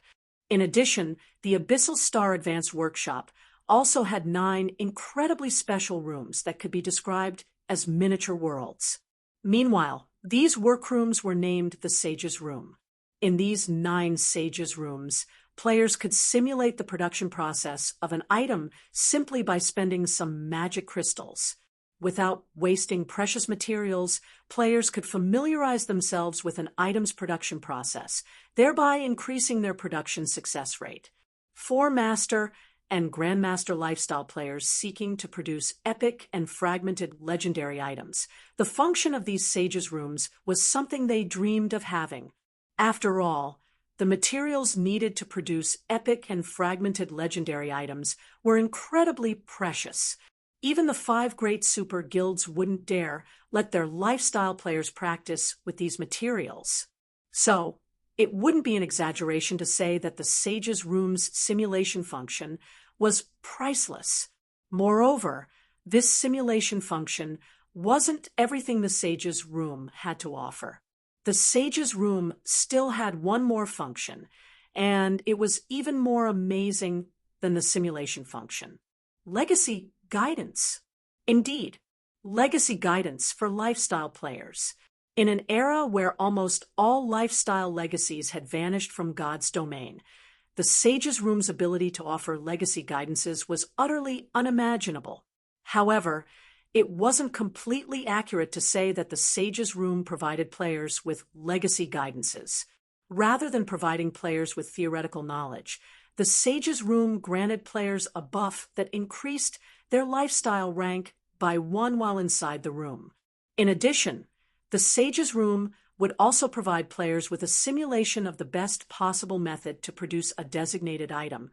In addition, the Abyssal Star Advanced Workshop also had 9 incredibly special rooms that could be described as miniature worlds. Meanwhile, these workrooms were named the Sage's Room. In these 9 Sage's Rooms, players could simulate the production process of an item simply by spending some magic crystals. Without wasting precious materials, players could familiarize themselves with an item's production process, thereby increasing their production success rate. For Master and Grandmaster lifestyle players seeking to produce epic and fragmented legendary items, the function of these Sage's Rooms was something they dreamed of having. After all, the materials needed to produce epic and fragmented legendary items were incredibly precious. Even the 5 great super guilds wouldn't dare let their lifestyle players practice with these materials. So, it wouldn't be an exaggeration to say that the Sage's Room's simulation function was priceless. Moreover, this simulation function wasn't everything the Sage's Room had to offer. The Sage's Room still had one more function, and it was even more amazing than the simulation function. Legacy guidance. Indeed, legacy guidance for lifestyle players. In an era where almost all lifestyle legacies had vanished from God's domain, the Sage's Room's ability to offer legacy guidances was utterly unimaginable. However, it wasn't completely accurate to say that the Sage's Room provided players with legacy guidances. Rather than providing players with theoretical knowledge, the Sage's Room granted players a buff that increased their lifestyle rank by 1 while inside the room. In addition, the Sage's Room would also provide players with a simulation of the best possible method to produce a designated item,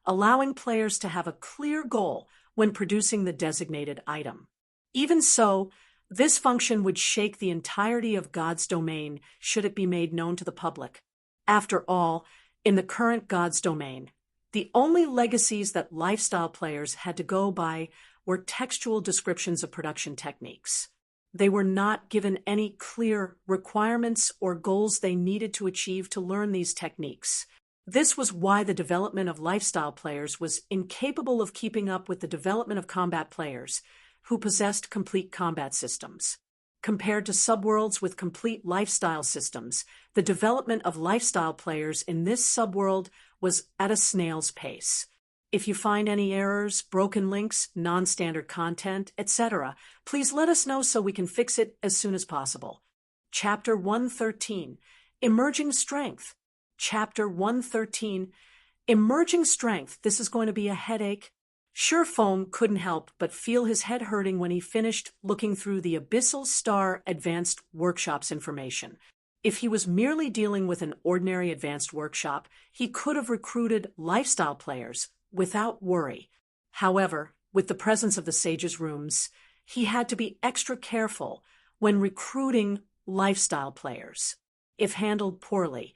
allowing players to have a clear goal when producing the designated item. Even so, this function would shake the entirety of God's domain should it be made known to the public. After all, in the current God's domain, the only legacies that lifestyle players had to go by were textual descriptions of production techniques. They were not given any clear requirements or goals they needed to achieve to learn these techniques. This was why the development of lifestyle players was incapable of keeping up with the development of combat players, who possessed complete combat systems. Compared to subworlds with complete lifestyle systems, the development of lifestyle players in this subworld was at a snail's pace. If you find any errors, broken links, non-standard content, etc., please let us know so we can fix it as soon as possible. Chapter 113, Emerging Strength. Chapter 113, Emerging Strength. This is going to be a headache. Sherfong couldn't help but feel his head hurting when he finished looking through the Abyssal Star Advanced Workshop's information. If he was merely dealing with an ordinary advanced workshop, he could have recruited lifestyle players without worry. However, with the presence of the Sage's Rooms, he had to be extra careful when recruiting lifestyle players. If handled poorly,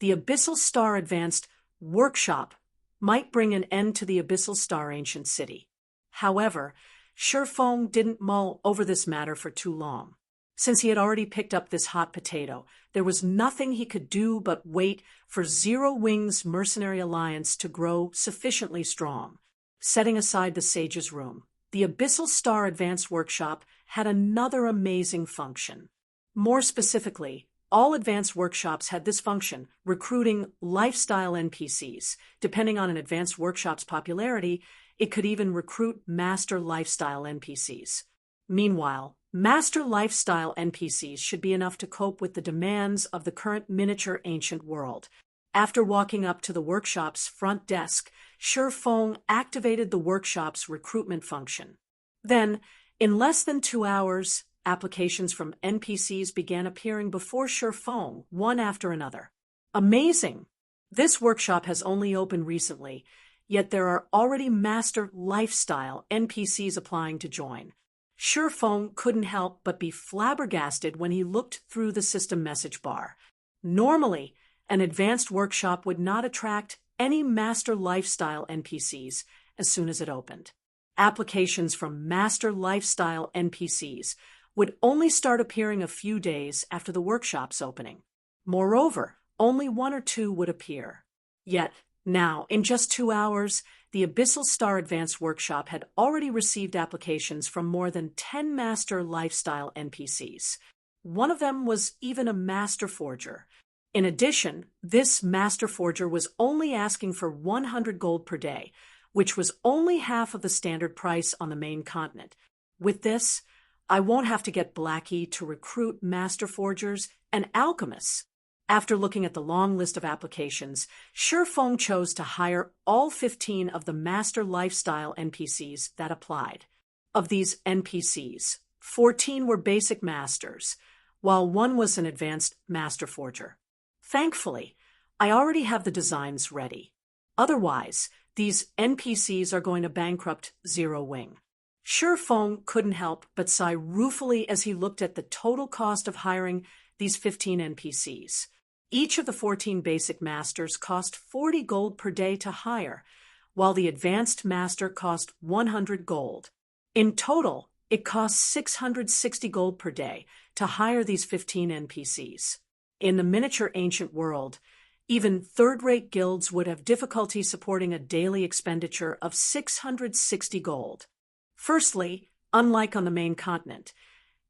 the Abyssal Star Advanced Workshop might bring an end to the Abyssal Star Ancient City. However, Sherfong didn't mull over this matter for too long. Since he had already picked up this hot potato, there was nothing he could do but wait for Zero Wing's mercenary alliance to grow sufficiently strong. Setting aside the Sage's Room, the Abyssal Star Advanced Workshop had another amazing function. More specifically, all advanced workshops had this function, recruiting lifestyle NPCs. Depending on an advanced workshop's popularity, it could even recruit master lifestyle NPCs. Meanwhile, master lifestyle NPCs should be enough to cope with the demands of the current miniature ancient world. After walking up to the workshop's front desk, Sherfong activated the workshop's recruitment function. Then, in less than 2 hours, applications from NPCs began appearing before Feng, one after another. Amazing! This workshop has only opened recently, yet there are already master lifestyle NPCs applying to join. Feng couldn't help but be flabbergasted when he looked through the system message bar. Normally, an advanced workshop would not attract any master lifestyle NPCs as soon as it opened. Applications from master lifestyle NPCs would only start appearing a few days after the workshop's opening. Moreover, only 1 or 2 would appear. Yet, now, in just 2 hours, the Abyssal Star Advanced Workshop had already received applications from more than 10 master lifestyle NPCs. One of them was even a master forger. In addition, this master forger was only asking for 100 gold per day, which was only half of the standard price on the main continent. With this, I won't have to get Blackie to recruit master forgers and alchemists. After looking at the long list of applications, Feng chose to hire all 15 of the master lifestyle NPCs that applied. Of these NPCs, 14 were basic masters, while 1 was an advanced master forger. Thankfully, I already have the designs ready. Otherwise, these NPCs are going to bankrupt Zero Wing. Feng couldn't help but sigh ruefully as he looked at the total cost of hiring these 15 NPCs. Each of the 14 basic masters cost 40 gold per day to hire, while the advanced master cost 100 gold. In total, it costs 660 gold per day to hire these 15 NPCs. In the miniature ancient world, even third-rate guilds would have difficulty supporting a daily expenditure of 660 gold. Firstly, unlike on the main continent,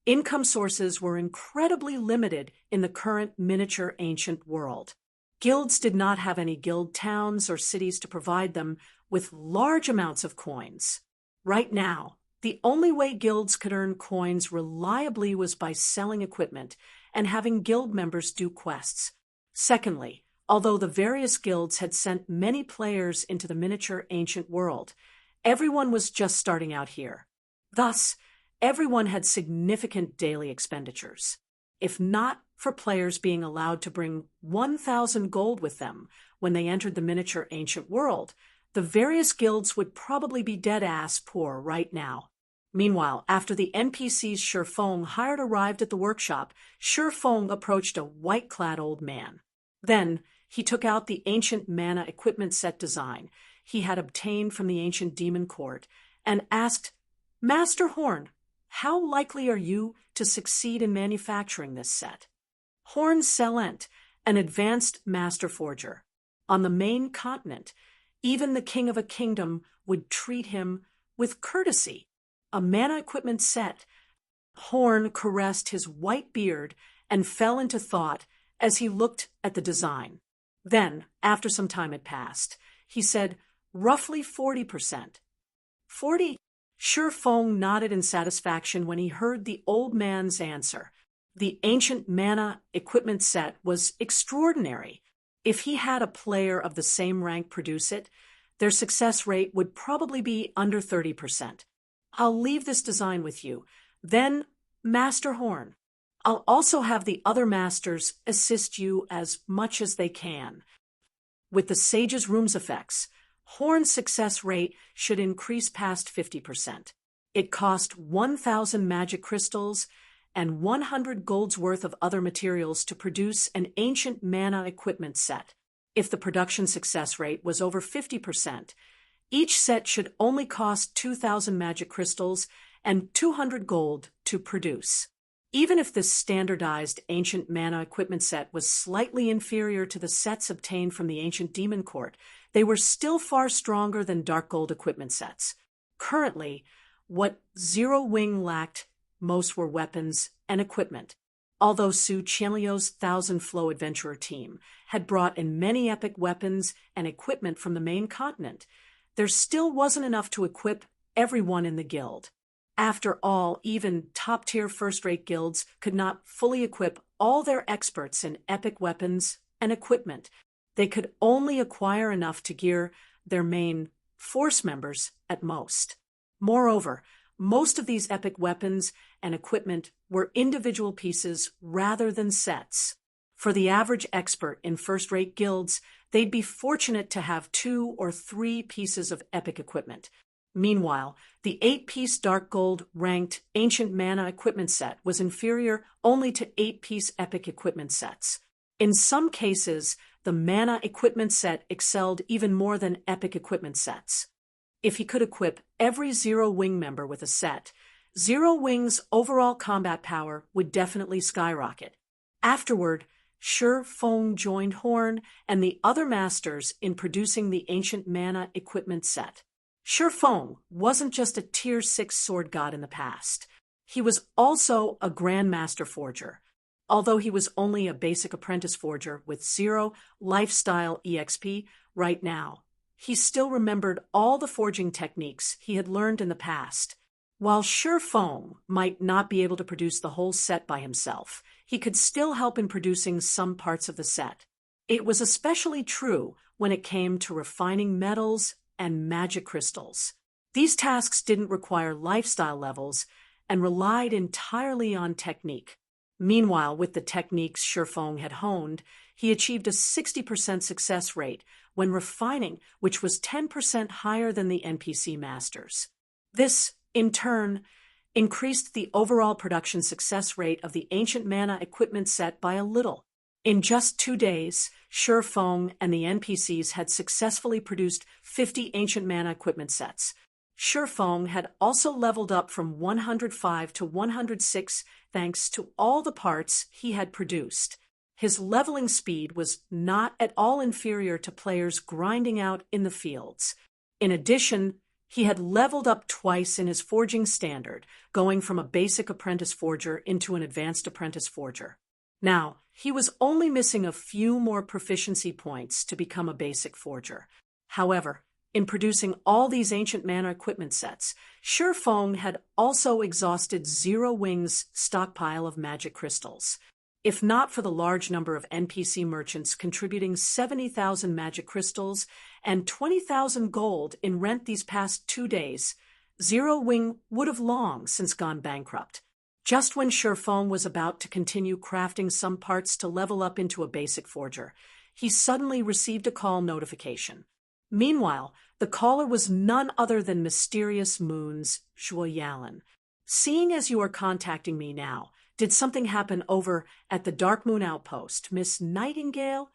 income sources were incredibly limited in the current miniature ancient world. Guilds did not have any guild towns or cities to provide them with large amounts of coins. Right now, the only way guilds could earn coins reliably was by selling equipment and having guild members do quests. Secondly, although the various guilds had sent many players into the miniature ancient world, everyone was just starting out here. Thus, everyone had significant daily expenditures. If not for players being allowed to bring 1,000 gold with them when they entered the miniature ancient world, the various guilds would probably be dead-ass poor right now. Meanwhile, after the NPCs Feng hired arrived at the workshop, Feng approached a white-clad old man. Then, he took out the ancient mana equipment set design he had obtained from the ancient demon court and asked, "Master Horn, how likely are you to succeed in manufacturing this set?" Horn Selent, an advanced master forger. On the main continent, even the king of a kingdom would treat him with courtesy. A mana equipment set. Horn caressed his white beard and fell into thought as he looked at the design. Then, after some time had passed, he said, "Roughly 40%. 40? Feng nodded in satisfaction when he heard the old man's answer. The ancient mana equipment set was extraordinary. If he had a player of the same rank produce it, their success rate would probably be under 30%. I'll leave this design with you. Then, Master Horn, I'll also have the other masters assist you as much as they can. With the Sage's Rooms effects, Horn's success rate should increase past 50%. It cost 1,000 magic crystals and 100 gold's worth of other materials to produce an ancient mana equipment set. If the production success rate was over 50%, each set should only cost 2,000 magic crystals and 200 gold to produce. Even if this standardized ancient mana equipment set was slightly inferior to the sets obtained from the ancient demon court, they were still far stronger than dark gold equipment sets. Currently, what Zero Wing lacked most were weapons and equipment. Although Su Qianliu's Thousand Flow Adventurer team had brought in many epic weapons and equipment from the main continent, there still wasn't enough to equip everyone in the guild. After all, even top-tier first-rate guilds could not fully equip all their experts in epic weapons and equipment. They could only acquire enough to gear their main force members at most. Moreover, Most of these epic weapons and equipment were individual pieces rather than sets. For the average expert in first-rate guilds, they'd be fortunate to have 2 or 3 pieces of epic equipment. Meanwhile, the 8-piece dark gold ranked ancient mana equipment set was inferior only to 8-piece epic equipment sets. In some cases, the mana equipment set excelled even more than epic equipment sets. If he could equip every Zero Wing member with a set, Zero Wing's overall combat power would definitely skyrocket. Afterward, Shi Feng joined Horn and the other masters in producing the ancient mana equipment set. Shi Feng wasn't just a tier 6 sword god in the past. He was also a grandmaster forger. Although he was only a basic apprentice forger with 0 lifestyle EXP right now, he still remembered all the forging techniques he had learned in the past. While Shi Feng might not be able to produce the whole set by himself, he could still help in producing some parts of the set. It was especially true when it came to refining metals and magic crystals. These tasks didn't require lifestyle levels and relied entirely on technique. Meanwhile, with the techniques Shi Feng had honed, he achieved a 60% success rate when refining, which was 10% higher than the NPC masters. This, in turn, increased the overall production success rate of the ancient mana equipment set by a little. In just 2 days, Shi Feng and the NPCs had successfully produced 50 ancient mana equipment sets. Shi Feng had also leveled up from 105 to 106 thanks to all the parts he had produced. His leveling speed was not at all inferior to players grinding out in the fields. In addition, he had leveled up twice in his forging standard, going from a basic apprentice forger into an advanced apprentice forger. Now, he was only missing a few more proficiency points to become a basic forger. However, in producing all these ancient mana equipment sets, Shi Feng had also exhausted Zero Wing's stockpile of magic crystals. If not for the large number of NPC merchants contributing 70,000 magic crystals and 20,000 gold in rent these past 2 days, Zero Wing would have long since gone bankrupt. Just when Shi Feng was about to continue crafting some parts to level up into a basic forger, he suddenly received a call notification. Meanwhile, the caller was none other than Mysterious Moon's Zhuo Yalan. "Seeing as you are contacting me now, did something happen over at the Dark Moon Outpost, Miss Nightingale?"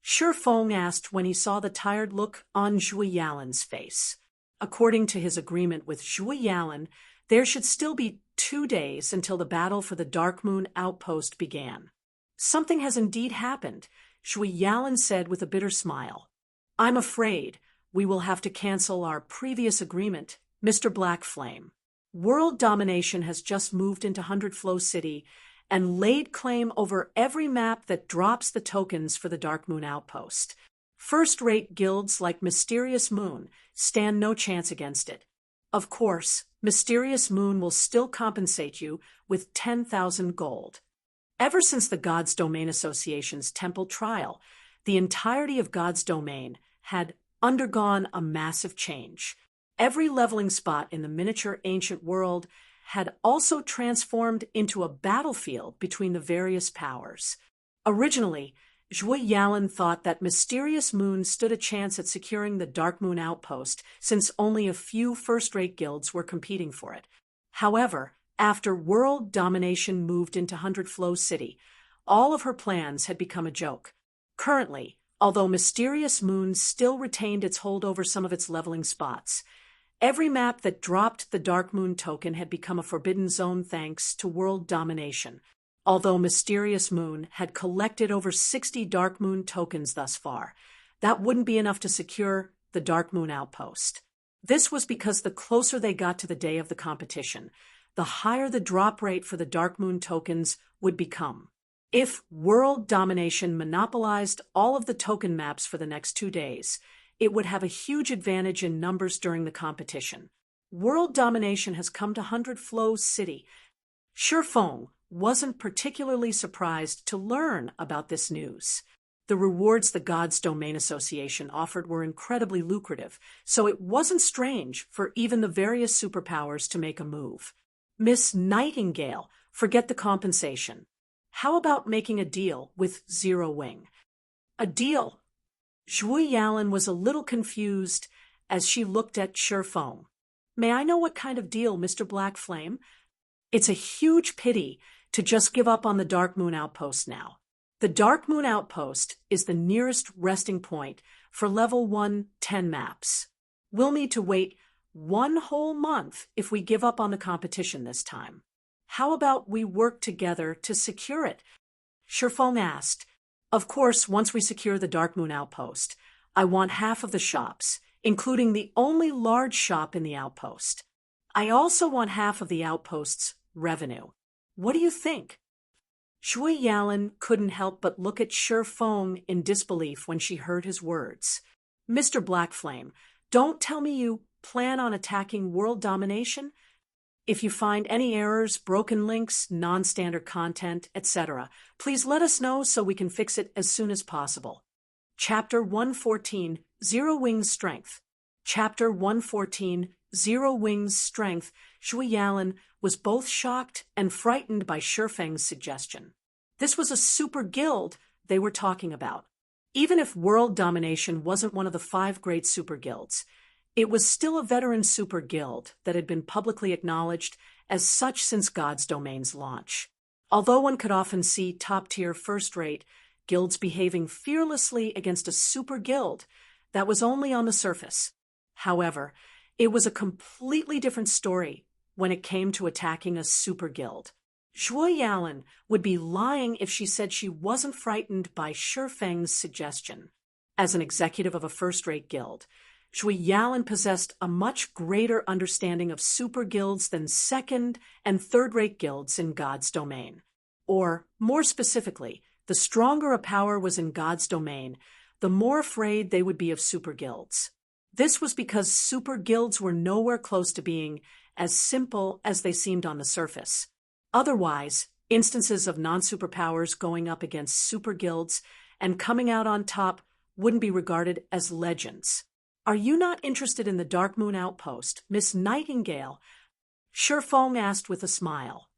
Shi Feng asked when he saw the tired look on Zhuo Yalan's face. According to his agreement with Zhuo Yalan, there should still be 2 days until the battle for the Dark Moon Outpost began. "Something has indeed happened," Zhuo Yalan said with a bitter smile. "I'm afraid we will have to cancel our previous agreement, Mr. Blackflame. World domination has just moved into 100 Flow City and laid claim over every map that drops the tokens for the Dark Moon Outpost. First-rate guilds like Mysterious Moon stand no chance against it. Of course, Mysterious Moon will still compensate you with 10,000 gold. Ever since the God's Domain Association's temple trial, the entirety of God's Domain had undergone a massive change. Every leveling spot in the miniature ancient world had also transformed into a battlefield between the various powers. Originally, Zhuo Yalan thought that Mysterious Moon stood a chance at securing the Dark Moon Outpost since only a few first-rate guilds were competing for it. However, after world domination moved into 100 Flow City, all of her plans had become a joke. Currently, although Mysterious Moon still retained its hold over some of its leveling spots, every map that dropped the Dark Moon token had become a forbidden zone thanks to world domination. Although Mysterious Moon had collected over 60 Dark Moon tokens thus far, that wouldn't be enough to secure the Dark Moon Outpost. This was because the closer they got to the day of the competition, the higher the drop rate for the Dark Moon tokens would become. If world domination monopolized all of the token maps for the next 2 days, it would have a huge advantage in numbers during the competition. World domination has come to 100 Flow City. Shi Feng wasn't particularly surprised to learn about this news. The rewards the God's Domain Association offered were incredibly lucrative, so it wasn't strange for even the various superpowers to make a move. Miss Nightingale, forget the compensation. How about making a deal with Zero Wing? A deal? Zhui Yalin was a little confused as she looked at Shifeng. May I know what kind of deal, Mr. Black Flame? It's a huge pity to just give up on the Dark Moon Outpost now. The Dark Moon Outpost is the nearest resting point for Level 1 10 maps. We'll need to wait 1 whole month if we give up on the competition this time. How about we work together to secure it? Shifeng asked. Of course, once we secure the Dark Moon Outpost, I want half of the shops, including the only large shop in the outpost. I also want half of the outpost's revenue. What do you think? Zhui Yalin couldn't help but look at Shifeng in disbelief when she heard his words. Mr. Blackflame, don't tell me you plan on attacking world domination? If you find any errors, broken links, non-standard content, etc., please let us know so we can fix it as soon as possible. Chapter 114, Zero Wing's Strength. Chapter 114, Zero Wing's Strength. Zhui Yalin was both shocked and frightened by Shifeng's suggestion. This was a super guild they were talking about. Even if world domination wasn't one of the 5 great super guilds, it was still a veteran super guild that had been publicly acknowledged as such since God's Domain's launch. Although one could often see top-tier first-rate guilds behaving fearlessly against a super guild, that was only on the surface. However, it was a completely different story when it came to attacking a super guild. Zhui Yalin would be lying if she said she wasn't frightened by Shifeng's suggestion. As an executive of a first-rate guild, Zhui Yalin possessed a much greater understanding of super guilds than second- and third-rate guilds in God's Domain. Or, more specifically, the stronger a power was in God's Domain, the more afraid they would be of super guilds. This was because super guilds were nowhere close to being as simple as they seemed on the surface. Otherwise, instances of non-superpowers going up against super guilds and coming out on top wouldn't be regarded as legends. Are you not interested in the Dark Moon Outpost, Miss Nightingale? Shifeng asked with a smile.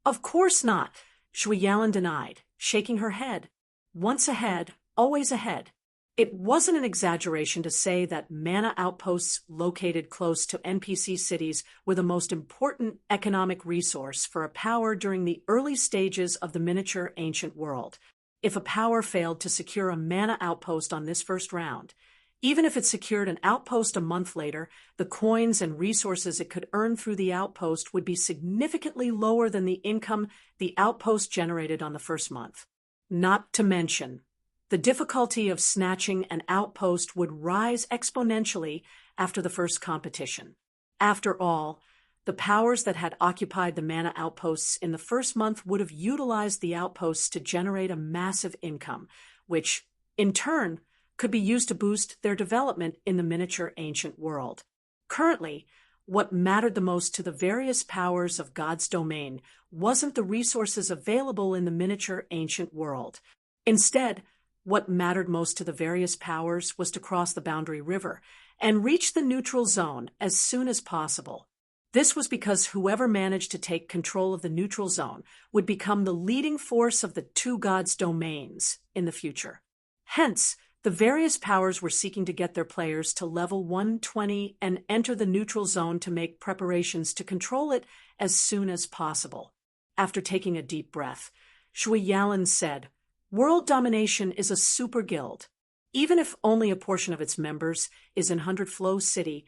Of course not, Zhui Yalin denied, shaking her head. Once ahead, always ahead. It wasn't an exaggeration to say that mana outposts located close to NPC cities were the most important economic resource for a power during the early stages of the miniature ancient world. If a power failed to secure a mana outpost on this first round, even if it secured an outpost a month later, the coins and resources it could earn through the outpost would be significantly lower than the income the outpost generated on the first month. Not to mention, the difficulty of snatching an outpost would rise exponentially after the first competition. After all, the powers that had occupied the mana outposts in the first month would have utilized the outposts to generate a massive income, which, in turn, could be used to boost their development in the miniature ancient world. Currently, what mattered the most to the various powers of God's Domain wasn't the resources available in the miniature ancient world. Instead, what mattered most to the various powers was to cross the Boundary River and reach the neutral zone as soon as possible. This was because whoever managed to take control of the neutral zone would become the leading force of the 2 gods' domains in the future. Hence, the various powers were seeking to get their players to level 120 and enter the neutral zone to make preparations to control it as soon as possible. After taking a deep breath, Zhui Yalin said, World Domination is a super guild. Even if only a portion of its members is in 100 Flow City,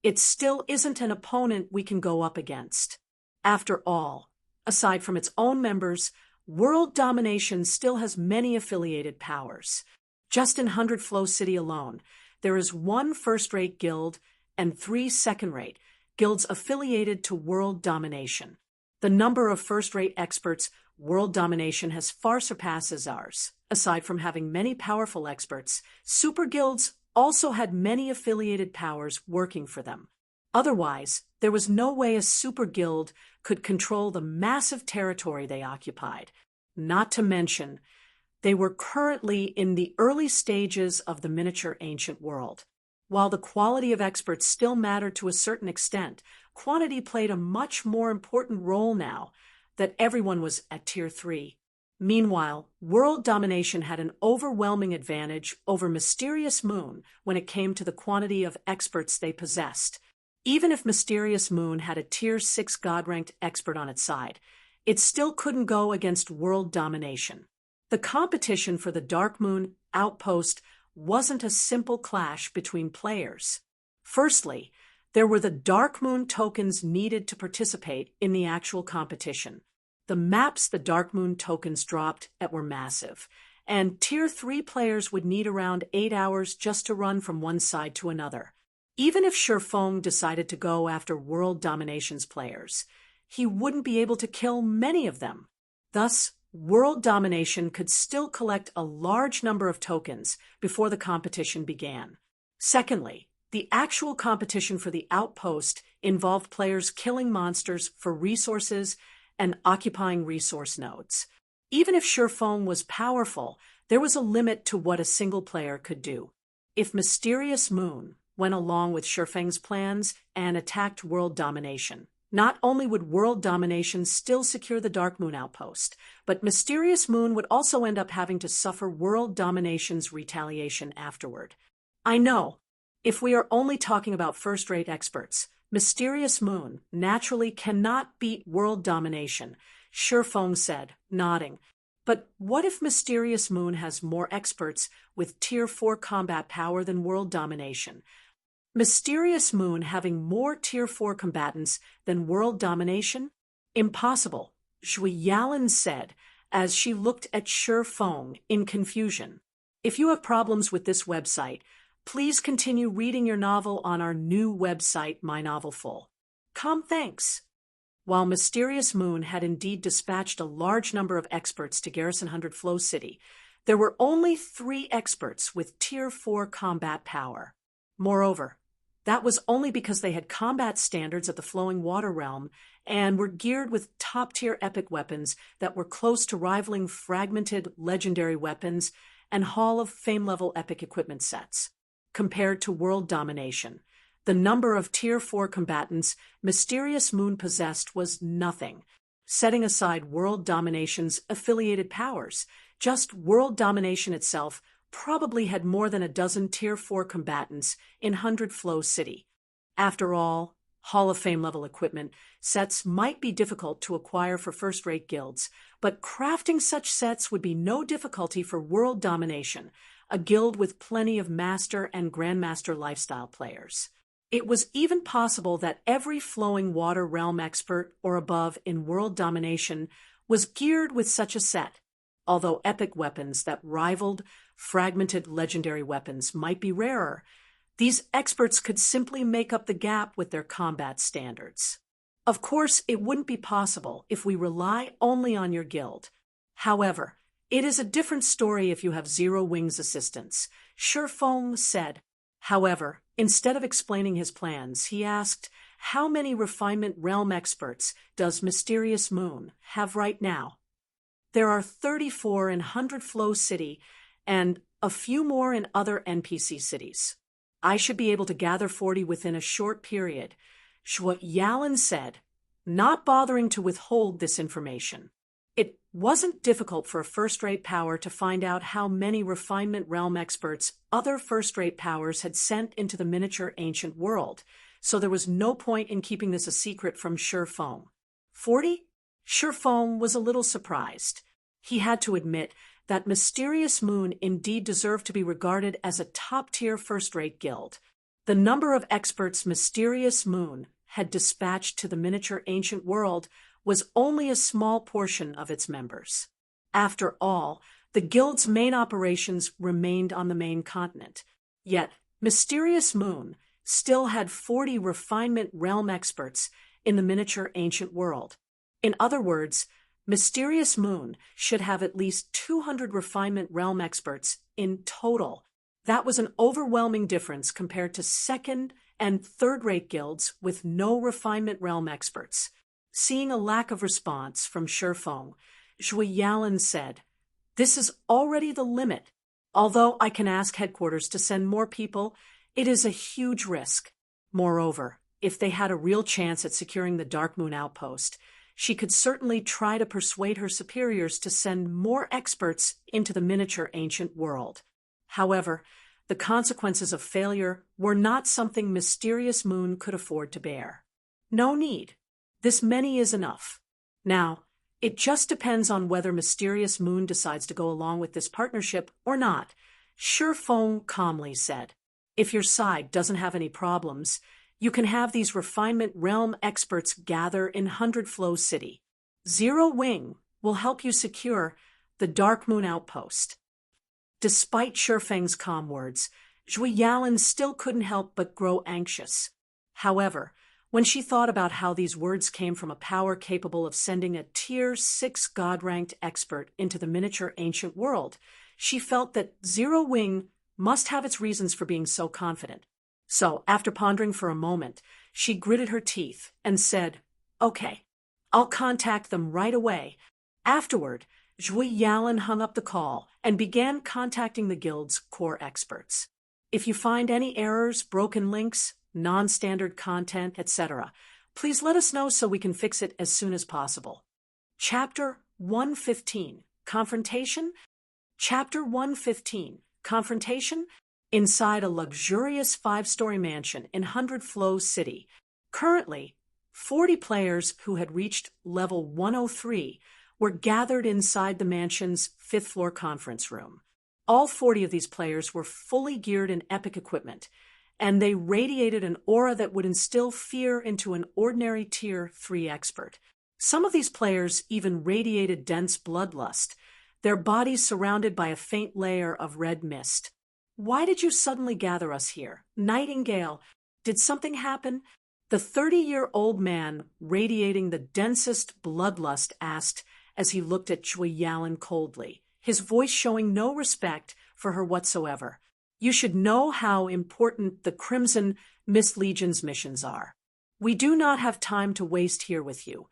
it still isn't an opponent we can go up against. After all, aside from its own members, World Domination still has many affiliated powers. Just in 100 Flow City alone, there is 1 first-rate guild and 3 second-rate guilds affiliated to World Domination. The number of first-rate experts World Domination has far surpasses ours. Aside from having many powerful experts, super guilds also had many affiliated powers working for them. Otherwise, there was no way a super guild could control the massive territory they occupied. Not to mention, They were currently in the early stages of the miniature ancient world. While the quality of experts still mattered to a certain extent, quantity played a much more important role now that everyone was at Tier 3. Meanwhile, world domination had an overwhelming advantage over Mysterious Moon when it came to the quantity of experts they possessed. Even if Mysterious Moon had a Tier 6 God-ranked expert on its side, it still couldn't go against world domination. The competition for the Dark Moon outpost wasn't a simple clash between players. Firstly, there were the Dark Moon tokens needed to participate in the actual competition. The maps the Dark Moon tokens dropped at were massive, and Tier 3 players would need around 8 hours just to run from one side to another. Even if Shifeng decided to go after World Domination's players, he wouldn't be able to kill many of them. Thus, World Domination could still collect a large number of tokens before the competition began. Secondly, the actual competition for the outpost involved players killing monsters for resources and occupying resource nodes. Even if Shifeng was powerful, there was a limit to what a single player could do. If Mysterious Moon went along with Shifeng's plans and attacked World Domination, not only would World Domination still secure the Dark Moon outpost, but Mysterious Moon would also end up having to suffer World Domination's retaliation afterward. I know, if we are only talking about first-rate experts, Mysterious Moon naturally cannot beat World Domination, Shifeng said, nodding. But what if Mysterious Moon has more experts with Tier 4 combat power than World Domination? Mysterious Moon having more Tier 4 combatants than World Domination? Impossible, Zhui Yalan said as she looked at Shifeng in confusion. If you have problems with this website, please continue reading your novel on our new website, My Novel Full. Thanks. While Mysterious Moon had indeed dispatched a large number of experts to garrison 100 Flow City, there were only 3 experts with Tier 4 combat power. Moreover, that was only because they had combat standards of the Flowing Water Realm and were geared with top-tier epic weapons that were close to rivaling fragmented legendary weapons and Hall of Fame-level epic equipment sets. Compared to World Domination, the number of Tier 4 combatants Mysterious Moon possessed was nothing. Setting aside World Domination's affiliated powers, just World Domination itself probably had more than a dozen Tier 4 combatants in 100 Flow City. After all, Hall of Fame-level equipment sets might be difficult to acquire for first-rate guilds, but crafting such sets would be no difficulty for World Domination, a guild with plenty of Master and Grandmaster lifestyle players. It was even possible that every Flowing Water Realm expert or above in World Domination was geared with such a set. Although epic weapons that rivaled fragmented legendary weapons might be rarer, these experts could simply make up the gap with their combat standards. Of course, it wouldn't be possible if we rely only on your guild. However, it is a different story if you have Zero Wings assistance, Shifeng said. However, instead of explaining his plans, he asked, how many Refinement Realm experts does Mysterious Moon have right now? There are 34 in 100 Flow City and a few more in other NPC cities. I should be able to gather 40 within a short period, Zhui Yalan said, not bothering to withhold this information. It wasn't difficult for a first-rate power to find out how many Refinement Realm experts other first-rate powers had sent into the miniature ancient world, so there was no point in keeping this a secret from Shifeng. 40? Shifeng was a little surprised. He had to admit that Mysterious Moon indeed deserved to be regarded as a top-tier first-rate guild. The number of experts Mysterious Moon had dispatched to the miniature ancient world was only a small portion of its members. After all, the guild's main operations remained on the main continent. Yet, Mysterious Moon still had 40 Refinement Realm experts in the miniature ancient world. In other words, Mysterious Moon should have at least 200 Refinement Realm experts in total. That was an overwhelming difference compared to second- and third-rate guilds with no Refinement Realm experts. Seeing a lack of response from Shifeng, Zhui Yalan said, This is already the limit. Although I can ask headquarters to send more people, it is a huge risk. Moreover, if they had a real chance at securing the Dark Moon outpost, she could certainly try to persuade her superiors to send more experts into the miniature ancient world. However, the consequences of failure were not something Mysterious Moon could afford to bear. No need. This many is enough. Now, it just depends on whether Mysterious Moon decides to go along with this partnership or not, Shifeng calmly said. If your side doesn't have any problems, you can have these refinement realm experts gather in 100 Flow City. Zero Wing will help you secure the Dark Moon outpost. Despite Shifeng's calm words, Zhui Yalan still couldn't help but grow anxious. However, when she thought about how these words came from a power capable of sending a Tier 6 God-ranked expert into the miniature ancient world, she felt that Zero Wing must have its reasons for being so confident. So, after pondering for a moment, she gritted her teeth and said, "Okay, I'll contact them right away." Afterward, Zhui Yalan hung up the call and began contacting the guild's core experts. If you find any errors, broken links, non-standard content, etc., please let us know so we can fix it as soon as possible. Chapter 115, Confrontation? Chapter 115, Confrontation? Inside a luxurious 5-story mansion in 100 Flow City. Currently, 40 players who had reached level 103 were gathered inside the mansion's 5th-floor conference room. All 40 of these players were fully geared in epic equipment, and they radiated an aura that would instill fear into an ordinary Tier 3 expert. Some of these players even radiated dense bloodlust, their bodies surrounded by a faint layer of red mist. "Why did you suddenly gather us here? Nightingale, did something happen?" The 30-year-old man, radiating the densest bloodlust, asked as he looked at Zhui Yalan coldly, his voice showing no respect for her whatsoever. "You should know how important the Crimson Mist Legion's missions are. We do not have time to waste here with you."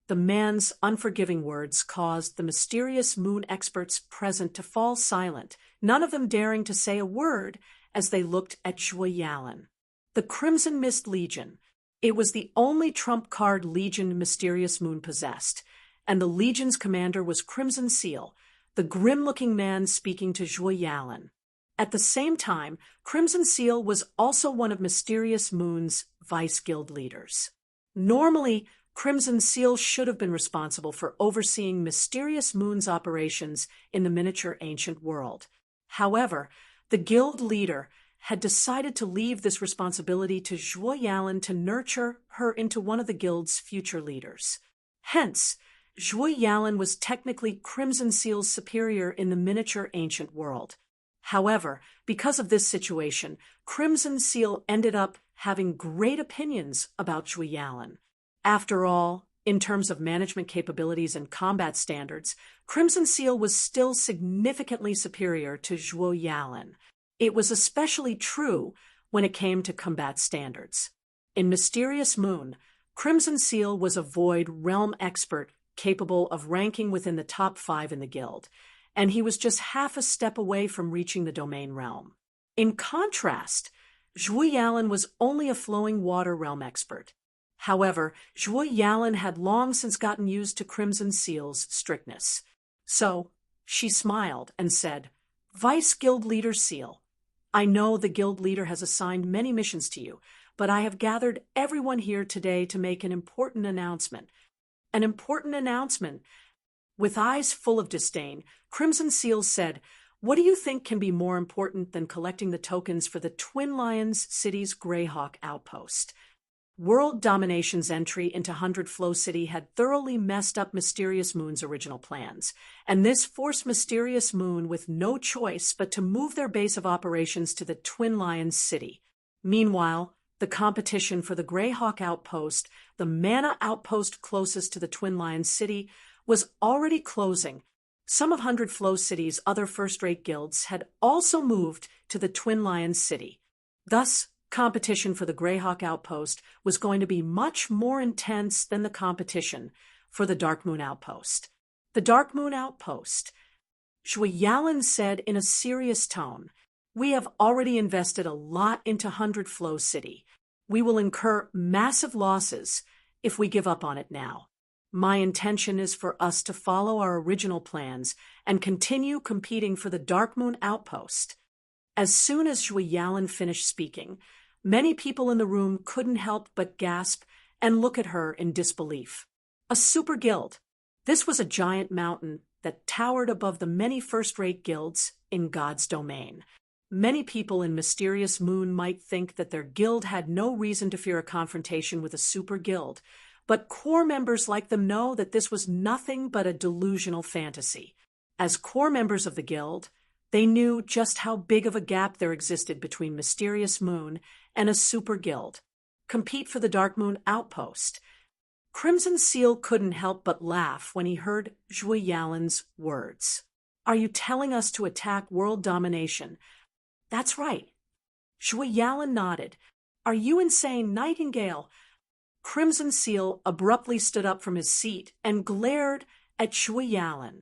The man's unforgiving words caused the Mysterious Moon experts present to fall silent, none of them daring to say a word as they looked at Zhui Yalan. The Crimson Mist Legion. It was the only trump card legion Mysterious Moon possessed, and the legion's commander was Crimson Seal, the grim-looking man speaking to Zhui Yalan. At the same time, Crimson Seal was also one of Mysterious Moon's vice guild leaders. Normally, Crimson Seal should have been responsible for overseeing Mysterious Moon's operations in the miniature ancient world. However, the guild leader had decided to leave this responsibility to Zhui Yalan to nurture her into one of the guild's future leaders. Hence, Zhui Yalan was technically Crimson Seal's superior in the miniature ancient world. However, because of this situation, Crimson Seal ended up having great opinions about Zhui Yalan. After all, in terms of management capabilities and combat standards, Crimson Seal was still significantly superior to Zhui Yalan. It was especially true when it came to combat standards. In Mysterious Moon, Crimson Seal was a Void Realm expert capable of ranking within the top 5 in the guild, and he was just half a step away from reaching the Domain Realm. In contrast, Zhui Yalan was only a Flowing Water Realm expert. However, Zhui Yalan had long since gotten used to Crimson Seal's strictness. So, she smiled and said, "Vice Guild Leader Seal, I know the guild leader has assigned many missions to you, but I have gathered everyone here today to make an important announcement." An important announcement. With eyes full of disdain, Crimson Seal said, "What do you think can be more important than collecting the tokens for the Twin Lions City's Greyhawk outpost?" World Domination's entry into 100 Flow City had thoroughly messed up Mysterious Moon's original plans, and this forced Mysterious Moon with no choice but to move their base of operations to the Twin Lions City. Meanwhile, the competition for the Greyhawk outpost, the mana outpost closest to the Twin Lions City, was already closing. Some of 100 Flow City's other first-rate guilds had also moved to the Twin Lions City. Thus, competition for the Greyhawk outpost was going to be much more intense than the competition for the Dark Moon outpost. The Dark Moon outpost. Shui Yalan said in a serious tone. We have already invested a lot into 100 Flow City. We will incur massive losses if we give up on it now. My intention is for us to follow our original plans and continue competing for the Dark Moon Outpost. As soon as Shui Yalan finished speaking, many people in the room couldn't help but gasp and look at her in disbelief. A super guild. This was a giant mountain that towered above the many first-rate guilds in God's domain. Many people in Mysterious Moon might think that their guild had no reason to fear a confrontation with a super guild, but core members like them know that this was nothing but a delusional fantasy. As core members of the guild, they knew just how big of a gap there existed between Mysterious Moon and a super guild. Compete for the Dark Moon Outpost. Crimson Seal couldn't help but laugh when he heard Shui Yalan's words. Are you telling us to attack world domination? That's right. Shui Yalan nodded. Are you insane, Nightingale? Crimson Seal abruptly stood up from his seat and glared at Shui Yalan.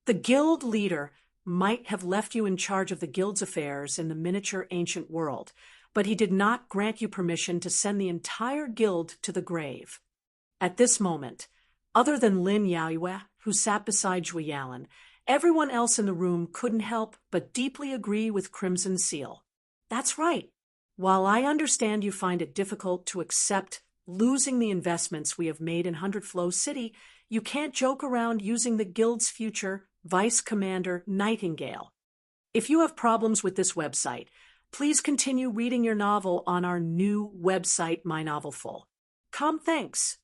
The guild leader might have left you in charge of the guild's affairs in the miniature ancient world, but he did not grant you permission to send the entire guild to the grave. At this moment, other than Lin Yaoyue, who sat beside Shui Yalan, everyone else in the room couldn't help but deeply agree with Crimson Seal. That's right. While I understand you find it difficult to accept losing the investments we have made in 100 Flow City, you can't joke around using the guild's future Vice Commander Nightingale. If you have problems with this website, please continue reading your novel on our new website, My Novel Full. Thanks.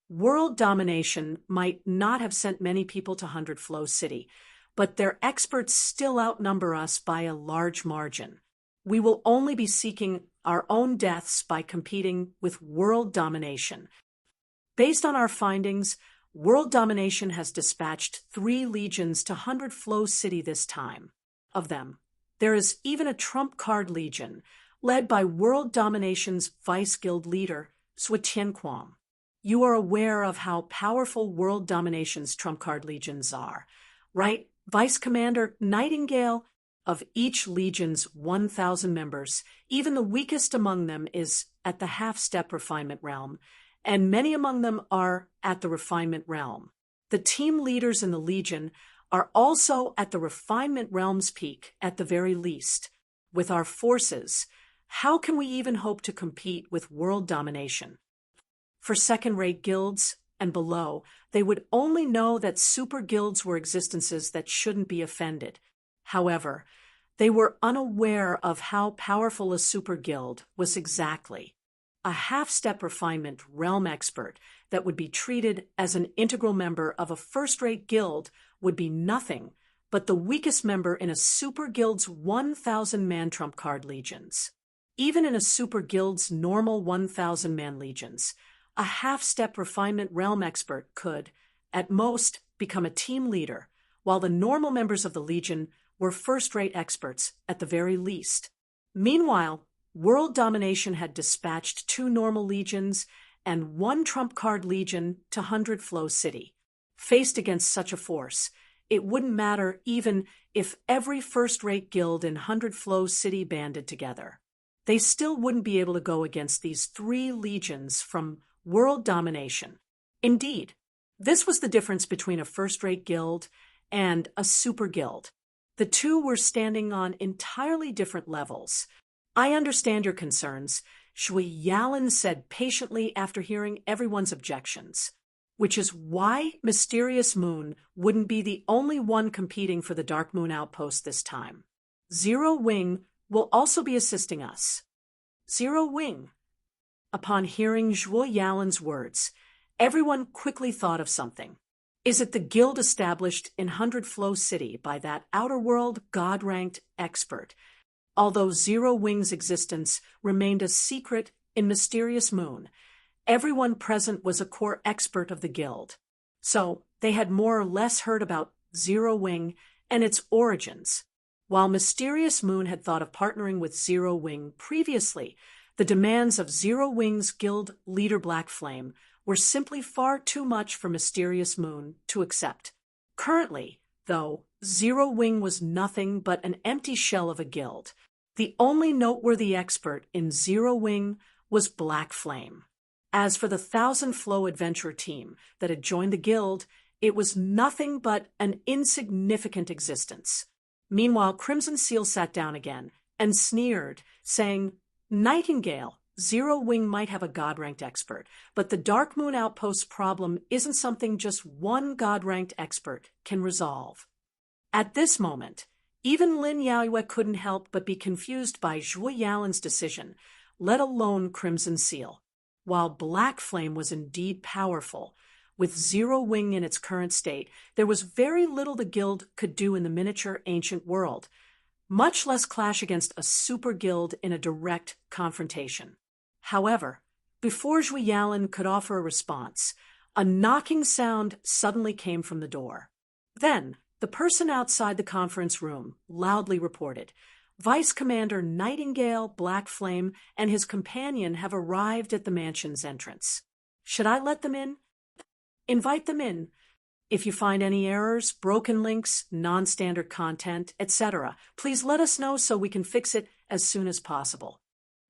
World domination might not have sent many people to 100 Flow City, but their experts still outnumber us by a large margin. We will only be seeking our own deaths by competing with world domination. Based on our findings, world domination has dispatched 3 legions to 100 Flow City this time. Of them, there is even a trump card legion, led by world domination's vice guild leader, Sui Tianquan. You are aware of how powerful world domination's trump card legions are, right? Vice Commander Nightingale, of each legion's 1,000 members, even the weakest among them is at the half-step refinement realm, and many among them are at the refinement realm. The team leaders in the legion are also at the refinement realm's peak at the very least. With our forces, how can we even hope to compete with world domination? For second-rate guilds and below, they would only know that super guilds were existences that shouldn't be offended. However, they were unaware of how powerful a super guild was exactly. A half-step refinement realm expert that would be treated as an integral member of a first-rate guild would be nothing but the weakest member in a super guild's 1,000-man trump card legions. Even in a super guild's normal 1,000-man legions, a half-step refinement realm expert could, at most, become a team leader, while the normal members of the legion were first-rate experts at the very least. Meanwhile, world domination had dispatched 2 normal legions and 1 trump card legion to 100 Flow City. Faced against such a force, it wouldn't matter even if every first-rate guild in 100 Flow City banded together. They still wouldn't be able to go against these 3 legions from world domination. Indeed, this was the difference between a first-rate guild and a super guild. The two were standing on entirely different levels. I understand your concerns, Shui Yalan said patiently after hearing everyone's objections, which is why Mysterious Moon wouldn't be the only one competing for the Dark Moon Outpost this time. Zero Wing will also be assisting us. Zero Wing. Upon hearing Shui Yalan's words, everyone quickly thought of something. Is it the guild established in 100 Flow City by that outer world god-ranked expert? Although Zero Wing's existence remained a secret in Mysterious Moon, everyone present was a core expert of the guild. So they had more or less heard about Zero Wing and its origins. While Mysterious Moon had thought of partnering with Zero Wing previously, the demands of Zero Wing's guild leader Black Flame were simply far too much for Mysterious Moon to accept. Currently, though, Zero Wing was nothing but an empty shell of a guild. The only noteworthy expert in Zero Wing was Black Flame. As for the Thousand Flow adventure team that had joined the guild, it was nothing but an insignificant existence. Meanwhile, Crimson Seal sat down again and sneered, saying, "Nightingale, Zero Wing might have a God-ranked expert, but the Dark Moon Outpost's problem isn't something just one God-ranked expert can resolve." At this moment, even Lin Yaoyue couldn't help but be confused by Zhuo Yalin's decision, let alone Crimson Seal. While Black Flame was indeed powerful, with Zero Wing in its current state, there was very little the guild could do in the miniature ancient world, much less clash against a super guild in a direct confrontation. However, before Zhuo Yalin could offer a response, a knocking sound suddenly came from the door. Then, the person outside the conference room loudly reported, "Vice Commander Nightingale, Black Flame, and his companion have arrived at the mansion's entrance. Should I let them in?" "Invite them in. If you find any errors, broken links, non-standard content, etc., please let us know so we can fix it as soon as possible."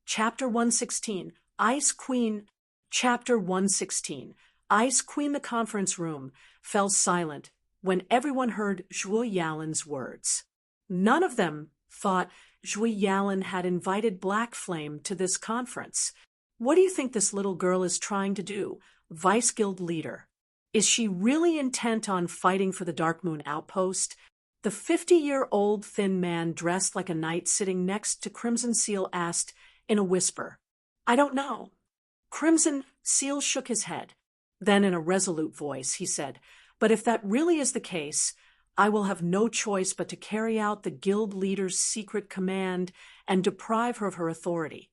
Chapter 116, Ice Queen. Chapter 116, Ice Queen. The conference room fell silent when everyone heard Zhuo Yalin's words. None of them thought Zhuo Yalin had invited Black Flame to this conference. "What do you think this little girl is trying to do, Vice Guild leader? Is she really intent on fighting for the Dark Moon Outpost?" The 50-year-old thin man dressed like a knight sitting next to Crimson Seal asked in a whisper. "I don't know." Crimson Seal shook his head. Then in a resolute voice he said, "But if that really is the case, I will have no choice but to carry out the guild leader's secret command and deprive her of her authority.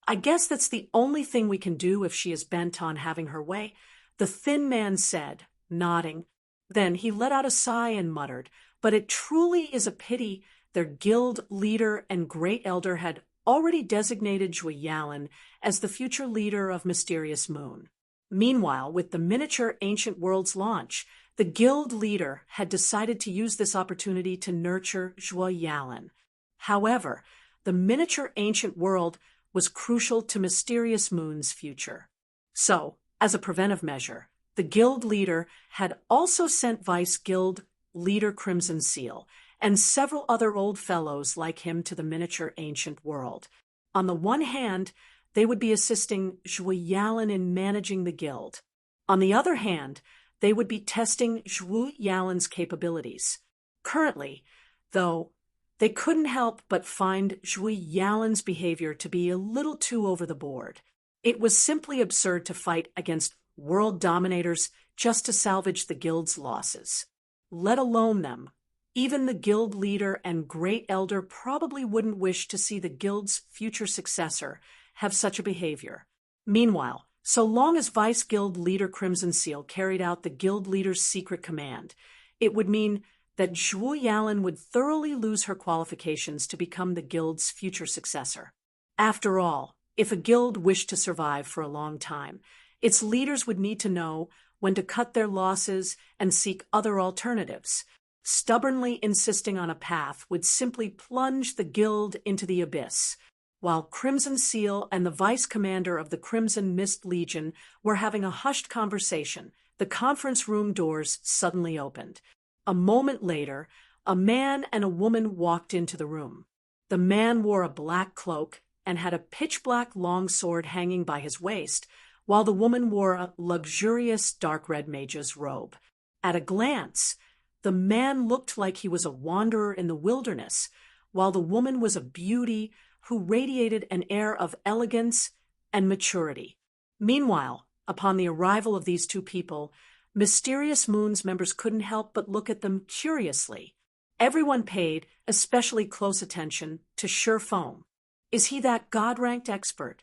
I guess that's the only thing we can do if she is bent on having her way," the thin man said, nodding. Then he let out a sigh and muttered, "But it truly is a pity their guild leader and great elder had already designated Zhuo Yalin as the future leader of Mysterious Moon." Meanwhile, with the miniature Ancient Worlds launch, the guild leader had decided to use this opportunity to nurture Zhuo Yalin. However, the miniature Ancient World was crucial to Mysterious Moon's future. So, as a preventive measure, the guild leader had also sent Vice Guild leader Crimson Seal and several other old fellows like him to the miniature Ancient World. On the one hand, they would be assisting Zhuo Yalin in managing the guild. On the other hand, they would be testing Zhuo Yalin's capabilities. Currently, though, they couldn't help but find Zhuo Yalin's behavior to be a little too over the board. It was simply absurd to fight against world dominators just to salvage the guild's losses. Let alone them. Even the guild leader and great elder probably wouldn't wish to see the guild's future successor have such a behavior. Meanwhile, so long as Vice Guild leader Crimson Seal carried out the guild leader's secret command, it would mean that Zhuo Yalin would thoroughly lose her qualifications to become the guild's future successor. After all, if a guild wished to survive for a long time, its leaders would need to know when to cut their losses and seek other alternatives. Stubbornly insisting on a path would simply plunge the guild into the abyss. While Crimson Seal and the vice commander of the Crimson Mist Legion were having a hushed conversation, the conference room doors suddenly opened. A moment later, a man and a woman walked into the room. The man wore a black cloak and had a pitch-black longsword hanging by his waist, while the woman wore a luxurious dark red mage's robe. At a glance, the man looked like he was a wanderer in the wilderness, while the woman was a beauty who radiated an air of elegance and maturity. Meanwhile, upon the arrival of these two people, Mysterious Moon's members couldn't help but look at them curiously. Everyone paid especially close attention to Foam. Is he that God-ranked expert?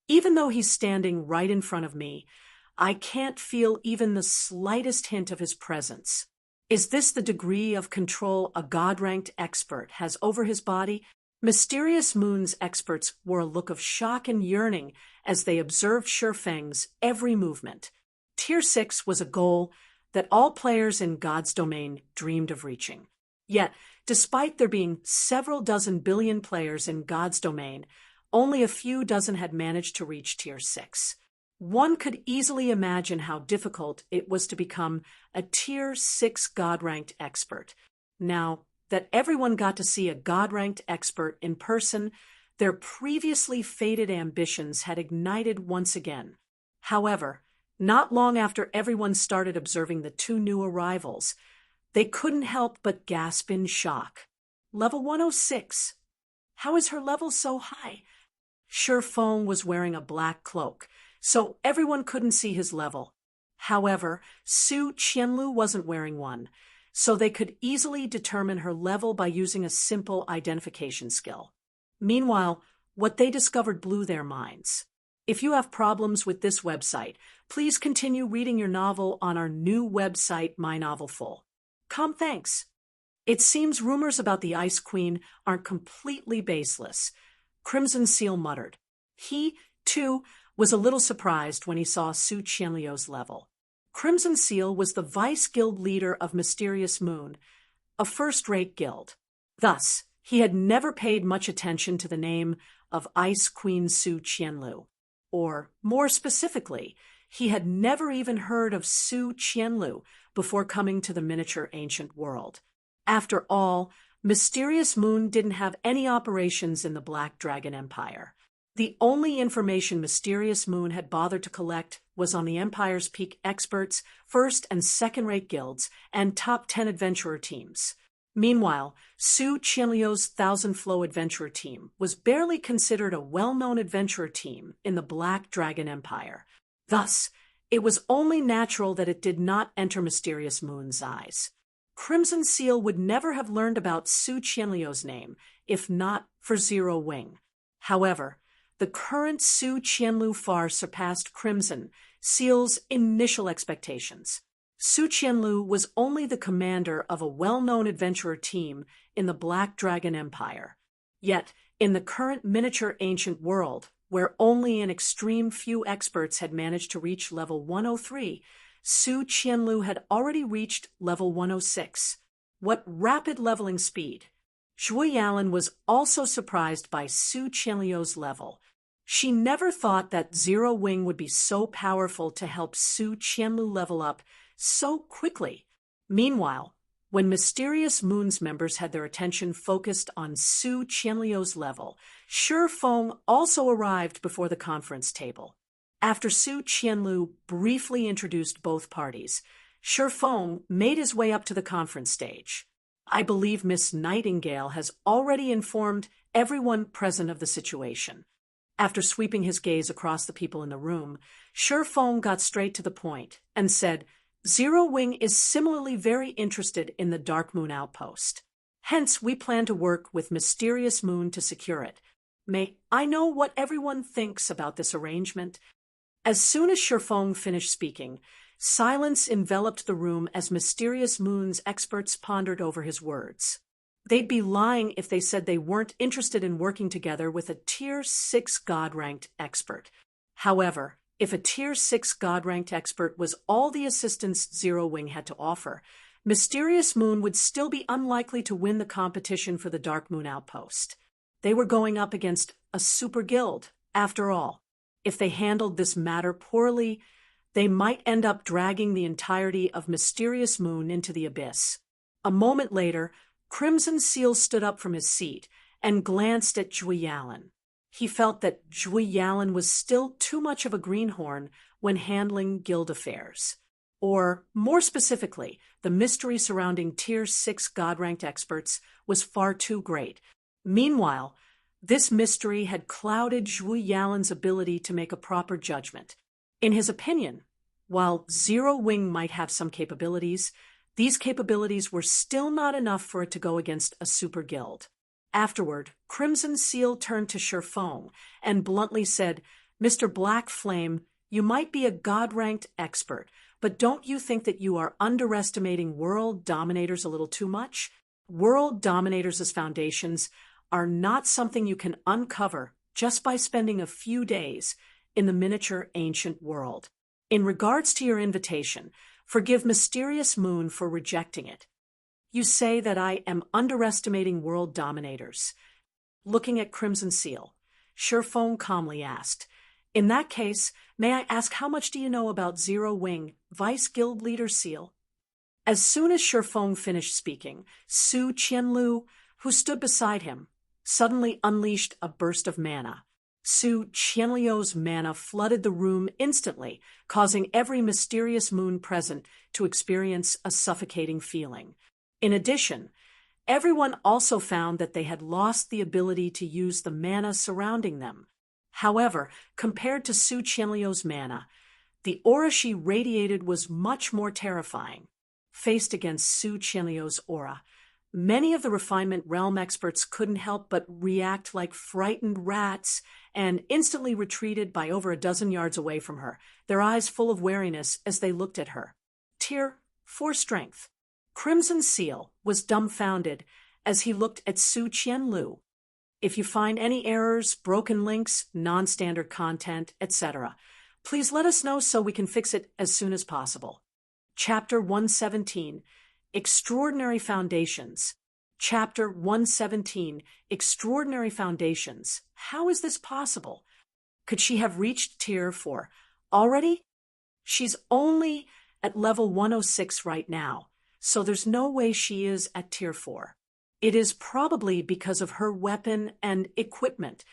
Even though he's standing right in front of me, I can't feel even the slightest hint of his presence. Is this the degree of control a God-ranked expert has over his body? Mysterious Moon's experts wore a look of shock and yearning as they observed Feng's every movement. Tier 6 was a goal that all players in God's domain dreamed of reaching. Yet, despite there being several dozen billion players in God's domain, only a few dozen had managed to reach Tier 6. One could easily imagine how difficult it was to become a Tier 6 God-ranked expert. Now that everyone got to see a God-ranked expert in person, their previously faded ambitions had ignited once again. However, not long after everyone started observing the two new arrivals, they couldn't help but gasp in shock. Level 106. How is her level so high? Feng was wearing a black cloak, so everyone couldn't see his level. However, Su Qianlu wasn't wearing one, so they could easily determine her level by using a simple identification skill. Meanwhile, what they discovered blew their minds. If you have problems with this website, please continue reading your novel on our new website, My Novel Full. Thanks. It seems rumors about the Ice Queen aren't completely baseless, Crimson Seal muttered. He, too, was a little surprised when he saw Su Qianliu's level. Crimson Seal was the vice guild leader of Mysterious Moon, a first-rate guild. Thus, he had never paid much attention to the name of Ice Queen Su Qianlu. Or, more specifically, he had never even heard of Su Qianlu before coming to the miniature ancient world. After all, Mysterious Moon didn't have any operations in the Black Dragon Empire. The only information Mysterious Moon had bothered to collect was on the Empire's peak experts, first- and second-rate guilds, and top 10 adventurer teams. Meanwhile, Su Qianliu's Thousand Flow adventurer team was barely considered a well-known adventurer team in the Black Dragon Empire. Thus, it was only natural that it did not enter Mysterious Moon's eyes. Crimson Seal would never have learned about Su Qianliu's name, if not for Zero Wing. However, the current Su Qianlu far surpassed Crimson Seal's initial expectations. Su Qianlu was only the commander of a well-known adventurer team in the Black Dragon Empire. Yet, in the current miniature ancient world, where only an extreme few experts had managed to reach level 103, Su Qianlu had already reached level 106. What rapid leveling speed! Zhui Yalan was also surprised by Su Qianliu's level. She never thought that Zero Wing would be so powerful to help Su Qianlu level up so quickly. Meanwhile, when Mysterious Moon's members had their attention focused on Su Qianliu's level, Feng also arrived before the conference table. After Su Qianlu briefly introduced both parties, Feng made his way up to the conference stage. I believe Miss Nightingale has already informed everyone present of the situation. After sweeping his gaze across the people in the room, Feng got straight to the point and said, Zero Wing is similarly very interested in the Dark Moon outpost. Hence, we plan to work with Mysterious Moon to secure it. May I know what everyone thinks about this arrangement? As soon as Feng finished speaking, silence enveloped the room as Mysterious Moon's experts pondered over his words. They'd be lying if they said they weren't interested in working together with a Tier 6 God-ranked expert. However, if a Tier 6 God-ranked expert was all the assistance Zero Wing had to offer, Mysterious Moon would still be unlikely to win the competition for the Dark Moon outpost. They were going up against a super guild, after all. If they handled this matter poorly, they might end up dragging the entirety of Mysterious Moon into the abyss. A moment later, Crimson Seal stood up from his seat and glanced at Zhui Yalan. He felt that Zhui Yalan was still too much of a greenhorn when handling guild affairs. Or, more specifically, the mystery surrounding Tier 6 God-ranked experts was far too great. Meanwhile, this mystery had clouded Zhui Yalan's ability to make a proper judgment. In his opinion, while Zero Wing might have some capabilities, these capabilities were still not enough for it to go against a super guild. Afterward, Crimson Seal turned to Feng and bluntly said, Mr. Black Flame, you might be a God-ranked expert, but don't you think that you are underestimating world dominators a little too much? World dominators as foundations are not something you can uncover just by spending a few days in the miniature ancient world. In regards to your invitation, forgive Mysterious Moon for rejecting it. You say that I am underestimating world dominators. Looking at Crimson Seal, Sherfone calmly asked, "In that case, may I ask how much do you know about Zero Wing, Vice Guild Leader Seal?" As soon as Sherfone finished speaking, Su Qianlu, who stood beside him, suddenly unleashed a burst of mana. Su Qianliu's mana flooded the room instantly, causing every mysterious moon present to experience a suffocating feeling. In addition, everyone also found that they had lost the ability to use the mana surrounding them. However, compared to Su Qianliu's mana, the aura she radiated was much more terrifying. Faced against Su Qianliu's aura, many of the refinement realm experts couldn't help but react like frightened rats and instantly retreated by over a dozen yards away from her, their eyes full of wariness as they looked at her. Tier 4 strength. Crimson Seal was dumbfounded as he looked at Su Qianlu. If you find any errors, broken links, non-standard content, etc., please let us know so we can fix it as soon as possible. Chapter 117, Extraordinary Foundations. Chapter 117, Extraordinary Foundations. How is this possible? Could she have reached Tier 4 already? She's only at level 106 right now, so there's no way she is at Tier 4. It is probably because of her weapon and equipment.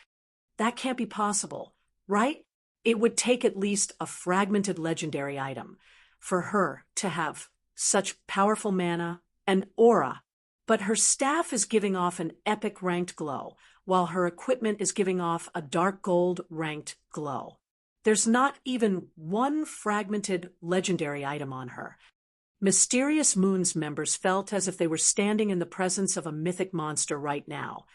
That can't be possible, right? It would take at least a fragmented legendary item for her to have such powerful mana and aura. But her staff is giving off an epic ranked glow, while her equipment is giving off a dark gold ranked glow. There's not even one fragmented legendary item on her. Mysterious Moons members felt as if they were standing in the presence of a mythic monster right now,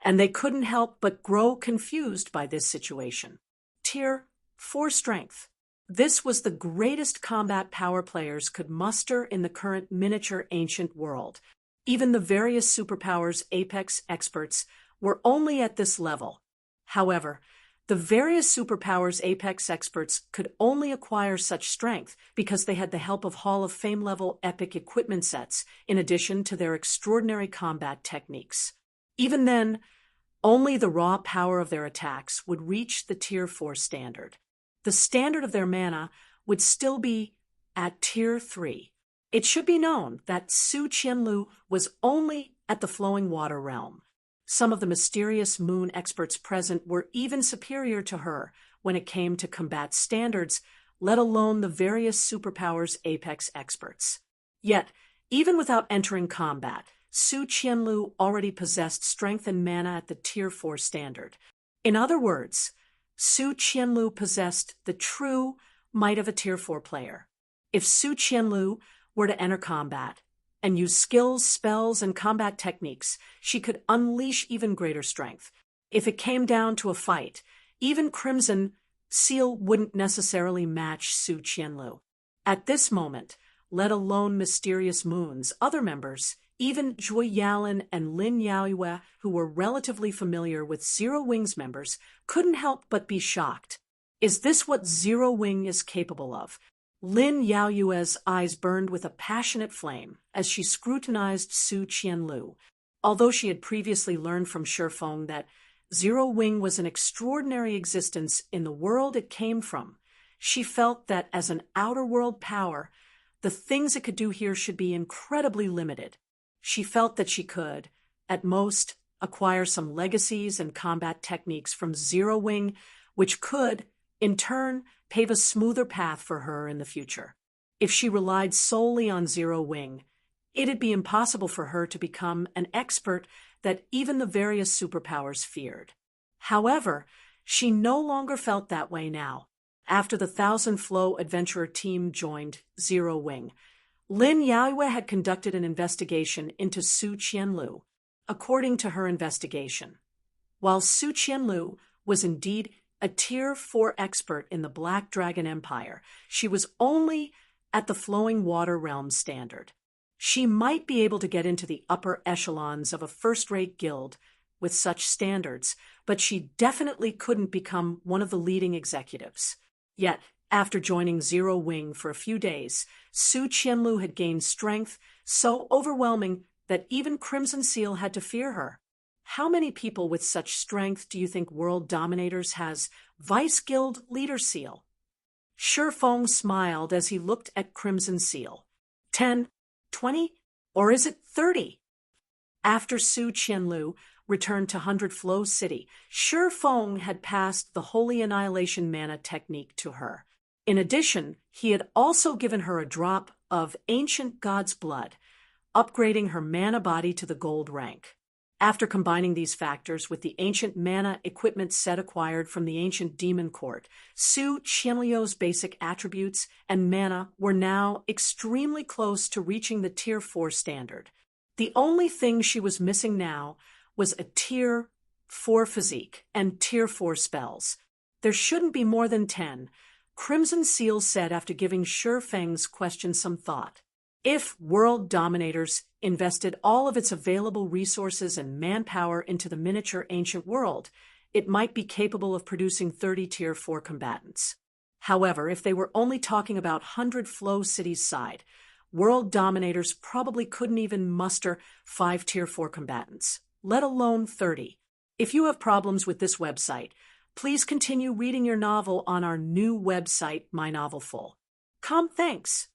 and they couldn't help but grow confused by this situation. Tier 4 strength. This was the greatest combat power players could muster in the current miniature ancient world. Even the various superpowers Apex experts were only at this level. However, the various superpowers Apex experts could only acquire such strength because they had the help of Hall of Fame level epic equipment sets in addition to their extraordinary combat techniques. Even then, only the raw power of their attacks would reach the Tier 4 standard. The standard of their mana would still be at Tier 3. It should be known that Su Qianlu was only at the Flowing Water realm. Some of the mysterious moon experts present were even superior to her when it came to combat standards, let alone the various superpowers Apex experts. Yet, even without entering combat, Su Qianlu already possessed strength and mana at the Tier 4 standard. In other words, Su Qianlu possessed the true might of a Tier 4 player. If Su Qianlu were to enter combat and use skills, spells, and combat techniques, she could unleash even greater strength. If it came down to a fight, even Crimson Seal wouldn't necessarily match Su Qianlu. At this moment, let alone Mysterious Moon's other members, even Zhui Yalan and Lin Yaoyue, who were relatively familiar with Zero Wing's members, couldn't help but be shocked. Is this what Zero Wing is capable of? Lin Yaoyue's eyes burned with a passionate flame as she scrutinized Su Qianlu. Although she had previously learned from Sherfone that Zero Wing was an extraordinary existence in the world it came from, she felt that as an outer world power, the things it could do here should be incredibly limited. She felt that she could, at most, acquire some legacies and combat techniques from Zero Wing, which could, in turn, pave a smoother path for her in the future. If she relied solely on Zero Wing, it'd be impossible for her to become an expert that even the various superpowers feared. However, she no longer felt that way now. After the Thousand Flow Adventurer team joined Zero Wing, Lin Yaoyue had conducted an investigation into Su Qianlu. According to her investigation, while Su Qianlu was indeed a Tier 4 expert in the Black Dragon Empire, she was only at the Flowing Water realm standard. She might be able to get into the upper echelons of a first-rate guild with such standards, but she definitely couldn't become one of the leading executives. Yet, after joining Zero Wing for a few days, Su Qianlu had gained strength so overwhelming that even Crimson Seal had to fear her. How many people with such strength do you think World Dominators has Vice Guild Leader Seal? Shifeng smiled as he looked at Crimson Seal. 10, 20, or is it 30? After Su Qianlu returned to 100 Flow City, Shifeng had passed the Holy Annihilation Mana technique to her. In addition, he had also given her a drop of Ancient God's Blood, upgrading her mana body to the gold rank. After combining these factors with the ancient mana equipment set acquired from the ancient demon court, Su Qianlu's basic attributes and mana were now extremely close to reaching the Tier 4 standard. The only thing she was missing now was a Tier 4 physique and Tier 4 spells. There shouldn't be more than 10, Crimson Seal said after giving Shifeng's question some thought. If World Dominators invested all of its available resources and manpower into the miniature ancient world, it might be capable of producing 30 Tier 4 combatants. However, if they were only talking about 100 Flow City's side, World Dominators probably couldn't even muster 5 Tier 4 combatants, let alone 30. If you have problems with this website, please continue reading your novel on our new website, My Novel Full. Thanks.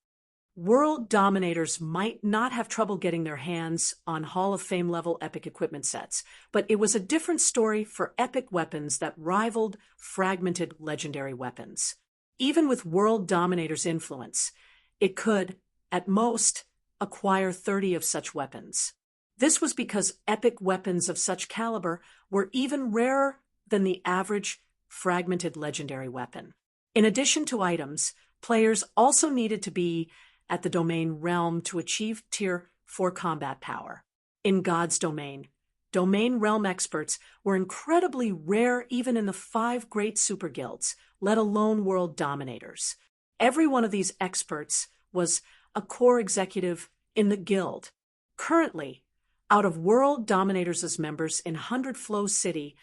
World Dominators might not have trouble getting their hands on Hall of Fame level epic equipment sets, but it was a different story for epic weapons that rivaled fragmented legendary weapons. Even with World Dominators' influence, it could, at most, acquire 30 of such weapons. This was because epic weapons of such caliber were even rarer than the average fragmented legendary weapon. In addition to items, players also needed to be at the domain realm to achieve Tier 4 combat power. In God's domain realm experts were incredibly rare even in the 5 great super guilds, let alone World Dominators. Every one of these experts was a core executive in the guild. Currently, out of World Dominators' members in 100 Flow City,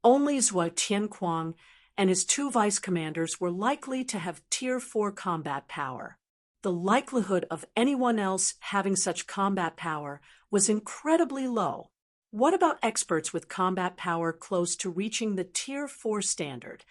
only Zhou Tianquang and his 2 vice commanders were likely to have Tier 4 combat power. The likelihood of anyone else having such combat power was incredibly low. What about experts with combat power close to reaching the Tier 4 standard?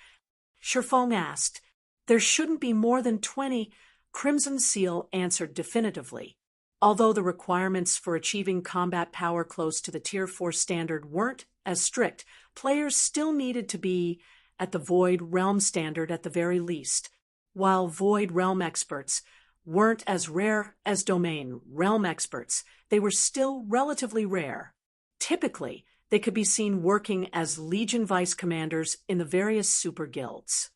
Shifeng asked. There shouldn't be more than 20, Crimson Seal answered definitively. Although the requirements for achieving combat power close to the Tier 4 standard weren't as strict, players still needed to be at the Void Realm standard at the very least. While Void Realm experts weren't as rare as Domain Realm experts, they were still relatively rare. Typically, they could be seen working as Legion Vice Commanders in the various super guilds.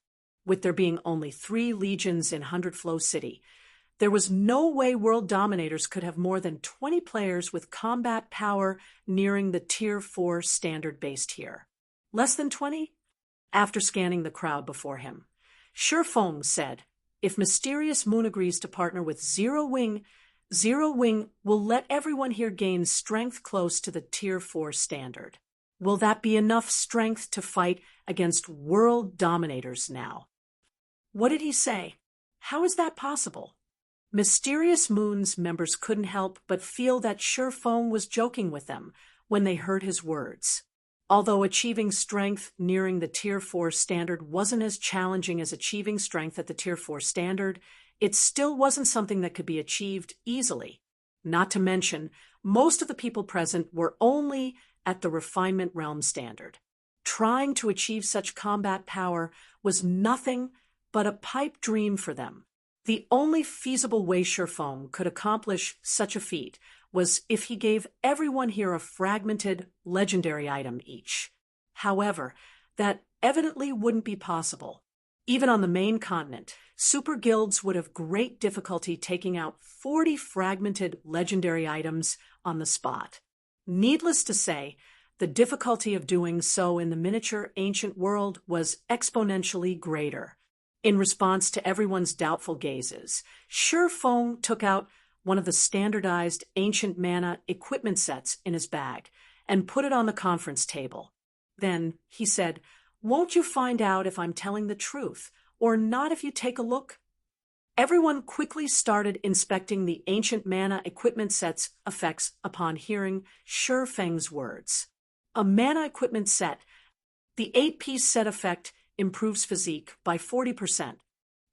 With there being only 3 legions in 100 Flow City, there was no way World Dominators could have more than 20 players with combat power nearing the Tier 4 standard base tier. Less than 20? After scanning the crowd before him, Shifeng said, if Mysterious Moon agrees to partner with Zero Wing will let everyone here gain strength close to the Tier 4 standard. Will that be enough strength to fight against World Dominators now? What did he say? How is that possible? Mysterious Moon's members couldn't help but feel that Shifeng was joking with them when they heard his words. Although achieving strength nearing the Tier 4 standard wasn't as challenging as achieving strength at the Tier 4 standard, it still wasn't something that could be achieved easily. Not to mention, most of the people present were only at the Refinement Realm standard. Trying to achieve such combat power was nothing but a pipe dream for them. The only feasible way Shifeng could accomplish such a feat was if he gave everyone here a fragmented legendary item each. However, that evidently wouldn't be possible. Even on the main continent, super guilds would have great difficulty taking out 40 fragmented legendary items on the spot. Needless to say, the difficulty of doing so in the miniature ancient world was exponentially greater. In response to everyone's doubtful gazes, Shifeng took out one of the standardized ancient mana equipment sets in his bag and put it on the conference table. Then he said, "Won't you find out if I'm telling the truth, or not if you take a look?" Everyone quickly started inspecting the ancient mana equipment set's effects upon hearing Shi Feng's words. A mana equipment set. The 8-piece set effect improves physique by 40%.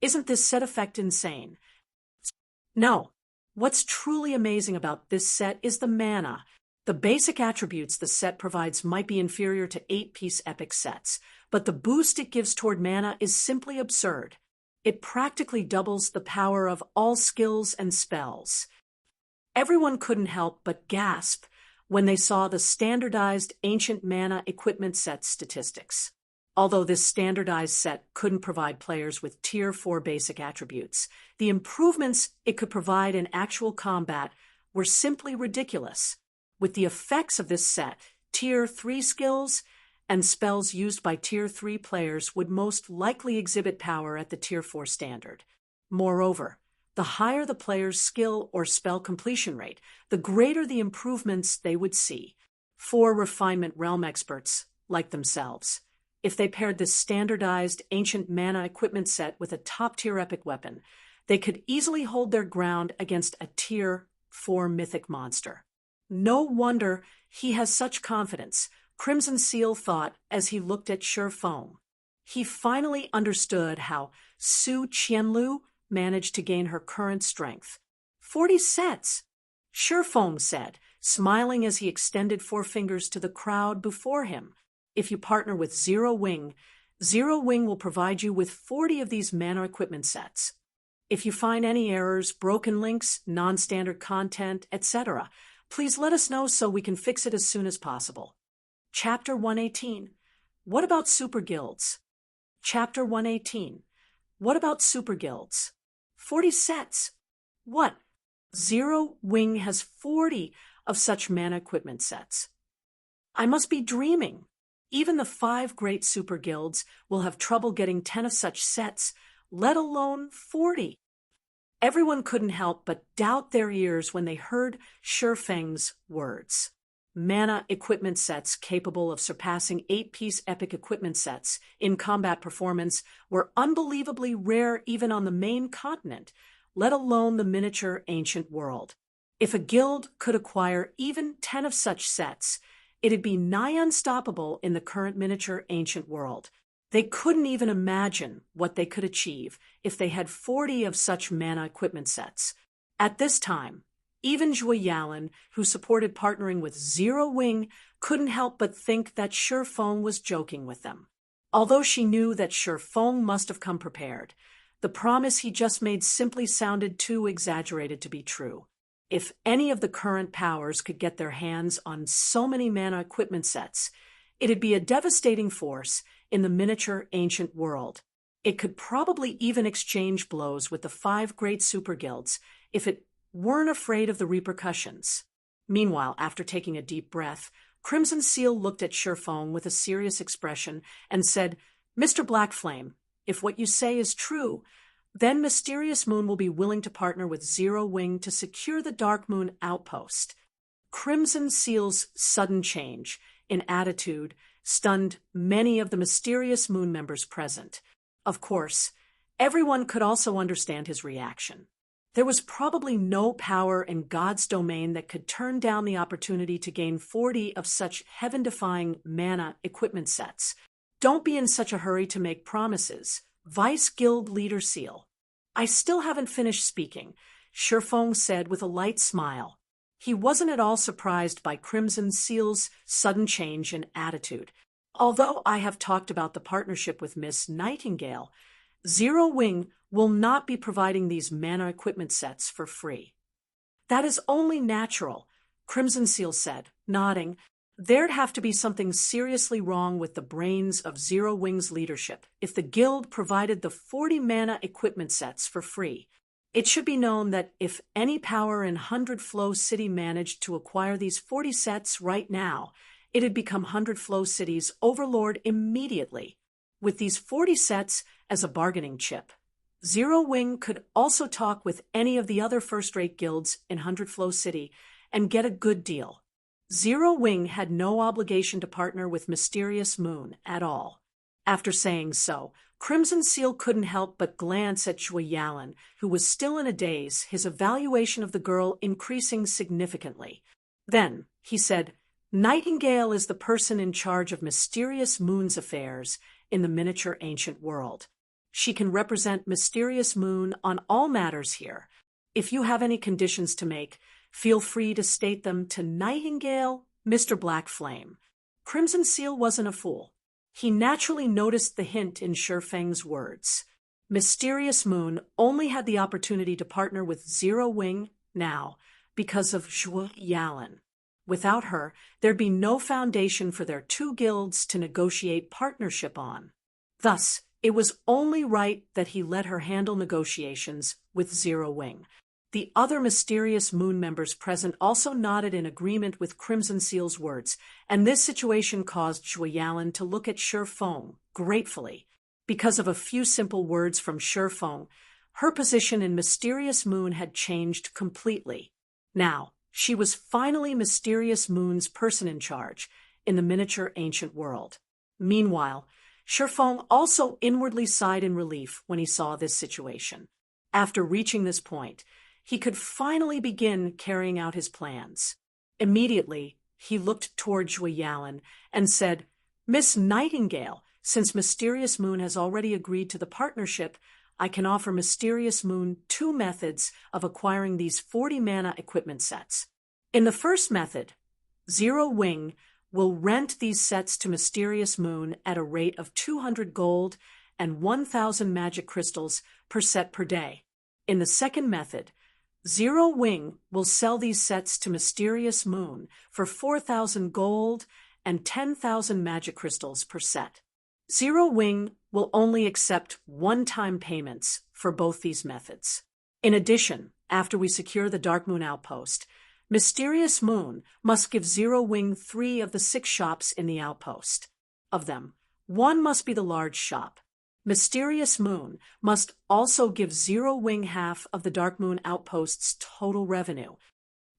Isn't this set effect insane? No. What's truly amazing about this set is the mana. The basic attributes the set provides might be inferior to 8-piece epic sets, but the boost it gives toward mana is simply absurd. It practically doubles the power of all skills and spells. Everyone couldn't help but gasp when they saw the standardized ancient mana equipment set statistics. Although this standardized set couldn't provide players with Tier 4 basic attributes, the improvements it could provide in actual combat were simply ridiculous. With the effects of this set, Tier 3 skills and spells used by Tier 3 players would most likely exhibit power at the Tier 4 standard. Moreover, the higher the player's skill or spell completion rate, the greater the improvements they would see. 4 refinement realm experts, like themselves, if they paired this standardized ancient mana equipment set with a top-tier epic weapon, they could easily hold their ground against a Tier 4 mythic monster. No wonder he has such confidence, Crimson Seal thought as he looked at Shi Feng. He finally understood how Su Qianlu managed to gain her current strength. 40 sets, Shi Feng said, smiling as he extended 4 fingers to the crowd before him. If you partner with Zero Wing will provide you with 40 of these mana equipment sets. If you find any errors, broken links, non-standard content, etc., please let us know so we can fix it as soon as possible. Chapter 118. What about super guilds? Chapter 118. What about super guilds? 40 sets. What? Zero Wing has 40 of such mana equipment sets. I must be dreaming. Even the 5 great super guilds will have trouble getting 10 of such sets, let alone 40. Everyone couldn't help but doubt their ears when they heard Shi Feng's words. Mana equipment sets capable of surpassing 8-piece epic equipment sets in combat performance were unbelievably rare even on the main continent, let alone the miniature ancient world. If a guild could acquire even 10 of such sets, it'd be nigh unstoppable in the current miniature ancient world. They couldn't even imagine what they could achieve if they had 40 of such mana equipment sets. At this time, even Zhuo Yalan, who supported partnering with Zero Wing, couldn't help but think that Shi Feng was joking with them. Although she knew that Shi Feng must have come prepared, the promise he just made simply sounded too exaggerated to be true. If any of the current powers could get their hands on so many mana equipment sets, it'd be a devastating force in the miniature ancient world. It could probably even exchange blows with the 5 great super guilds if it weren't afraid of the repercussions. Meanwhile, after taking a deep breath, Crimson Seal looked at Shi Feng with a serious expression and said, "Mr. Blackflame, if what you say is true, then Mysterious Moon will be willing to partner with Zero Wing to secure the Dark Moon outpost." Crimson Seal's sudden change in attitude stunned many of the Mysterious Moon members present. Of course, everyone could also understand his reaction. There was probably no power in God's domain that could turn down the opportunity to gain 40 of such heaven-defying mana equipment sets. Don't be in such a hurry to make promises. Vice Guild Leader Seal. I still haven't finished speaking, Shi Feng said with a light smile. He wasn't at all surprised by Crimson Seal's sudden change in attitude. Although I have talked about the partnership with Miss Nightingale, Zero Wing will not be providing these mana equipment sets for free. That is only natural, Crimson Seal said, nodding. There'd have to be something seriously wrong with the brains of Zero Wing's leadership if the guild provided the 40 mana equipment sets for free. It should be known that if any power in 100 Flow City managed to acquire these 40 sets right now, it'd become 100 Flow City's overlord immediately. With these 40 sets as a bargaining chip, Zero Wing could also talk with any of the other first-rate guilds in 100 Flow City and get a good deal. Zero Wing had no obligation to partner with Mysterious Moon at all. After saying so, Crimson Seal couldn't help but glance at Zhuo Yalan, who was still in a daze, his evaluation of the girl increasing significantly. Then, he said, Nightingale is the person in charge of Mysterious Moon's affairs in the miniature ancient world. She can represent Mysterious Moon on all matters here. If you have any conditions to make, feel free to state them to Nightingale, Mr. Black Flame. Crimson Seal wasn't a fool. He naturally noticed the hint in Shifeng's words. Mysterious Moon only had the opportunity to partner with Zero Wing now because of Zhuo Yalan. Without her, there'd be no foundation for their two guilds to negotiate partnership on. Thus, it was only right that he let her handle negotiations with Zero Wing. The other Mysterious Moon members present also nodded in agreement with Crimson Seal's words, and this situation caused Zhuo Yalan to look at Shifeng gratefully. Because of a few simple words from Shifeng, her position in Mysterious Moon had changed completely. Now, she was finally Mysterious Moon's person in charge in the miniature ancient world. Meanwhile, Shifeng also inwardly sighed in relief when he saw this situation. After reaching this point, he could finally begin carrying out his plans. Immediately, he looked toward Zhuo Yalan and said, Miss Nightingale, since Mysterious Moon has already agreed to the partnership, I can offer Mysterious Moon 2 methods of acquiring these 40 mana equipment sets. In the first method, Zero Wing will rent these sets to Mysterious Moon at a rate of 200 gold and 1,000 magic crystals per set per day. In the second method, Zero Wing will sell these sets to Mysterious Moon for 4,000 gold and 10,000 magic crystals per set. Zero Wing will only accept one-time payments for both these methods. In addition, after we secure the Dark Moon outpost, Mysterious Moon must give Zero Wing 3 of the 6 shops in the outpost. Of them, 1 must be the large shop. Mysterious Moon must also give Zero Wing half of the Dark Moon outpost's total revenue.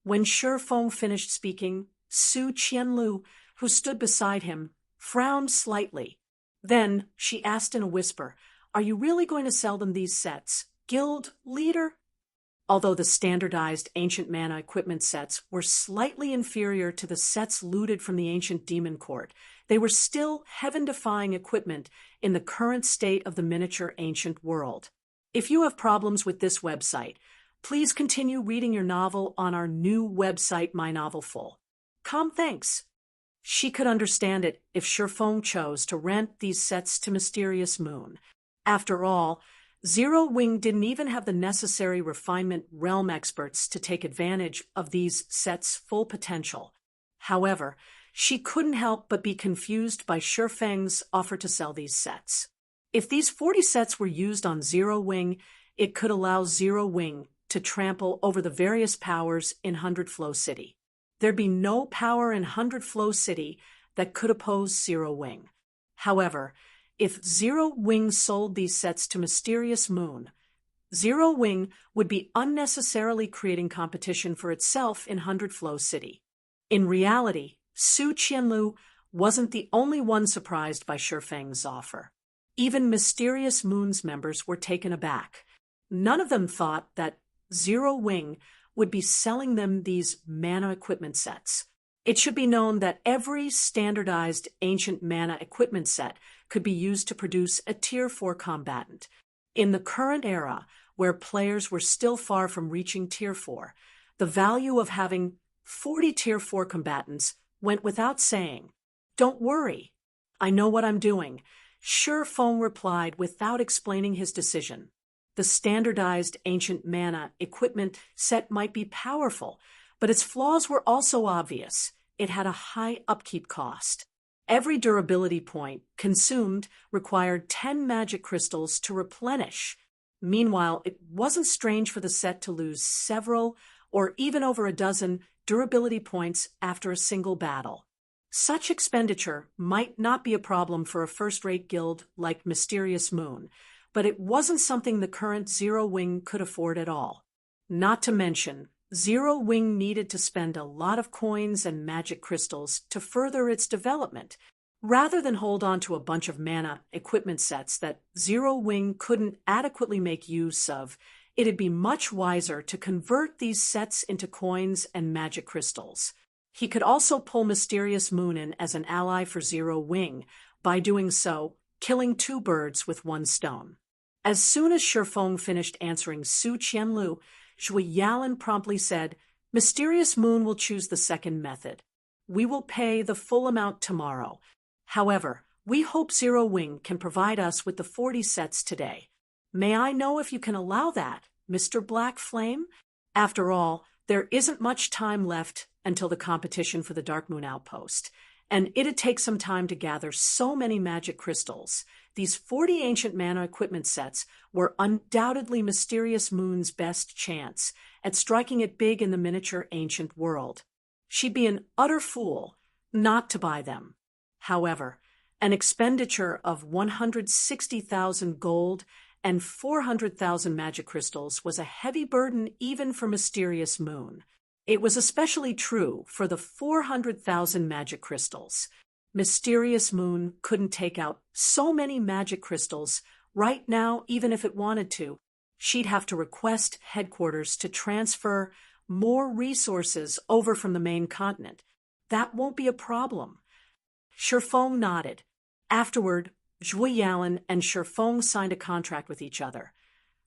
When Shifeng finished speaking, Su Qianlu, who stood beside him, frowned slightly. Then she asked in a whisper, Are you really going to sell them these sets, guild leader? Although the standardized ancient mana equipment sets were slightly inferior to the sets looted from the ancient demon court, they were still heaven-defying equipment in the current state of the miniature ancient world. If you have problems with this website, please continue reading your novel on our new website, My Novel Full. Thanks. She could understand it if Shifeng chose to rent these sets to Mysterious Moon. After all, Zero Wing didn't even have the necessary refinement realm experts to take advantage of these sets' full potential. However, she couldn't help but be confused by Shifeng's offer to sell these sets. If these 40 sets were used on Zero Wing, it could allow Zero Wing to trample over the various powers in Hundred Flow City. There'd be no power in Hundred Flow City that could oppose Zero Wing. However, if Zero Wing sold these sets to Mysterious Moon, Zero Wing would be unnecessarily creating competition for itself in Hundred Flow City. In reality, Su Qianlu wasn't the only one surprised by Shifeng's offer. Even Mysterious Moon's members were taken aback. None of them thought that Zero Wing would be selling them these mana equipment sets. It should be known that every standardized ancient mana equipment set could be used to produce a Tier 4 combatant. In the current era, where players were still far from reaching Tier 4, the value of having 40 Tier 4 combatants went without saying. Don't worry. I know what I'm doing. Shifeng replied without explaining his decision. The standardized ancient mana equipment set might be powerful, but its flaws were also obvious. It had a high upkeep cost. Every durability point consumed required 10 magic crystals to replenish. Meanwhile, it wasn't strange for the set to lose several or even over a dozen durability points after a single battle. Such expenditure might not be a problem for a first-rate guild like Mysterious Moon, but it wasn't something the current Zero Wing could afford at all. Not to mention, Zero Wing needed to spend a lot of coins and magic crystals to further its development, Rather than hold on to a bunch of mana equipment sets that Zero Wing couldn't adequately make use of, it'd be much wiser to convert these sets into coins and magic crystals. He could also pull Mysterious Moon in as an ally for Zero Wing, by doing so, killing two birds with one stone. As soon as Shifeng finished answering Su Qianlu, Zhui Yalan promptly said, "Mysterious Moon will choose the second method. We will pay the full amount tomorrow. However, we hope Zero Wing can provide us with the 40 sets today. May I know if you can allow that, Mr. Black Flame? After all, there isn't much time left until the competition for the Dark Moon Outpost, and it'd take some time to gather so many magic crystals. These 40 ancient mana equipment sets were undoubtedly Mysterious Moon's best chance at striking it big in the miniature ancient world. She'd be an utter fool not to buy them. However, an expenditure of 160,000 gold and 400,000 magic crystals was a heavy burden even for Mysterious Moon. It was especially true for the 400,000 magic crystals. Mysterious Moon couldn't take out so many magic crystals right now, even if it wanted to. She'd have to request headquarters to transfer more resources over from the main continent. That won't be a problem. Shifeng nodded. Afterward, Zhui Yalan and Shifeng signed a contract with each other.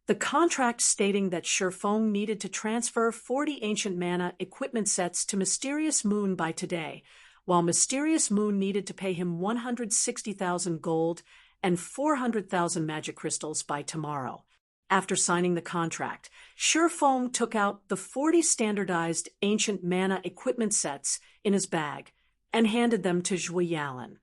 The contract stating that Shifeng needed to transfer 40 ancient mana equipment sets to Mysterious Moon by today, while Mysterious Moon needed to pay him 160,000 gold and 400,000 magic crystals by tomorrow. After signing the contract, Shifeng took out the 40 standardized ancient mana equipment sets in his bag and handed them to Zhui Yalan.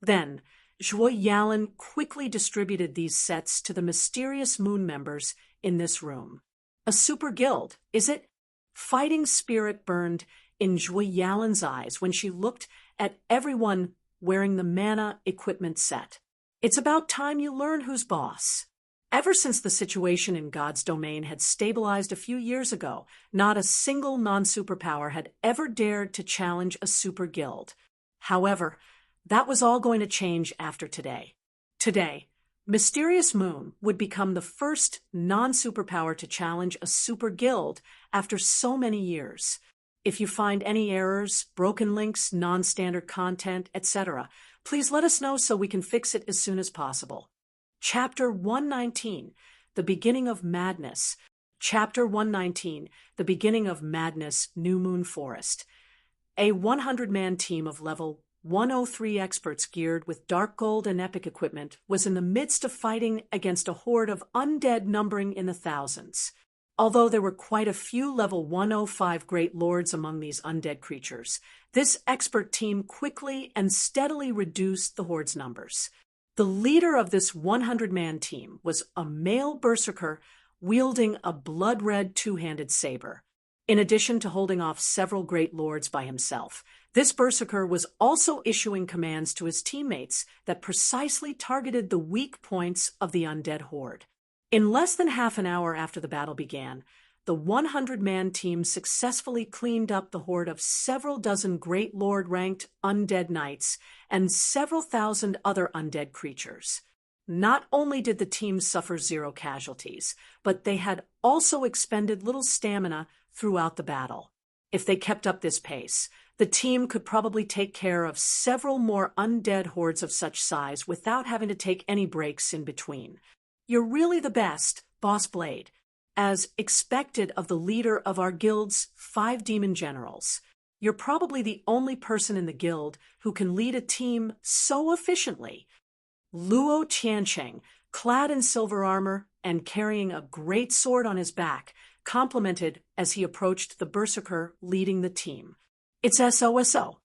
Then, Zhui Yalan quickly distributed these sets to the Mysterious Moon members in this room. A super guild, is it? Fighting spirit burned in Zhui Yalan's eyes when she looked at everyone wearing the mana equipment set. It's about time you learn who's boss. Ever since the situation in God's domain had stabilized a few years ago, not a single non-superpower had ever dared to challenge a super guild. However, that was all going to change after today. Today, Mysterious Moon would become the first non-superpower to challenge a super guild after so many years. If you find any errors, broken links, non-standard content, etc., please let us know so we can fix it as soon as possible. Chapter 119, The Beginning of Madness. Chapter 119, The Beginning of Madness, New Moon Forest. A 100-man team of level 103 experts geared with dark gold and epic equipment was in the midst of fighting against a horde of undead numbering in the thousands. Although there were quite a few level 105 great lords among these undead creatures, this expert team quickly and steadily reduced the horde's numbers. The leader of this 100-man team was a male berserker wielding a blood-red two-handed saber. In addition to holding off several great lords by himself, this berserker was also issuing commands to his teammates that precisely targeted the weak points of the undead horde. In less than half an hour after the battle began, the 100-man team successfully cleaned up the horde of several dozen great lord-ranked undead knights and several thousand other undead creatures. Not only did the team suffer 0 casualties, but they had also expended little stamina throughout the battle. If they kept up this pace, the team could probably take care of several more undead hordes of such size without having to take any breaks in between. You're really the best, Boss Blade, as expected of the leader of our guild's 5 demon generals. You're probably the only person in the guild who can lead a team so efficiently. Luo Tiancheng, clad in silver armor and carrying a great sword on his back, complimented as he approached the berserker leading the team. It's SOSO.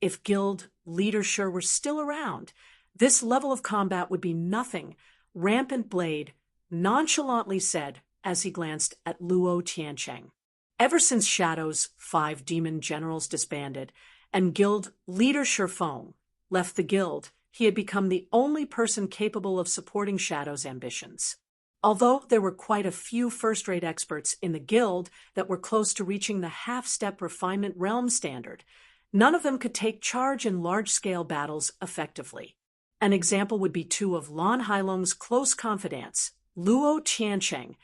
If guild leadership were still around, this level of combat would be nothing, Rampant Blade nonchalantly said as he glanced at Luo Tiancheng. Ever since Shadow's 5 demon generals disbanded and guild leader Shifeng left the guild, he had become the only person capable of supporting Shadow's ambitions. Although there were quite a few first-rate experts in the guild that were close to reaching the half-step refinement realm standard, None of them could take charge in large-scale battles effectively. An example would be two of Lan Hailong's close confidants, Luo Qiancheng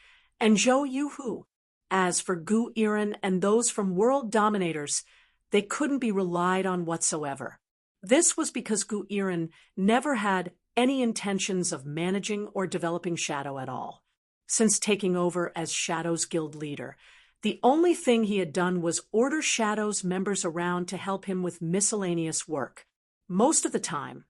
and Zhou Yuhu. As for Gu Iren and those from world dominators, they couldn't be relied on whatsoever. This was because Gu Iren never had any intentions of managing or developing Shadow at all. Since taking over as Shadow's guild leader, the only thing he had done was order Shadow's members around to help him with miscellaneous work. Most of the time,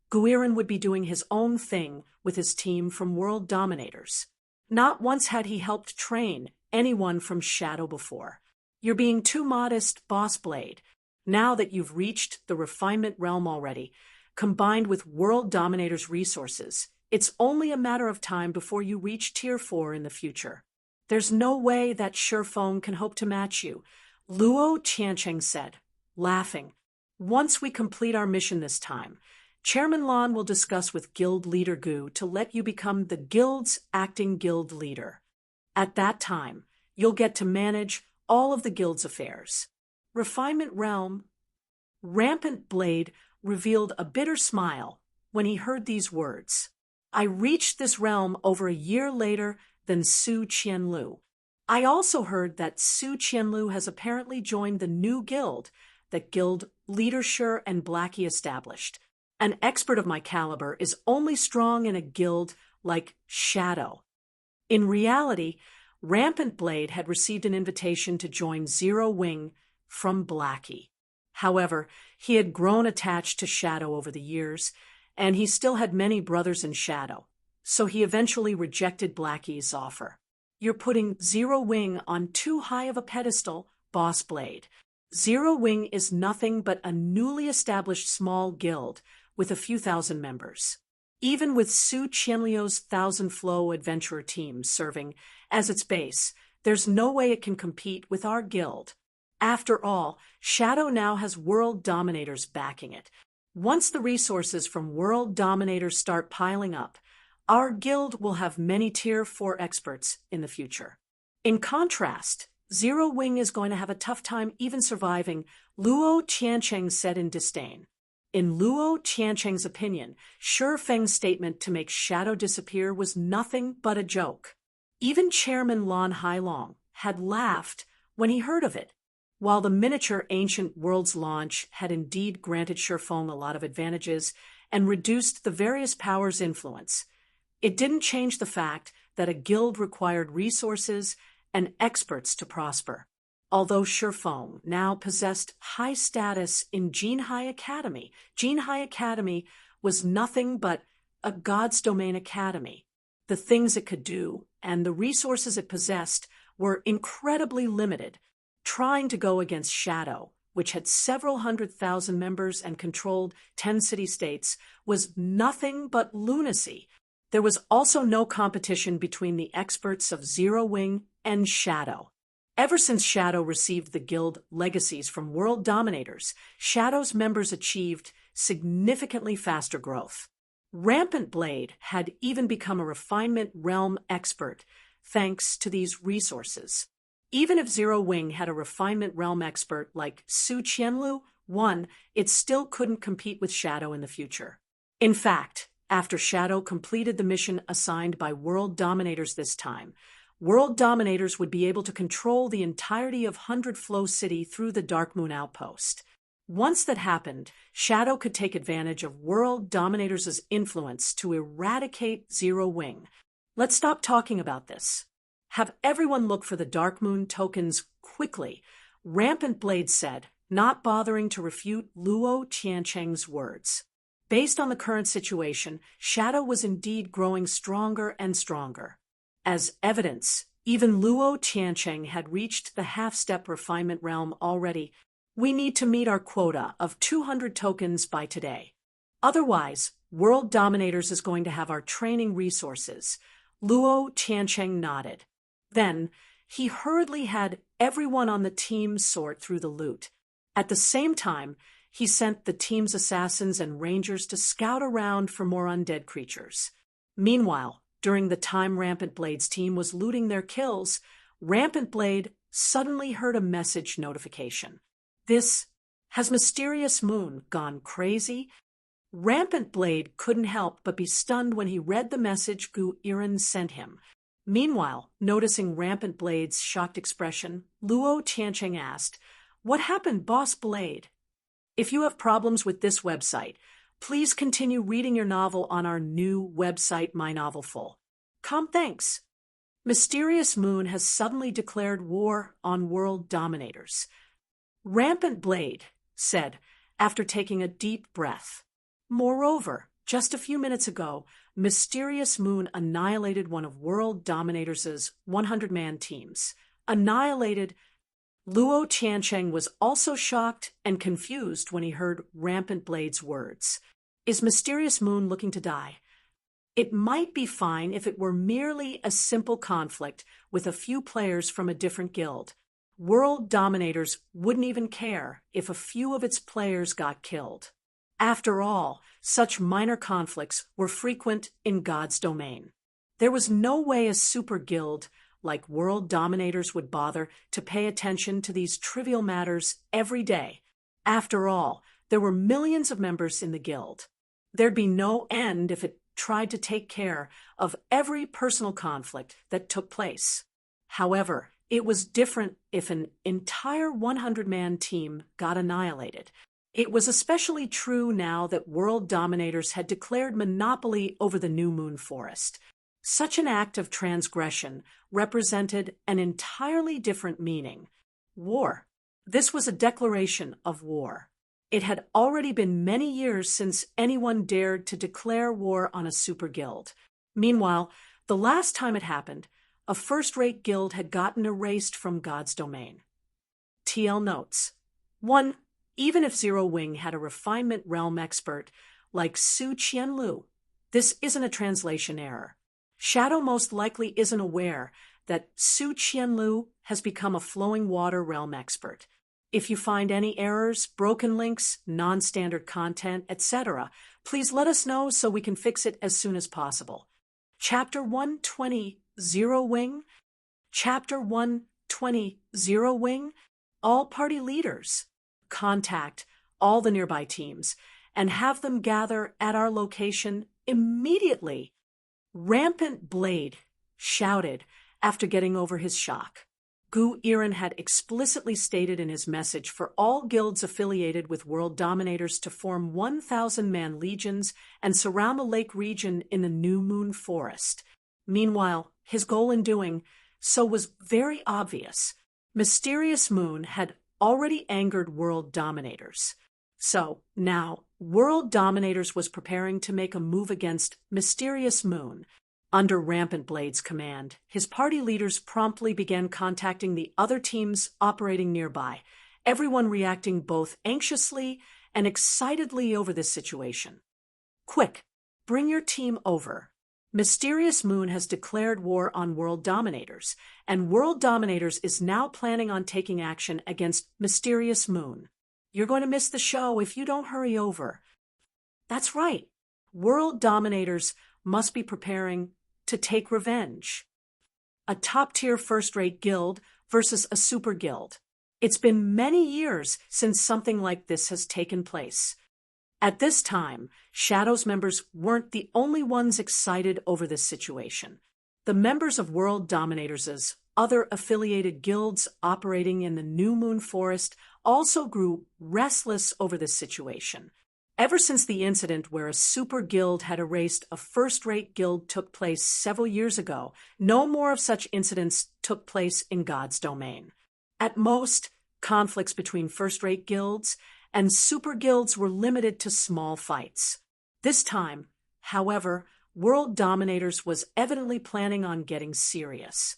Gu Iren would be doing his own thing with his team from world dominators. Not once had he helped train anyone from Shadow before. You're being too modest, Boss Blade. Now that you've reached the refinement realm already, combined with world dominators' resources, it's only a matter of time before you reach Tier 4 in the future. There's no way that Shifeng can hope to match you, Luo Qiancheng said, laughing. Once we complete our mission this time, Chairman Lan will discuss with Guild Leader Gu to let you become the Guild's acting guild leader. At that time, you'll get to manage all of the Guild's affairs. Refinement Realm. Rampant Blade revealed a bitter smile when he heard these words. I reached this realm over a year later than Su Qianlu. I also heard that Su Qianlu has apparently joined the new guild that Guild Leader Shi and Blackie established. An expert of my caliber is only strong in a guild like Shadow. In reality, Rampant Blade had received an invitation to join Zero Wing from Blackie. However, he had grown attached to Shadow over the years, and he still had many brothers in Shadow, so he eventually rejected Blackie's offer. You're putting Zero Wing on too high of a pedestal, Boss Blade. Zero Wing is nothing but a newly established small guild with a few thousand members. Even with Su Qianliu's Thousand Flow adventurer team serving as its base, there's no way it can compete with our guild. After all, Shadow now has world dominators backing it. Once the resources from world dominators start piling up, our guild will have many Tier 4 experts in the future. In contrast, Zero Wing is going to have a tough time even surviving, Luo Qiancheng said in disdain. In Luo Qiancheng's opinion, Shifeng's statement to make Shadow disappear was nothing but a joke. Even Chairman Lan Hailong had laughed when he heard of it. While the miniature Ancient Worlds launch had indeed granted Shifeng a lot of advantages and reduced the various powers' influence, it didn't change the fact that a guild required resources and experts to prosper. Although Shifeng now possessed high status in Jinhai Academy, Jinhai Academy was nothing but a God's Domain academy. The things it could do and the resources it possessed were incredibly limited. Trying to go against Shadow, which had several 100,000 members and controlled 10 city-states, was nothing but lunacy. There was also no competition between the experts of Zero Wing and Shadow. Ever since Shadow received the guild legacies from world dominators, Shadow's members achieved significantly faster growth. Rampant Blade had even become a refinement realm expert thanks to these resources. Even if Zero Wing had a refinement realm expert like Su Qianlu, it still couldn't compete with Shadow in the future. In fact, after Shadow completed the mission assigned by World Dominators this time, World Dominators would be able to control the entirety of 100 Flow City through the Dark Moon Outpost. Once that happened, Shadow could take advantage of World Dominators' influence to eradicate Zero Wing. Let's stop talking about this. Have everyone look for the Dark Moon tokens quickly, Rampant Blade said, not bothering to refute Luo Qiancheng's words. Based on the current situation, Shadow was indeed growing stronger and stronger. As evidence, even Luo Qiancheng had reached the half-step refinement realm already. We need to meet our quota of 200 tokens by today. Otherwise, World Dominators is going to have our training resources. Luo Qiancheng nodded. Then, he hurriedly had everyone on the team sort through the loot. At the same time, he sent the team's assassins and rangers to scout around for more undead creatures. Meanwhile, during the time Rampant Blade's team was looting their kills, Rampant Blade suddenly heard a message notification. This Has Mysterious Moon gone crazy? Rampant Blade couldn't help but be stunned when he read the message Gu Iren sent him. Meanwhile, noticing Rampant Blade's shocked expression, Luo Tiancheng asked, "What happened, Boss Blade?" If you have problems with this website, please continue reading your novel on our new website, My Novel Full. Thanks. Mysterious Moon has suddenly declared war on world dominators. Rampant Blade said, after taking a deep breath. Moreover, just a few minutes ago, Mysterious Moon annihilated one of World Dominators' 100-man teams. Annihilated. Luo Tiancheng was also shocked and confused when he heard Rampant Blade's words. Is Mysterious Moon looking to die? It might be fine if it were merely a simple conflict with a few players from a different guild. World Dominators wouldn't even care if a few of its players got killed. After all, such minor conflicts were frequent in God's domain. There was no way a super guild like World Dominators would bother to pay attention to these trivial matters every day. After all, there were millions of members in the guild. There'd be no end if it tried to take care of every personal conflict that took place. However, it was different if an entire 100-man team got annihilated. It was especially true now that World Dominators had declared monopoly over the New Moon Forest. Such an act of transgression represented an entirely different meaning. War. This was a declaration of war. It had already been many years since anyone dared to declare war on a super guild. Meanwhile, the last time it happened, a first-rate guild had gotten erased from God's domain. TL notes. 1. Even if Zero Wing had a refinement realm expert like Su Qianlu, this isn't a translation error. Shadow most likely isn't aware that Su Qianlu has become a flowing water realm expert. If you find any errors, broken links, non-standard content, etc., please let us know so we can fix it as soon as possible. Chapter 120, Zero Wing. Chapter 120, Zero Wing. All party leaders. Contact all the nearby teams and have them gather at our location immediately. Rampant Blade shouted after getting over his shock. Gu Iren had explicitly stated in his message for all guilds affiliated with World Dominators to form 1,000-man legions and surround the lake region in the New Moon Forest. Meanwhile, his goal in doing so was very obvious. Mysterious Moon had already angered World Dominators. So, now, World Dominators was preparing to make a move against Mysterious Moon. Under Rampant Blade's command, his party leaders promptly began contacting the other teams operating nearby, everyone reacting both anxiously and excitedly over this situation. Quick, bring your team over. Mysterious Moon has declared war on World Dominators, and World Dominators is now planning on taking action against Mysterious Moon. You're going to miss the show if you don't hurry over. That's right. World Dominators must be preparing to take revenge. A top-tier first-rate guild versus a super guild. It's been many years since something like this has taken place. At this time, Shadow's members weren't the only ones excited over this situation. The members of World Dominators' other affiliated guilds operating in the New Moon Forest also grew restless over this situation. Ever since the incident where a super guild had erased a first-rate guild took place several years ago, no more of such incidents took place in God's domain. At most, conflicts between first-rate guilds and super guilds were limited to small fights. This time, however, World Dominators was evidently planning on getting serious.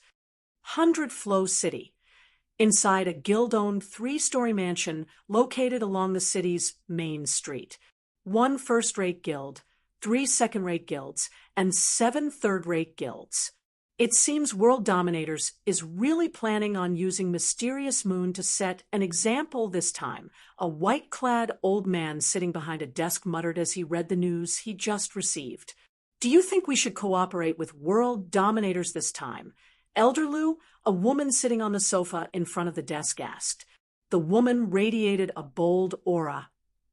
100 Flow City. Inside a guild-owned 3-story mansion located along the city's main street. 1 first-rate guild, 3 second-rate guilds, and 7 third-rate guilds. It seems World Dominators is really planning on using Mysterious Moon to set an example this time. A white-clad old man sitting behind a desk muttered as he read the news he just received. Do you think we should cooperate with World Dominators this time? Elderloo, a woman sitting on the sofa in front of the desk, asked. The woman radiated a bold aura,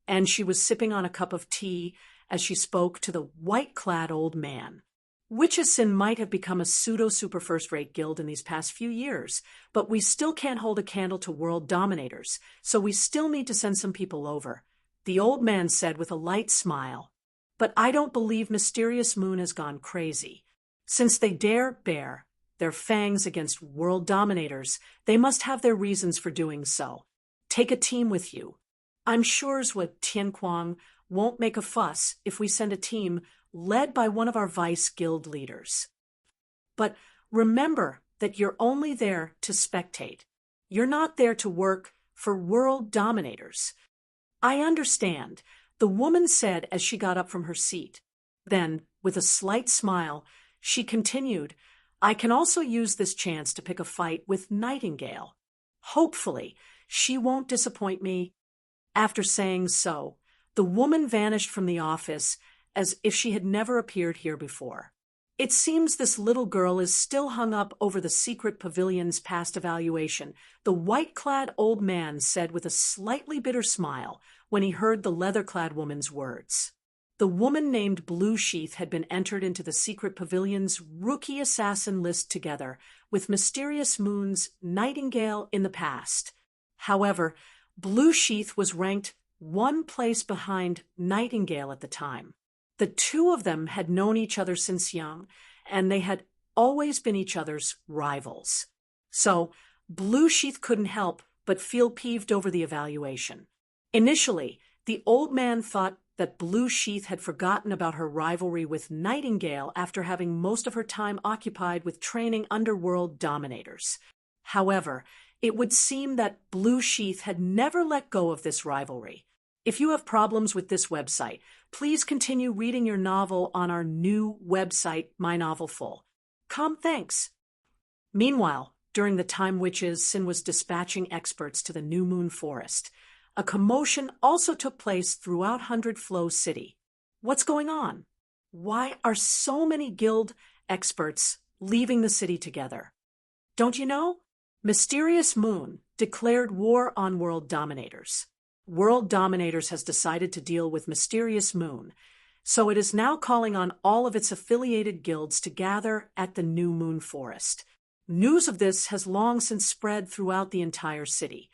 and she was sipping on a cup of tea as she spoke to the white-clad old man. Witchesin might have become a pseudo-super first-rate guild in these past few years, but we still can't hold a candle to world dominators, so we still need to send some people over, the old man said with a light smile. But I don't believe Mysterious Moon has gone crazy. Since they dare bare their fangs against world dominators, they must have their reasons for doing so. Take a team with you. I'm sure Tianquang won't make a fuss if we send a team led by one of our vice guild leaders. But remember that you're only there to spectate. You're not there to work for world dominators. I understand, the woman said as she got up from her seat. Then, with a slight smile, she continued, I can also use this chance to pick a fight with Nightingale. Hopefully, she won't disappoint me. After saying so, the woman vanished from the office as if she had never appeared here before. It seems this little girl is still hung up over the secret pavilion's past evaluation, the white-clad old man said with a slightly bitter smile when he heard the leather-clad woman's words. The woman named Blue Sheath had been entered into the secret pavilion's rookie assassin list together with Mysterious Moon's Nightingale in the past. However, Blue Sheath was ranked one place behind Nightingale at the time. The two of them had known each other since young, and they had always been each other's rivals. So, Blue Sheath couldn't help but feel peeved over the evaluation. Initially, the old man thought that Blue Sheath had forgotten about her rivalry with Nightingale after having most of her time occupied with training underworld dominators. However, it would seem that Blue Sheath had never let go of this rivalry. If you have problems with this website, please continue reading your novel on our new website, My Novel Full. Thanks. Meanwhile, during the time Sin was dispatching experts to the New Moon Forest, a commotion also took place throughout Hundred Flow City. What's going on? Why are so many guild experts leaving the city together? Don't you know? Mysterious Moon declared war on world dominators. World Dominators has decided to deal with Mysterious Moon, so it is now calling on all of its affiliated guilds to gather at the New Moon Forest. News of this has long since spread throughout the entire city.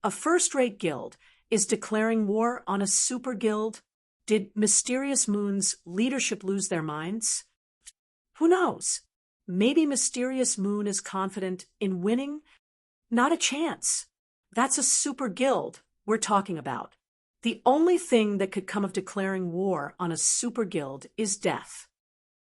A first-rate guild is declaring war on a super guild. Did Mysterious Moon's leadership lose their minds? Who knows? Maybe Mysterious Moon is confident in winning? Not a chance. That's a super guild we're talking about. The only thing that could come of declaring war on a super guild is death.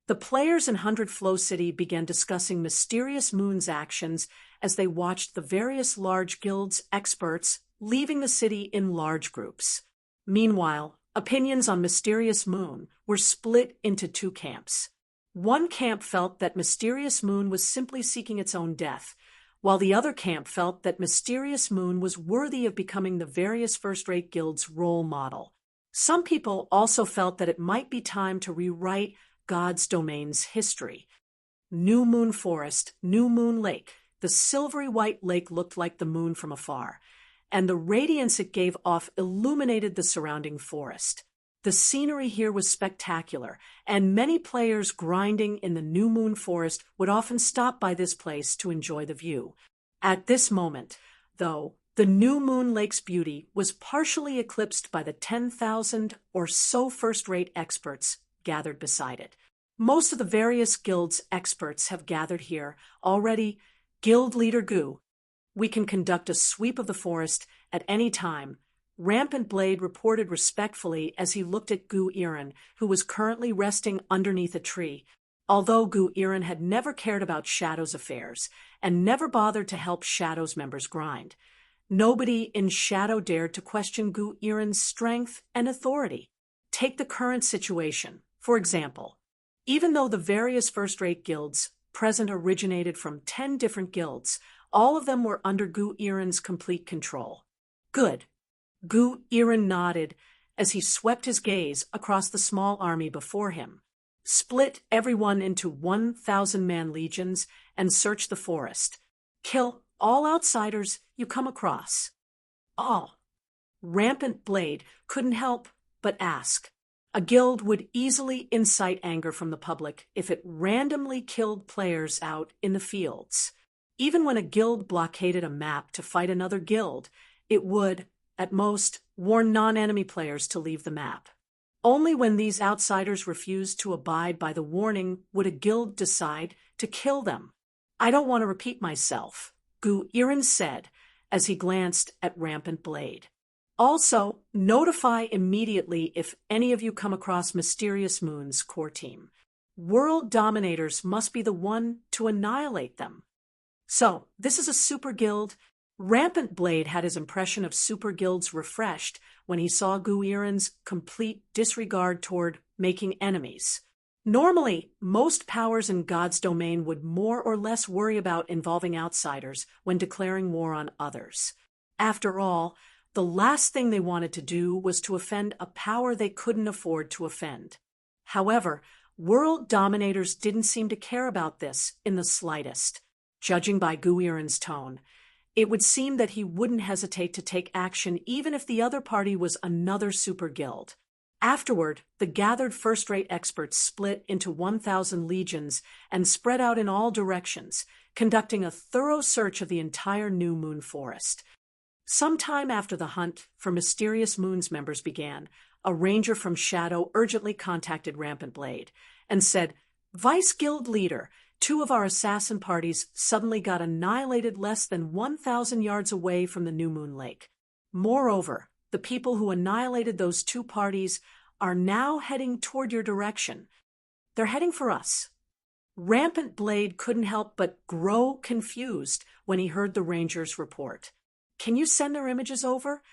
The players in Hundred Flow City began discussing Mysterious Moon's actions as they watched the various large guilds' experts leaving the city in large groups. Meanwhile, opinions on Mysterious Moon were split into two camps. One camp felt that Mysterious Moon was simply seeking its own death, while the other camp felt that Mysterious Moon was worthy of becoming the various first-rate guilds' role model. Some people also felt that it might be time to rewrite God's domain's history. New Moon Forest, New Moon Lake. The silvery white lake looked like the moon from afar, and the radiance it gave off illuminated the surrounding forest. The scenery here was spectacular, and many players grinding in the New Moon Forest would often stop by this place to enjoy the view. At this moment, though, the New Moon Lake's beauty was partially eclipsed by the 10,000 or so first-rate experts gathered beside it. Most of the various guilds' experts have gathered here already. Guild Leader Gu, we can conduct a sweep of the forest at any time. Rampant Blade reported respectfully as he looked at Gu Iren, who was currently resting underneath a tree. Although Gu Iren had never cared about Shadow's affairs and never bothered to help Shadow's members grind, nobody in Shadow dared to question Gu Iren's strength and authority. Take the current situation, for example. Even though the various first-rate guilds present originated from 10 different guilds, all of them were under Gu Iren's complete control. Good. Gu Iren nodded as he swept his gaze across the small army before him. Split everyone into 1,000-man legions and search the forest. Kill all outsiders you come across. all. Rampant Blade couldn't help but ask. A guild would easily incite anger from the public if it randomly killed players out in the fields. Even when a guild blockaded a map to fight another guild, it would, at most, warn non-enemy players to leave the map. Only when these outsiders refused to abide by the warning would a guild decide to kill them. I don't want to repeat myself, Gu Irin said as he glanced at Rampant Blade. Also, notify immediately if any of you come across Mysterious Moon's core team. World Dominators must be the one to annihilate them. So, this is a super guild. Rampant Blade had his impression of super guilds refreshed when he saw Gu Irin's complete disregard toward making enemies. Normally, most powers in God's domain would more or less worry about involving outsiders when declaring war on others. After all, the last thing they wanted to do was to offend a power they couldn't afford to offend. However, World Dominators didn't seem to care about this in the slightest. Judging by Gu Irin's tone, it would seem that he wouldn't hesitate to take action even if the other party was another super guild. Afterward, the gathered first-rate experts split into 1,000 legions and spread out in all directions, conducting a thorough search of the entire New Moon Forest. Sometime after the hunt for Mysterious Moon's members began, a ranger from Shadow urgently contacted Rampant Blade and said, "Vice Guild Leader, 2 of our assassin parties suddenly got annihilated less than 1,000 yards away from the New Moon Lake. Moreover, the people who annihilated those 2 parties are now heading toward your direction. They're heading for us." Rampant Blade couldn't help but grow confused when he heard the Rangers report. "Can you send their images over?"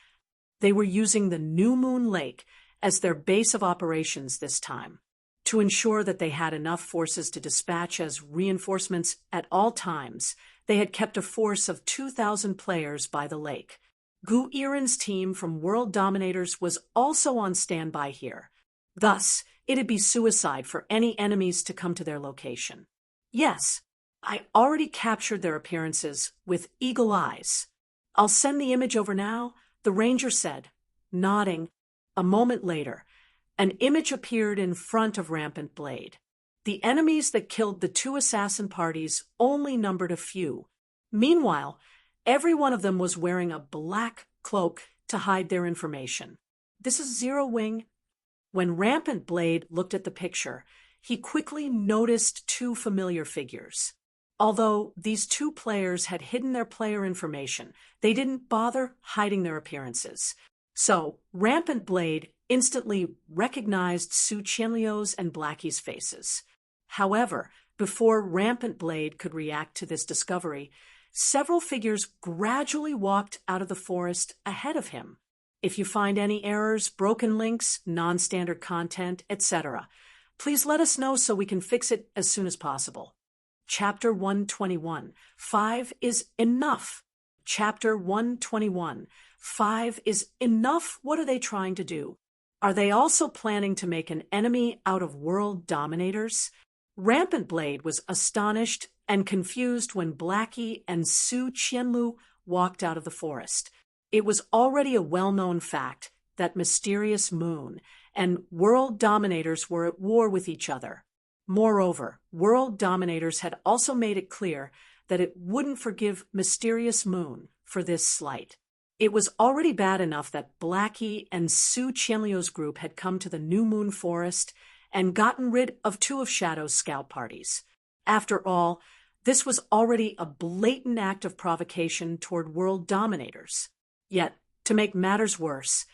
They were using the New Moon Lake as their base of operations this time, to ensure that they had enough forces to dispatch as reinforcements at all times. They had kept a force of 2,000 players by the lake. Gu Irin's team from World Dominators was also on standby here. Thus, it'd be suicide for any enemies to come to their location. "Yes, I already captured their appearances with eagle eyes. I'll send the image over now," the ranger said, nodding. A moment later, an image appeared in front of Rampant Blade. The enemies that killed the 2 assassin parties only numbered a few. Meanwhile, every one of them was wearing a black cloak to hide their information. "This is Zero Wing." When Rampant Blade looked at the picture, he quickly noticed 2 familiar figures. Although these 2 players had hidden their player information, they didn't bother hiding their appearances. So, Rampant Blade instantly recognized Su Qianliu's and Blackie's faces. However, before Rampant Blade could react to this discovery, several figures gradually walked out of the forest ahead of him. If you find any errors, broken links, non-standard content, etc., please let us know so we can fix it as soon as possible. Chapter 121, 5 is enough. Chapter 121, 5 is enough. What are they trying to do? Are they also planning to make an enemy out of World Dominators? Rampant Blade was astonished and confused when Blackie and Su Qianliu walked out of the forest. It was already a well-known fact that Mysterious Moon and World Dominators were at war with each other. Moreover, World Dominators had also made it clear that it wouldn't forgive Mysterious Moon for this slight. It was already bad enough that Blackie and Su Qianliu's group had come to the New Moon Forest and gotten rid of 2 of Shadow's scout parties. After all, this was already a blatant act of provocation toward World Dominators. Yet, to make matters worse,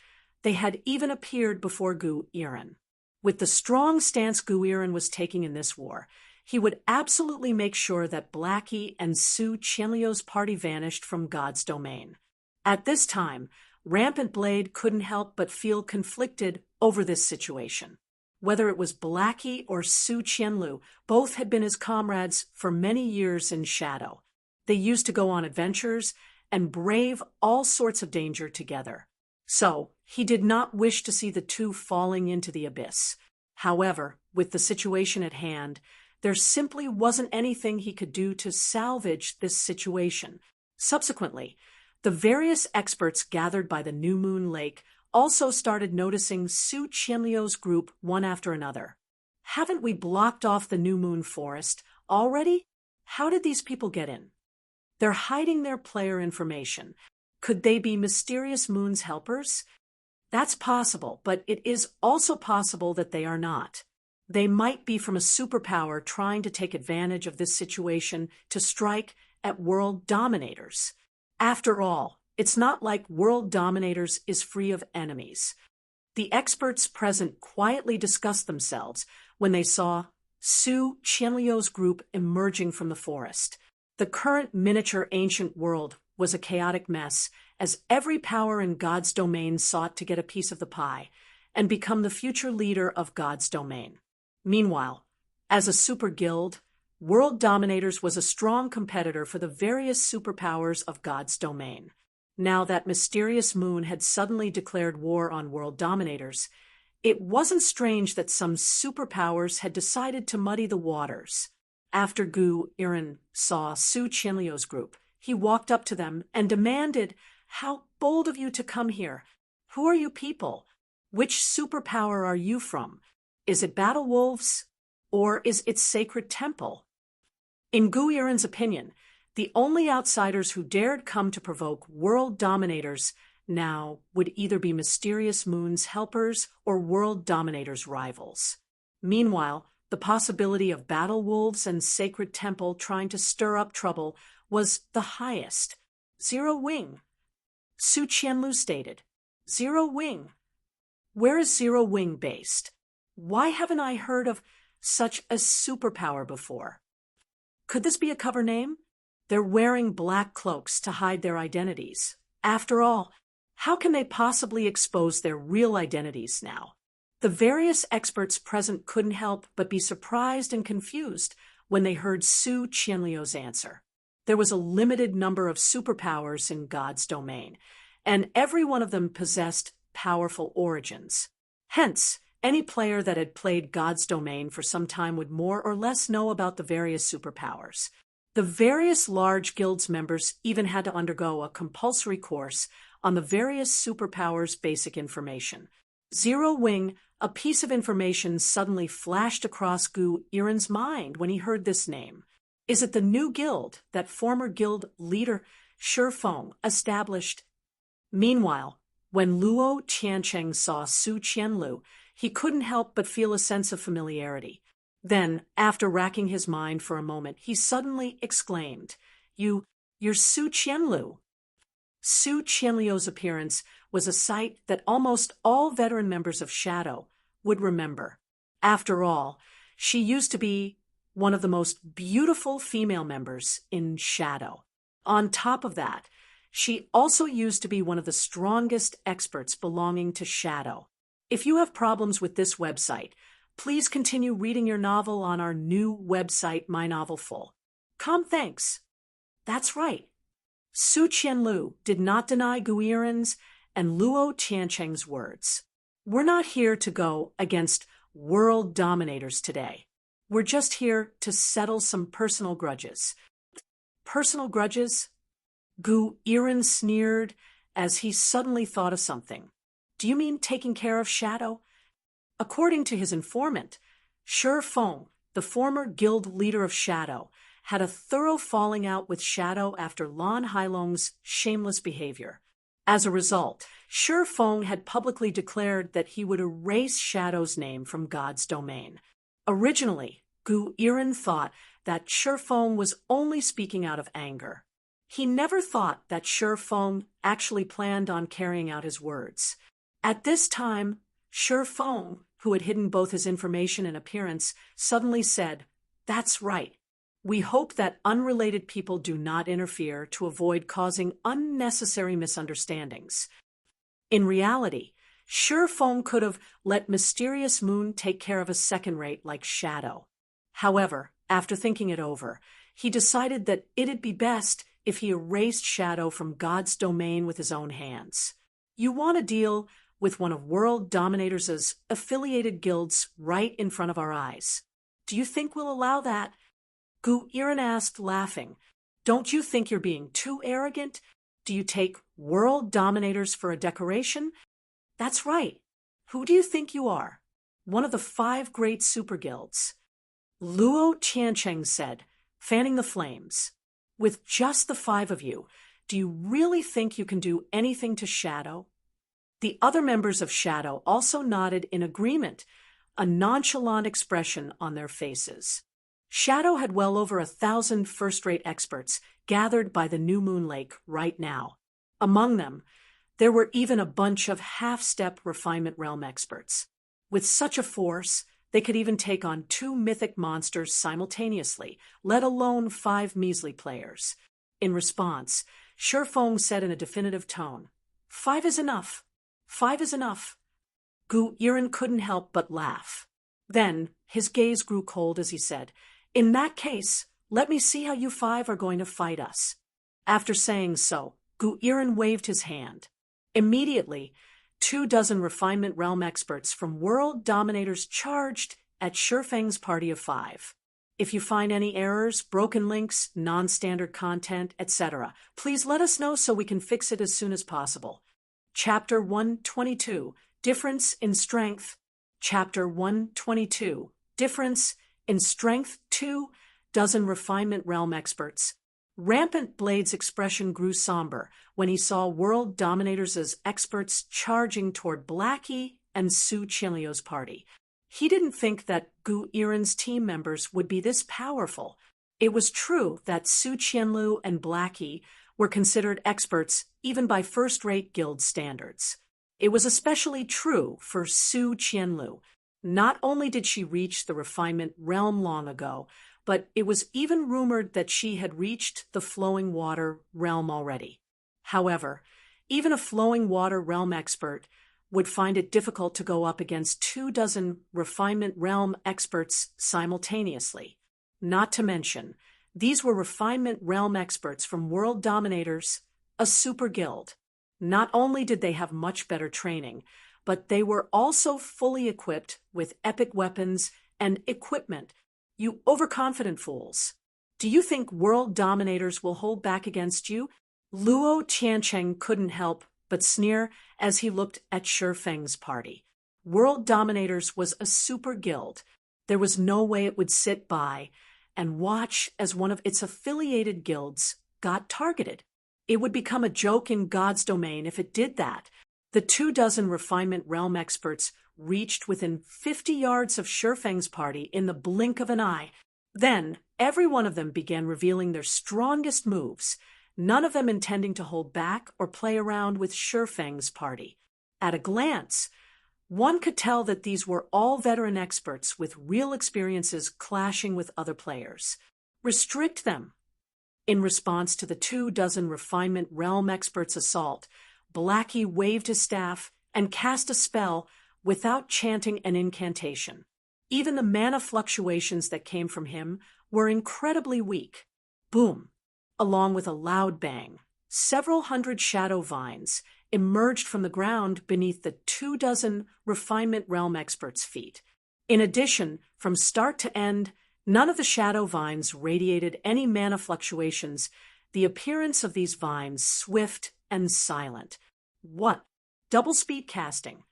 they had even appeared before Gu Irin. With the strong stance Gu Irin was taking in this war, he would absolutely make sure that Blackie and Su Qianliu's party vanished from God's domain. At this time, Rampant Blade couldn't help but feel conflicted over this situation. Whether it was Blackie or Su Qianliu, both had been his comrades for many years in Shadow. They used to go on adventures and brave all sorts of danger together. So, he did not wish to see the 2 falling into the abyss. However, with the situation at hand, there simply wasn't anything he could do to salvage this situation. Subsequently, The various experts gathered by the New Moon Lake also started noticing Su Qianliu's group one after another. Haven't we blocked off the New Moon Forest already? How did these people get in? They're hiding their player information. Could they be Mysterious Moon's helpers? That's possible, but it is also possible that they are not. They might be from a superpower trying to take advantage of this situation to strike at world dominators. After all, it's not like world dominators is free of enemies. The experts present quietly discussed themselves when they saw Su Qianliu's group emerging from the forest. The current miniature ancient world was a chaotic mess, as every power in God's domain sought to get a piece of the pie and become the future leader of God's domain. Meanwhile, as a super guild, World Dominators was a strong competitor for the various superpowers of God's domain. Now that Mysterious Moon had suddenly declared war on World Dominators, it wasn't strange that some superpowers had decided to muddy the waters. After Gu Iren saw Su Qianliu's group, he walked up to them and demanded, "How bold of you to come here! Who are you people? Which superpower are you from? Is it Battle Wolves? Or is it Sacred Temple?" In Gu Iren's opinion, the only outsiders who dared come to provoke World Dominators now would either be Mysterious Moon's helpers or World Dominators' rivals. Meanwhile, the possibility of Battle Wolves and Sacred Temple trying to stir up trouble was the highest. Zero Wing. Su Qianliu stated, "Zero Wing. Where is Zero Wing based? Why haven't I heard of such a superpower before? Could this be a cover name? They're wearing black cloaks to hide their identities. After all, how can they possibly expose their real identities now?" The various experts present couldn't help but be surprised and confused when they heard Su Qianliu's answer. There was a limited number of superpowers in God's domain, and every one of them possessed powerful origins. Hence, any player that had played God's domain for some time would more or less know about the various superpowers. The various large guilds members even had to undergo a compulsory course on the various superpowers' basic information. Zero Wing, a piece of information suddenly flashed across Gu Iren's mind when he heard this name. Is it the new guild that former guild leader Shi Feng established? Meanwhile, when Luo Tiancheng saw Su Qianliu, he couldn't help but feel a sense of familiarity. Then, after racking his mind for a moment, he suddenly exclaimed, You're Su Qianliu." Su Qianliu's appearance was a sight that almost all veteran members of Shadow would remember. After all, she used to be one of the most beautiful female members in Shadow. On top of that, she also used to be one of the strongest experts belonging to Shadow. If you have problems with this website, please continue reading your novel on our new website, My Novel Full. Thanks. That's right. Su Qianliu did not deny Gu Iren's and Luo Tiancheng's words. We're not here to go against world dominators today. We're just here to settle some personal grudges. Personal grudges? Gu Iren sneered as he suddenly thought of something. Do you mean taking care of Shadow? According to his informant, Shi Feng, the former guild leader of Shadow, had a thorough falling out with Shadow after Lan Hailong's shameless behavior. As a result, Shi Feng had publicly declared that he would erase Shadow's name from God's domain. Originally, Gu Iren thought that Shi Feng was only speaking out of anger. He never thought that Shi Feng actually planned on carrying out his words. At this time, Shi Feng, who had hidden both his information and appearance, suddenly said, "That's right. We hope that unrelated people do not interfere to avoid causing unnecessary misunderstandings." In reality, Shi Feng could have let Mysterious Moon take care of a second rate like Shadow. However, after thinking it over, he decided that it'd be best if he erased Shadow from God's domain with his own hands. You want to deal with one of World Dominators' affiliated guilds right in front of our eyes. Do you think we'll allow that? Gu Iren asked, laughing. Don't you think you're being too arrogant? Do you take world dominators for a decoration? That's right. Who do you think you are? One of the 5 great super guilds. Luo Tiancheng said, fanning the flames. With just the 5 of you, do you really think you can do anything to Shadow? The other members of Shadow also nodded in agreement, a nonchalant expression on their faces. Shadow had well over 1,000 first-rate experts gathered by the New Moon Lake right now. Among them, there were even a bunch of half-step refinement realm experts. With such a force, they could even take on 2 mythic monsters simultaneously, let alone 5 measly players. In response, Shifeng said in a definitive tone, 5 is enough. 5 is enough. Gu Yiren couldn't help but laugh. Then, his gaze grew cold as he said, in that case, let me see how you 5 are going to fight us. After saying so, Gu Yiren waved his hand. Immediately, 24 refinement realm experts from world dominators charged at Shifeng's party of 5. If you find any errors, broken links, non-standard content, etc., please let us know so we can fix it as soon as possible. Chapter 122, Difference in Strength. Chapter 122, Difference in Strength. 24 refinement realm experts. Rampant Blade's expression grew somber when he saw world dominators as experts charging toward Blackie and Su Qianliu's party. He didn't think that Gu Yiren's team members would be this powerful. It was true that Su Qianliu and Blackie were considered experts even by first-rate guild standards. It was especially true for Su Qianliu. Not only did she reach the refinement realm long ago, but it was even rumored that she had reached the flowing water realm already. However, even a flowing water realm expert would find it difficult to go up against 24 refinement realm experts simultaneously. Not to mention, these were refinement realm experts from world dominators, a super guild. Not only did they have much better training, but they were also fully equipped with epic weapons and equipment. You overconfident fools. Do you think world dominators will hold back against you? Luo Tiancheng couldn't help but sneer as he looked at Shifeng's party. World Dominators was a super guild. There was no way it would sit by and watch as one of its affiliated guilds got targeted. It would become a joke in God's domain if it did that. The 24 refinement realm experts reached within 50 yards of Shifeng's party in the blink of an eye. Then, every one of them began revealing their strongest moves, none of them intending to hold back or play around with Shifeng's party. At a glance, one could tell that these were all veteran experts with real experiences clashing with other players. Restrict them. In response to the 24 refinement realm experts' assault, Blackie waved his staff and cast a spell without chanting an incantation. Even the mana fluctuations that came from him were incredibly weak. Boom! Along with a loud bang, several hundred shadow vines emerged from the ground beneath the 24 refinement realm experts' feet. In addition, from start to end, none of the shadow vines radiated any mana fluctuations, the appearance of these vines swift and silent. What? Double speed casting.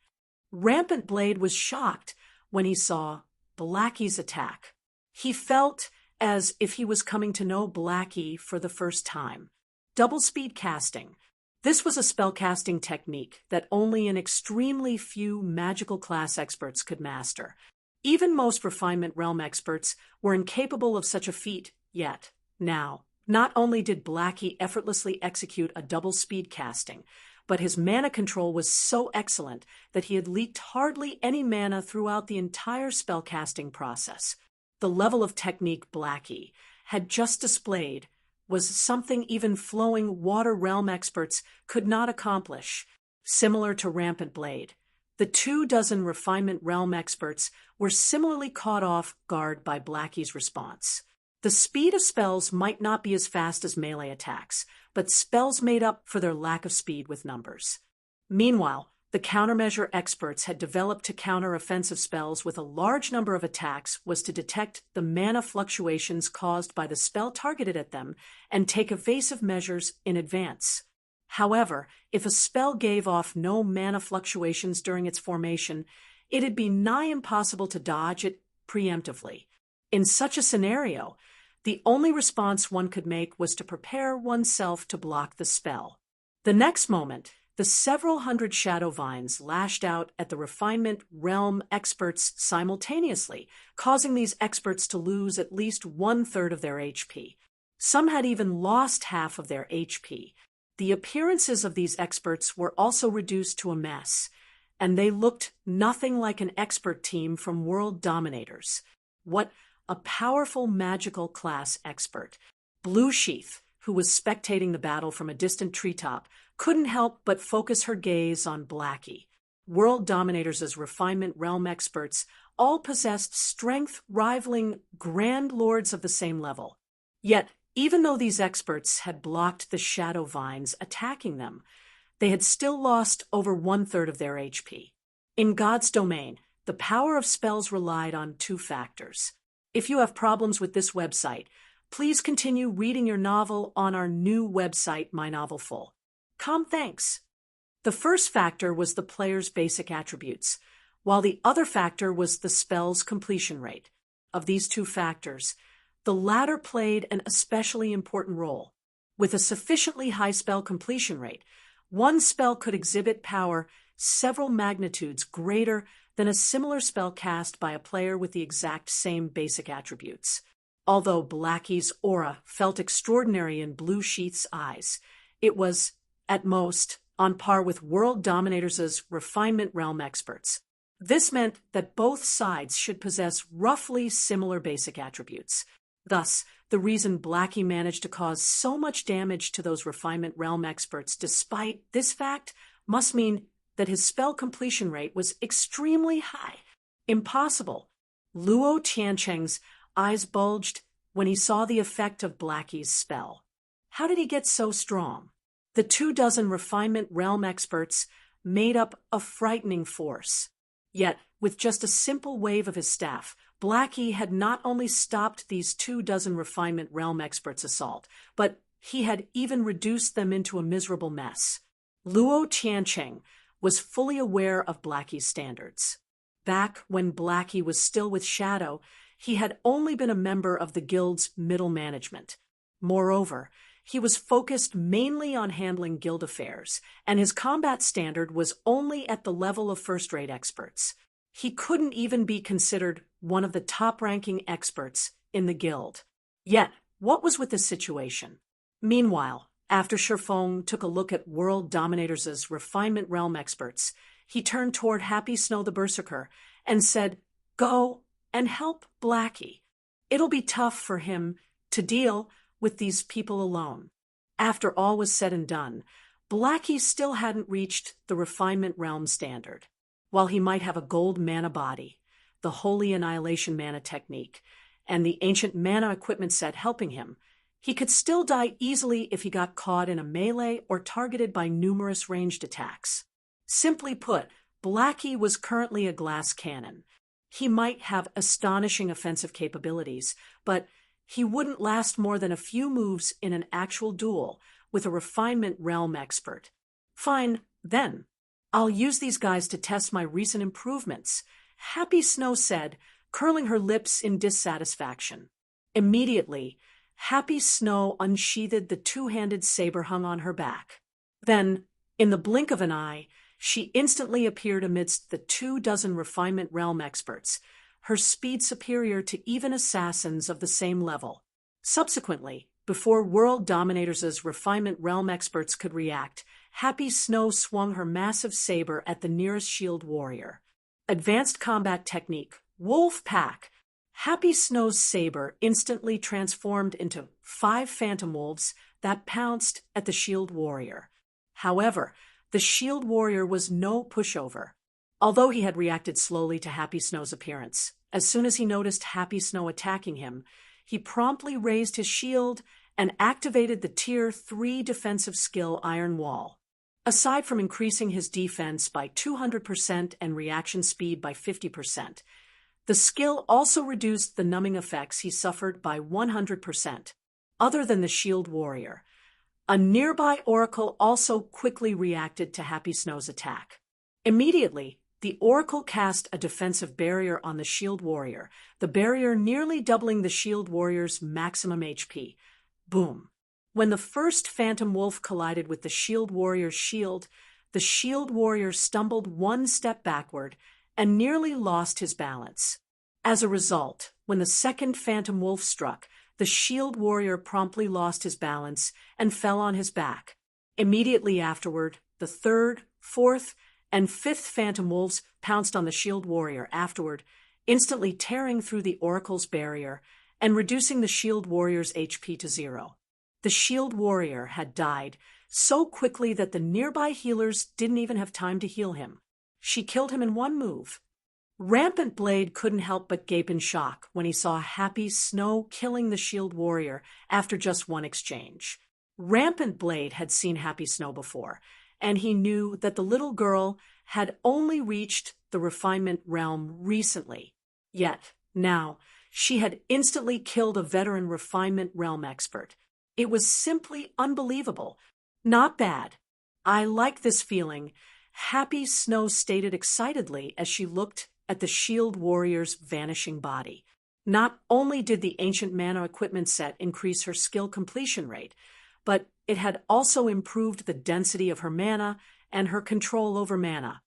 Rampant Blade was shocked when he saw Blackie's attack. He felt as if he was coming to know Blackie for the first time. Double speed casting. This was a spellcasting technique that only an extremely few magical class experts could master. Even most refinement realm experts were incapable of such a feat yet. Now, not only did Blackie effortlessly execute a double speed casting, but his mana control was so excellent that he had leaked hardly any mana throughout the entire spellcasting process. The level of technique Blackie had just displayed was something even flowing water realm experts could not accomplish. Similar to Rampant Blade, the 24 refinement realm experts were similarly caught off guard by Blackie's response. The speed of spells might not be as fast as melee attacks, but spells made up for their lack of speed with numbers. Meanwhile, the countermeasure experts had developed to counter offensive spells with a large number of attacks was to detect the mana fluctuations caused by the spell targeted at them and take evasive measures in advance. However, if a spell gave off no mana fluctuations during its formation, it'd be nigh impossible to dodge it preemptively. In such a scenario, the only response one could make was to prepare oneself to block the spell. The next moment, the several hundred shadow vines lashed out at the refinement realm experts simultaneously, causing these experts to lose at least 1/3 of their HP. Some had even lost half of their HP. The appearances of these experts were also reduced to a mess, and they looked nothing like an expert team from World Dominators. What a powerful magical class expert. Blue Sheath, who was spectating the battle from a distant treetop, couldn't help but focus her gaze on Blackie. World Dominators' refinement realm experts all possessed strength rivaling grand lords of the same level. Yet, even though these experts had blocked the shadow vines attacking them, they had still lost over 1/3 of their HP. In God's domain, the power of spells relied on two factors. If you have problems with this website, please continue reading your novel on our new website, My Novel Full. Thanks. The first factor was the player's basic attributes, while the other factor was the spell's completion rate. Of these two factors, the latter played an especially important role. With a sufficiently high spell completion rate, one spell could exhibit power several magnitudes greater than a similar spell cast by a player with the exact same basic attributes. Although Blackie's aura felt extraordinary in Blue Sheath's eyes, it was, at most, on par with World Dominators' refinement realm experts. This meant that both sides should possess roughly similar basic attributes. Thus, the reason Blackie managed to cause so much damage to those refinement realm experts despite this fact must mean that his spell completion rate was extremely high. Impossible. Luo Tiancheng's eyes bulged when he saw the effect of Blackie's spell. How did he get so strong? The 24 refinement realm experts made up a frightening force. Yet, with just a simple wave of his staff, Blackie had not only stopped these 24 refinement realm experts' assault, but he had even reduced them into a miserable mess. Luo Tiancheng was fully aware of Blackie's standards. Back when Blackie was still with Shadow, he had only been a member of the guild's middle management. Moreover, he was focused mainly on handling guild affairs, and his combat standard was only at the level of first-rate experts. He couldn't even be considered one of the top-ranking experts in the guild. Yet, what was with this situation? Meanwhile, after Shifeng took a look at World Dominators' refinement realm experts, he turned toward Happy Snow the Berserker and said, "Go and help Blackie. It'll be tough for him to deal with these people alone." After all was said and done, Blackie still hadn't reached the refinement realm standard. While he might have a gold mana body, the Holy Annihilation mana technique, and the ancient mana equipment set helping him, he could still die easily if he got caught in a melee or targeted by numerous ranged attacks. Simply put, Blackie was currently a glass cannon. He might have astonishing offensive capabilities, but he wouldn't last more than a few moves in an actual duel with a refinement realm expert. Fine, then. I'll use these guys to test my recent improvements, Happy Snow said, curling her lips in dissatisfaction. Immediately, Happy Snow unsheathed the two-handed saber hung on her back. Then, in the blink of an eye, she instantly appeared amidst the 24 refinement realm experts, her speed superior to even assassins of the same level. Subsequently, before World Dominators' refinement realm experts could react, Happy Snow swung her massive saber at the nearest shield warrior. Advanced combat technique, Wolf Pack. Happy Snow's saber instantly transformed into 5 phantom wolves that pounced at the shield warrior. However, the shield warrior was no pushover. Although he had reacted slowly to Happy Snow's appearance, as soon as he noticed Happy Snow attacking him, he promptly raised his shield and activated the Tier 3 defensive skill Iron Wall. Aside from increasing his defense by 200% and reaction speed by 50%, the skill also reduced the numbing effects he suffered by 100%. Other than the shield warrior, A nearby oracle also quickly reacted to Happy Snow's attack. Immediately, the oracle cast a defensive barrier on the shield warrior, the barrier nearly doubling the shield warrior's maximum HP. Boom. When the first phantom wolf collided with the shield warrior's shield, the shield warrior stumbled one step backward and nearly lost his balance. As a result, when the second phantom wolf struck, the shield warrior promptly lost his balance and fell on his back. Immediately afterward, the third, fourth, and fifth phantom wolves pounced on the shield warrior afterward, instantly tearing through the oracle's barrier and reducing the shield warrior's HP to 0. The shield warrior had died so quickly that the nearby healers didn't even have time to heal him. She killed him in one move. Rampant Blade couldn't help but gape in shock when he saw Happy Snow killing the shield warrior after just one exchange. Rampant Blade had seen Happy Snow before, and he knew that the little girl had only reached the refinement realm recently. Yet, now, she had instantly killed a veteran refinement realm expert. It was simply unbelievable. Not bad. I like this feeling, Happy Snow stated excitedly as she looked at the shield warrior's vanishing body. Not only did the ancient mana equipment set increase her skill completion rate, but it had also improved the density of her mana and her control over mana.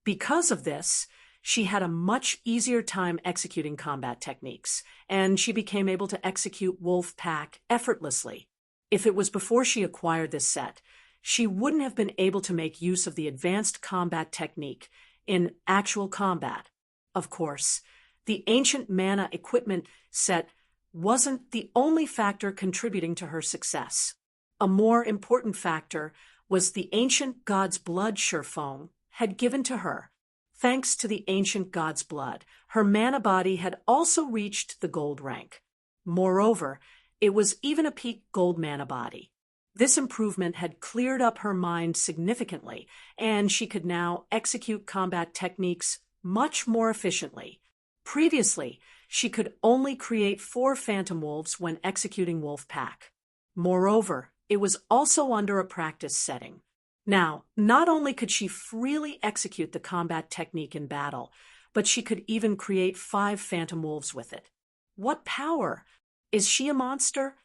Because of this, she had a much easier time executing combat techniques, and she became able to execute Wolf Pack effortlessly. If it was before she acquired this set, she wouldn't have been able to make use of the advanced combat technique in actual combat. Of course, the ancient mana equipment set wasn't the only factor contributing to her success. A more important factor was the ancient god's blood Shurfong had given to her. Thanks to the ancient god's blood, her mana body had also reached the gold rank. Moreover, it was even a peak gold mana body. This improvement had cleared up her mind significantly, and she could now execute combat techniques much more efficiently. Previously, she could only create 4 phantom wolves when executing Wolf Pack. Moreover, it was also under a practice setting. Now, not only could she freely execute the combat technique in battle, but she could even create 5 phantom wolves with it. What power! Is she a monster?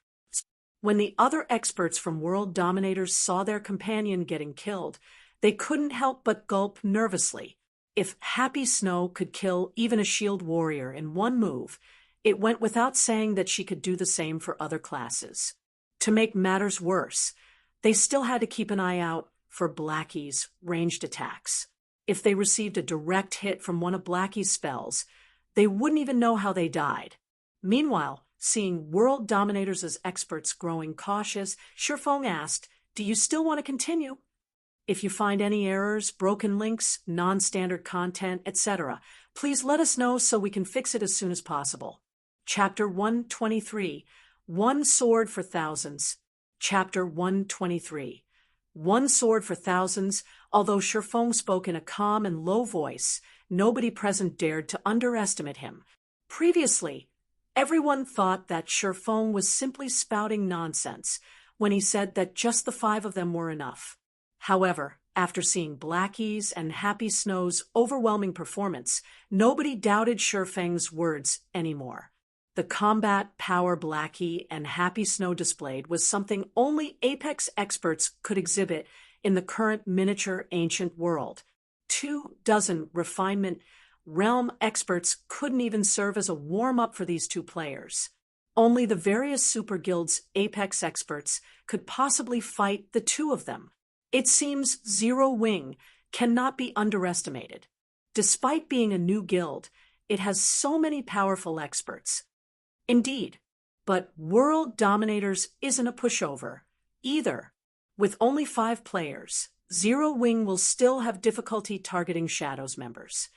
When the other experts from World Dominators saw their companion getting killed, they couldn't help but gulp nervously. If Happy Snow could kill even a shield warrior in one move, it went without saying that she could do the same for other classes. To make matters worse, they still had to keep an eye out for Blackie's ranged attacks. If they received a direct hit from one of Blackie's spells, they wouldn't even know how they died. Meanwhile, seeing World Dominators as experts growing cautious, Shurfong asked, "Do you still want to continue? If you find any errors, broken links, non-standard content, etc., please let us know so we can fix it as soon as possible." Chapter 123, One Sword for Thousands. Chapter 123. One Sword for Thousands. Although Shurfong spoke in a calm and low voice, nobody present dared to underestimate him. Previously, everyone thought that Shurfong was simply spouting nonsense when he said that just the 5 of them were enough. However, after seeing Blackie's and Happy Snow's overwhelming performance, nobody doubted Shurfeng's words anymore. The combat power Blackie and Happy Snow displayed was something only Apex experts could exhibit in the current miniature ancient world. 24 refinement realm experts couldn't even serve as a warm-up for these 2 players. Only the various super guilds' Apex experts could possibly fight the 2 of them. It seems Zero Wing cannot be underestimated. Despite being a new guild, it has so many powerful experts. Indeed, but World Dominators isn't a pushover, either. With only 5 players, Zero Wing will still have difficulty targeting Shadows members.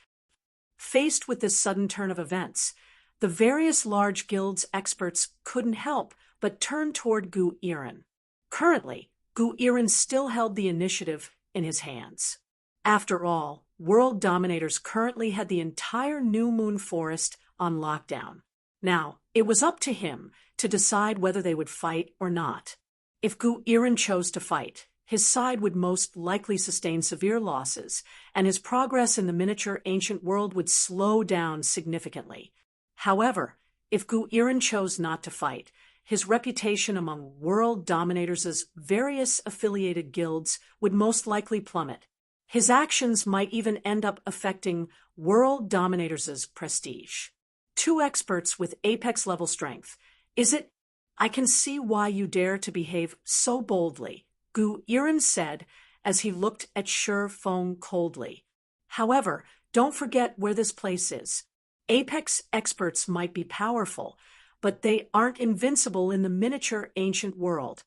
Faced with this sudden turn of events, the various large guilds' experts couldn't help but turn toward Gu Iren. Currently, Gu Iren still held the initiative in his hands. After all, World Dominators currently had the entire New Moon Forest on lockdown. Now, it was up to him to decide whether they would fight or not. If Gu Iren chose to fight, his side would most likely sustain severe losses, and his progress in the miniature ancient world would slow down significantly. However, if Gu Iren chose not to fight, his reputation among world dominators' various affiliated guilds would most likely plummet. His actions might even end up affecting world dominators' prestige. Two experts with apex-level strength. Is it? I can see why you dare to behave so boldly, Gu Iren said as he looked at Shi Feng coldly. However, don't forget where this place is. Apex experts might be powerful, but they aren't invincible in the miniature ancient world.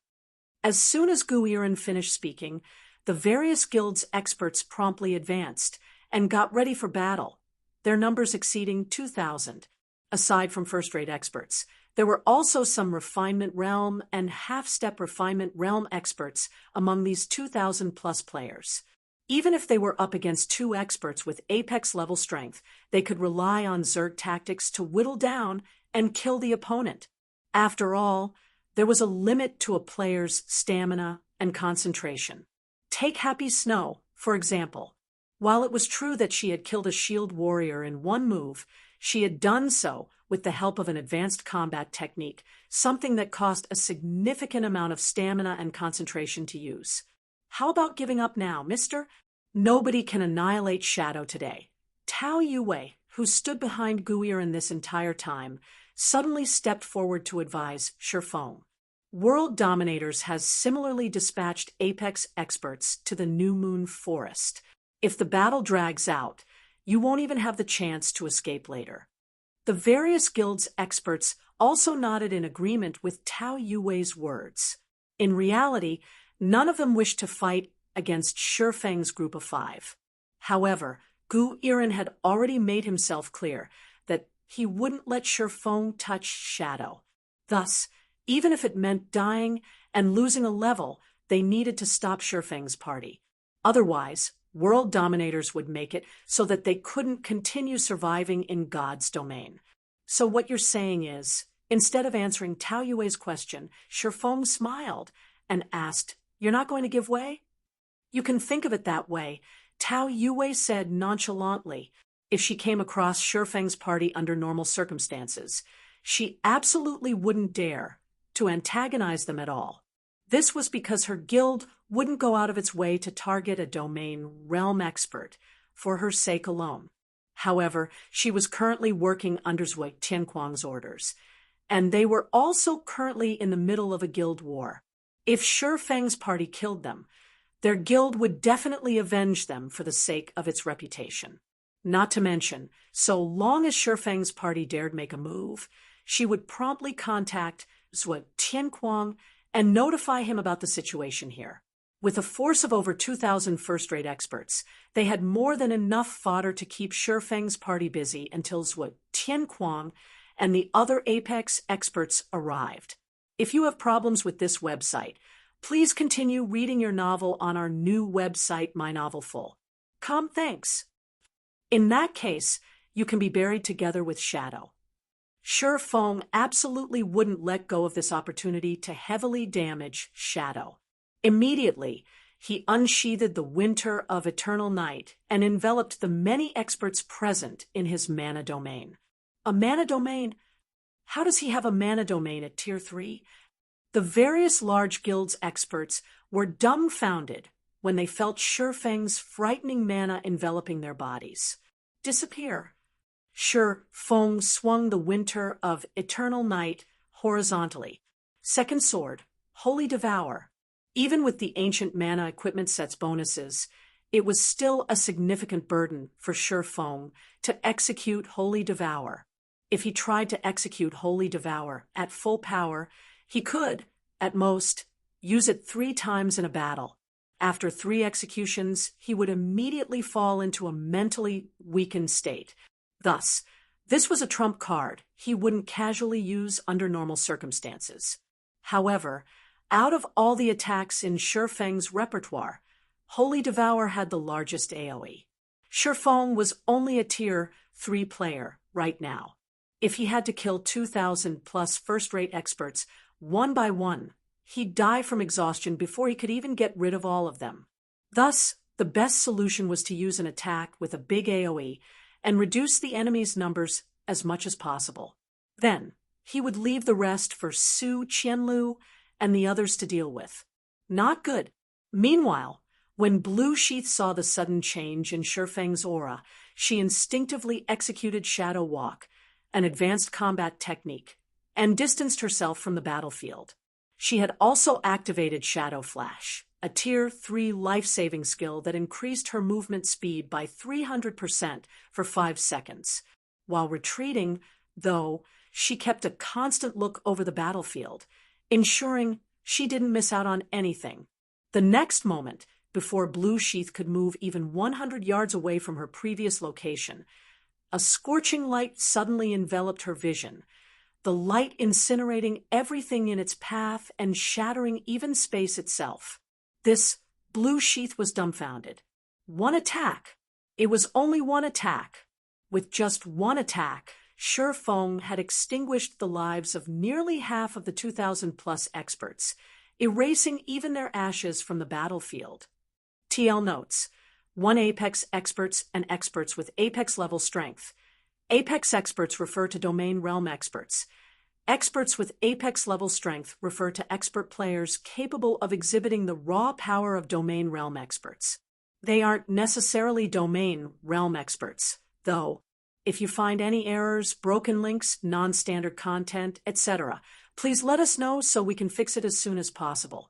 As soon as Gu Iren finished speaking, the various guilds' experts promptly advanced and got ready for battle, their numbers exceeding 2,000. Aside from first-rate experts, there were also some refinement realm and half-step refinement realm experts among these 2,000-plus players. Even if they were up against two experts with apex-level strength, they could rely on Zerg tactics to whittle down and kill the opponent. After all, there was a limit to a player's stamina and concentration. Take Happy Snow, for example. While it was true that she had killed a shield warrior in one move, she had done so with the help of an advanced combat technique, something that cost a significant amount of stamina and concentration to use. How about giving up now, mister? Nobody can annihilate Shadow today. Tao Yue, who stood behind Gu Iren this entire time, suddenly stepped forward to advise Shi Feng. World Dominators has similarly dispatched apex experts to the New Moon Forest. If the battle drags out, you won't even have the chance to escape later. The various guilds' experts also nodded in agreement with Tao Yue's words. In reality, none of them wished to fight against Shi Feng's group of five. However, Gu Iren had already made himself clear that he wouldn't let Shi Feng touch Shadow. Thus, even if it meant dying and losing a level, they needed to stop Shi Feng's party. Otherwise, world dominators would make it so that they couldn't continue surviving in God's domain. So what you're saying is, instead of answering Tao Yue's question, Shi Feng smiled and asked, "You're not going to give way?" You can think of it that way, Tao Yue said nonchalantly. If she came across Shi Feng's party under normal circumstances, she absolutely wouldn't dare to antagonize them at all. This was because her guild wouldn't go out of its way to target a domain realm expert for her sake alone. However, she was currently working under Zhui Tianquang's orders, and they were also currently in the middle of a guild war. If Shi Feng's party killed them, their guild would definitely avenge them for the sake of its reputation. Not to mention, so long as Shi Feng's party dared make a move, she would promptly contact Zhui Tianquang and notify him about the situation here. With a force of over 2,000 first-rate experts, they had more than enough fodder to keep Shi Feng's party busy until Zhui Tianquang and the other apex experts arrived. If you have problems with this website, please continue reading your novel on our new website, My Novel Full. Thanks. In that case, you can be buried together with Shadow. Shi Feng absolutely wouldn't let go of this opportunity to heavily damage Shadow. Immediately, he unsheathed the winter of eternal night and enveloped the many experts present in his mana domain. A mana domain? How does he have a mana domain at Tier 3? The various large guilds' experts were dumbfounded when they felt Shi Feng's frightening mana enveloping their bodies. Disappear. Shi Feng swung the winter of eternal night horizontally. Second sword, Holy Devour. Even with the ancient mana equipment set's bonuses, it was still a significant burden for Shi Feng to execute Holy Devour. If he tried to execute Holy Devour at full power, he could, at most, use it 3 times in a battle. After 3 executions, he would immediately fall into a mentally weakened state. Thus, this was a trump card he wouldn't casually use under normal circumstances. However, out of all the attacks in Shi Feng's repertoire, Holy Devour had the largest AoE. Shi Feng was only a Tier 3 player right now. If he had to kill 2,000 plus first-rate experts one by one he'd die from exhaustion before he could even get rid of all of them. Thus, the best solution was to use an attack with a big AoE and reduce the enemy's numbers as much as possible. Then, he would leave the rest for Su Qianlu and the others to deal with. Not good. Meanwhile, when Blue Sheath saw the sudden change in Shifeng's aura, she instinctively executed Shadow Walk, an advanced combat technique, and distanced herself from the battlefield. She had also activated Shadow Flash, a Tier 3 life-saving skill that increased her movement speed by 300% for 5 seconds. While retreating, though, she kept a constant look over the battlefield, ensuring she didn't miss out on anything. The next moment, before Blue Sheath could move even 100 yards away from her previous location, a scorching light suddenly enveloped her vision, the light incinerating everything in its path and shattering even space itself. This Blue Sheath was dumbfounded. One attack. It was only one attack. With just one attack, Shifeng had extinguished the lives of nearly half of the 2,000-plus experts, erasing even their ashes from the battlefield. TL notes: 1 Apex experts and experts with Apex-level strength. Apex experts refer to domain realm experts. Experts with Apex-level strength refer to expert players capable of exhibiting the raw power of domain realm experts. They aren't necessarily domain realm experts, though. If you find any errors, broken links, non-standard content, etc., please let us know so we can fix it as soon as possible.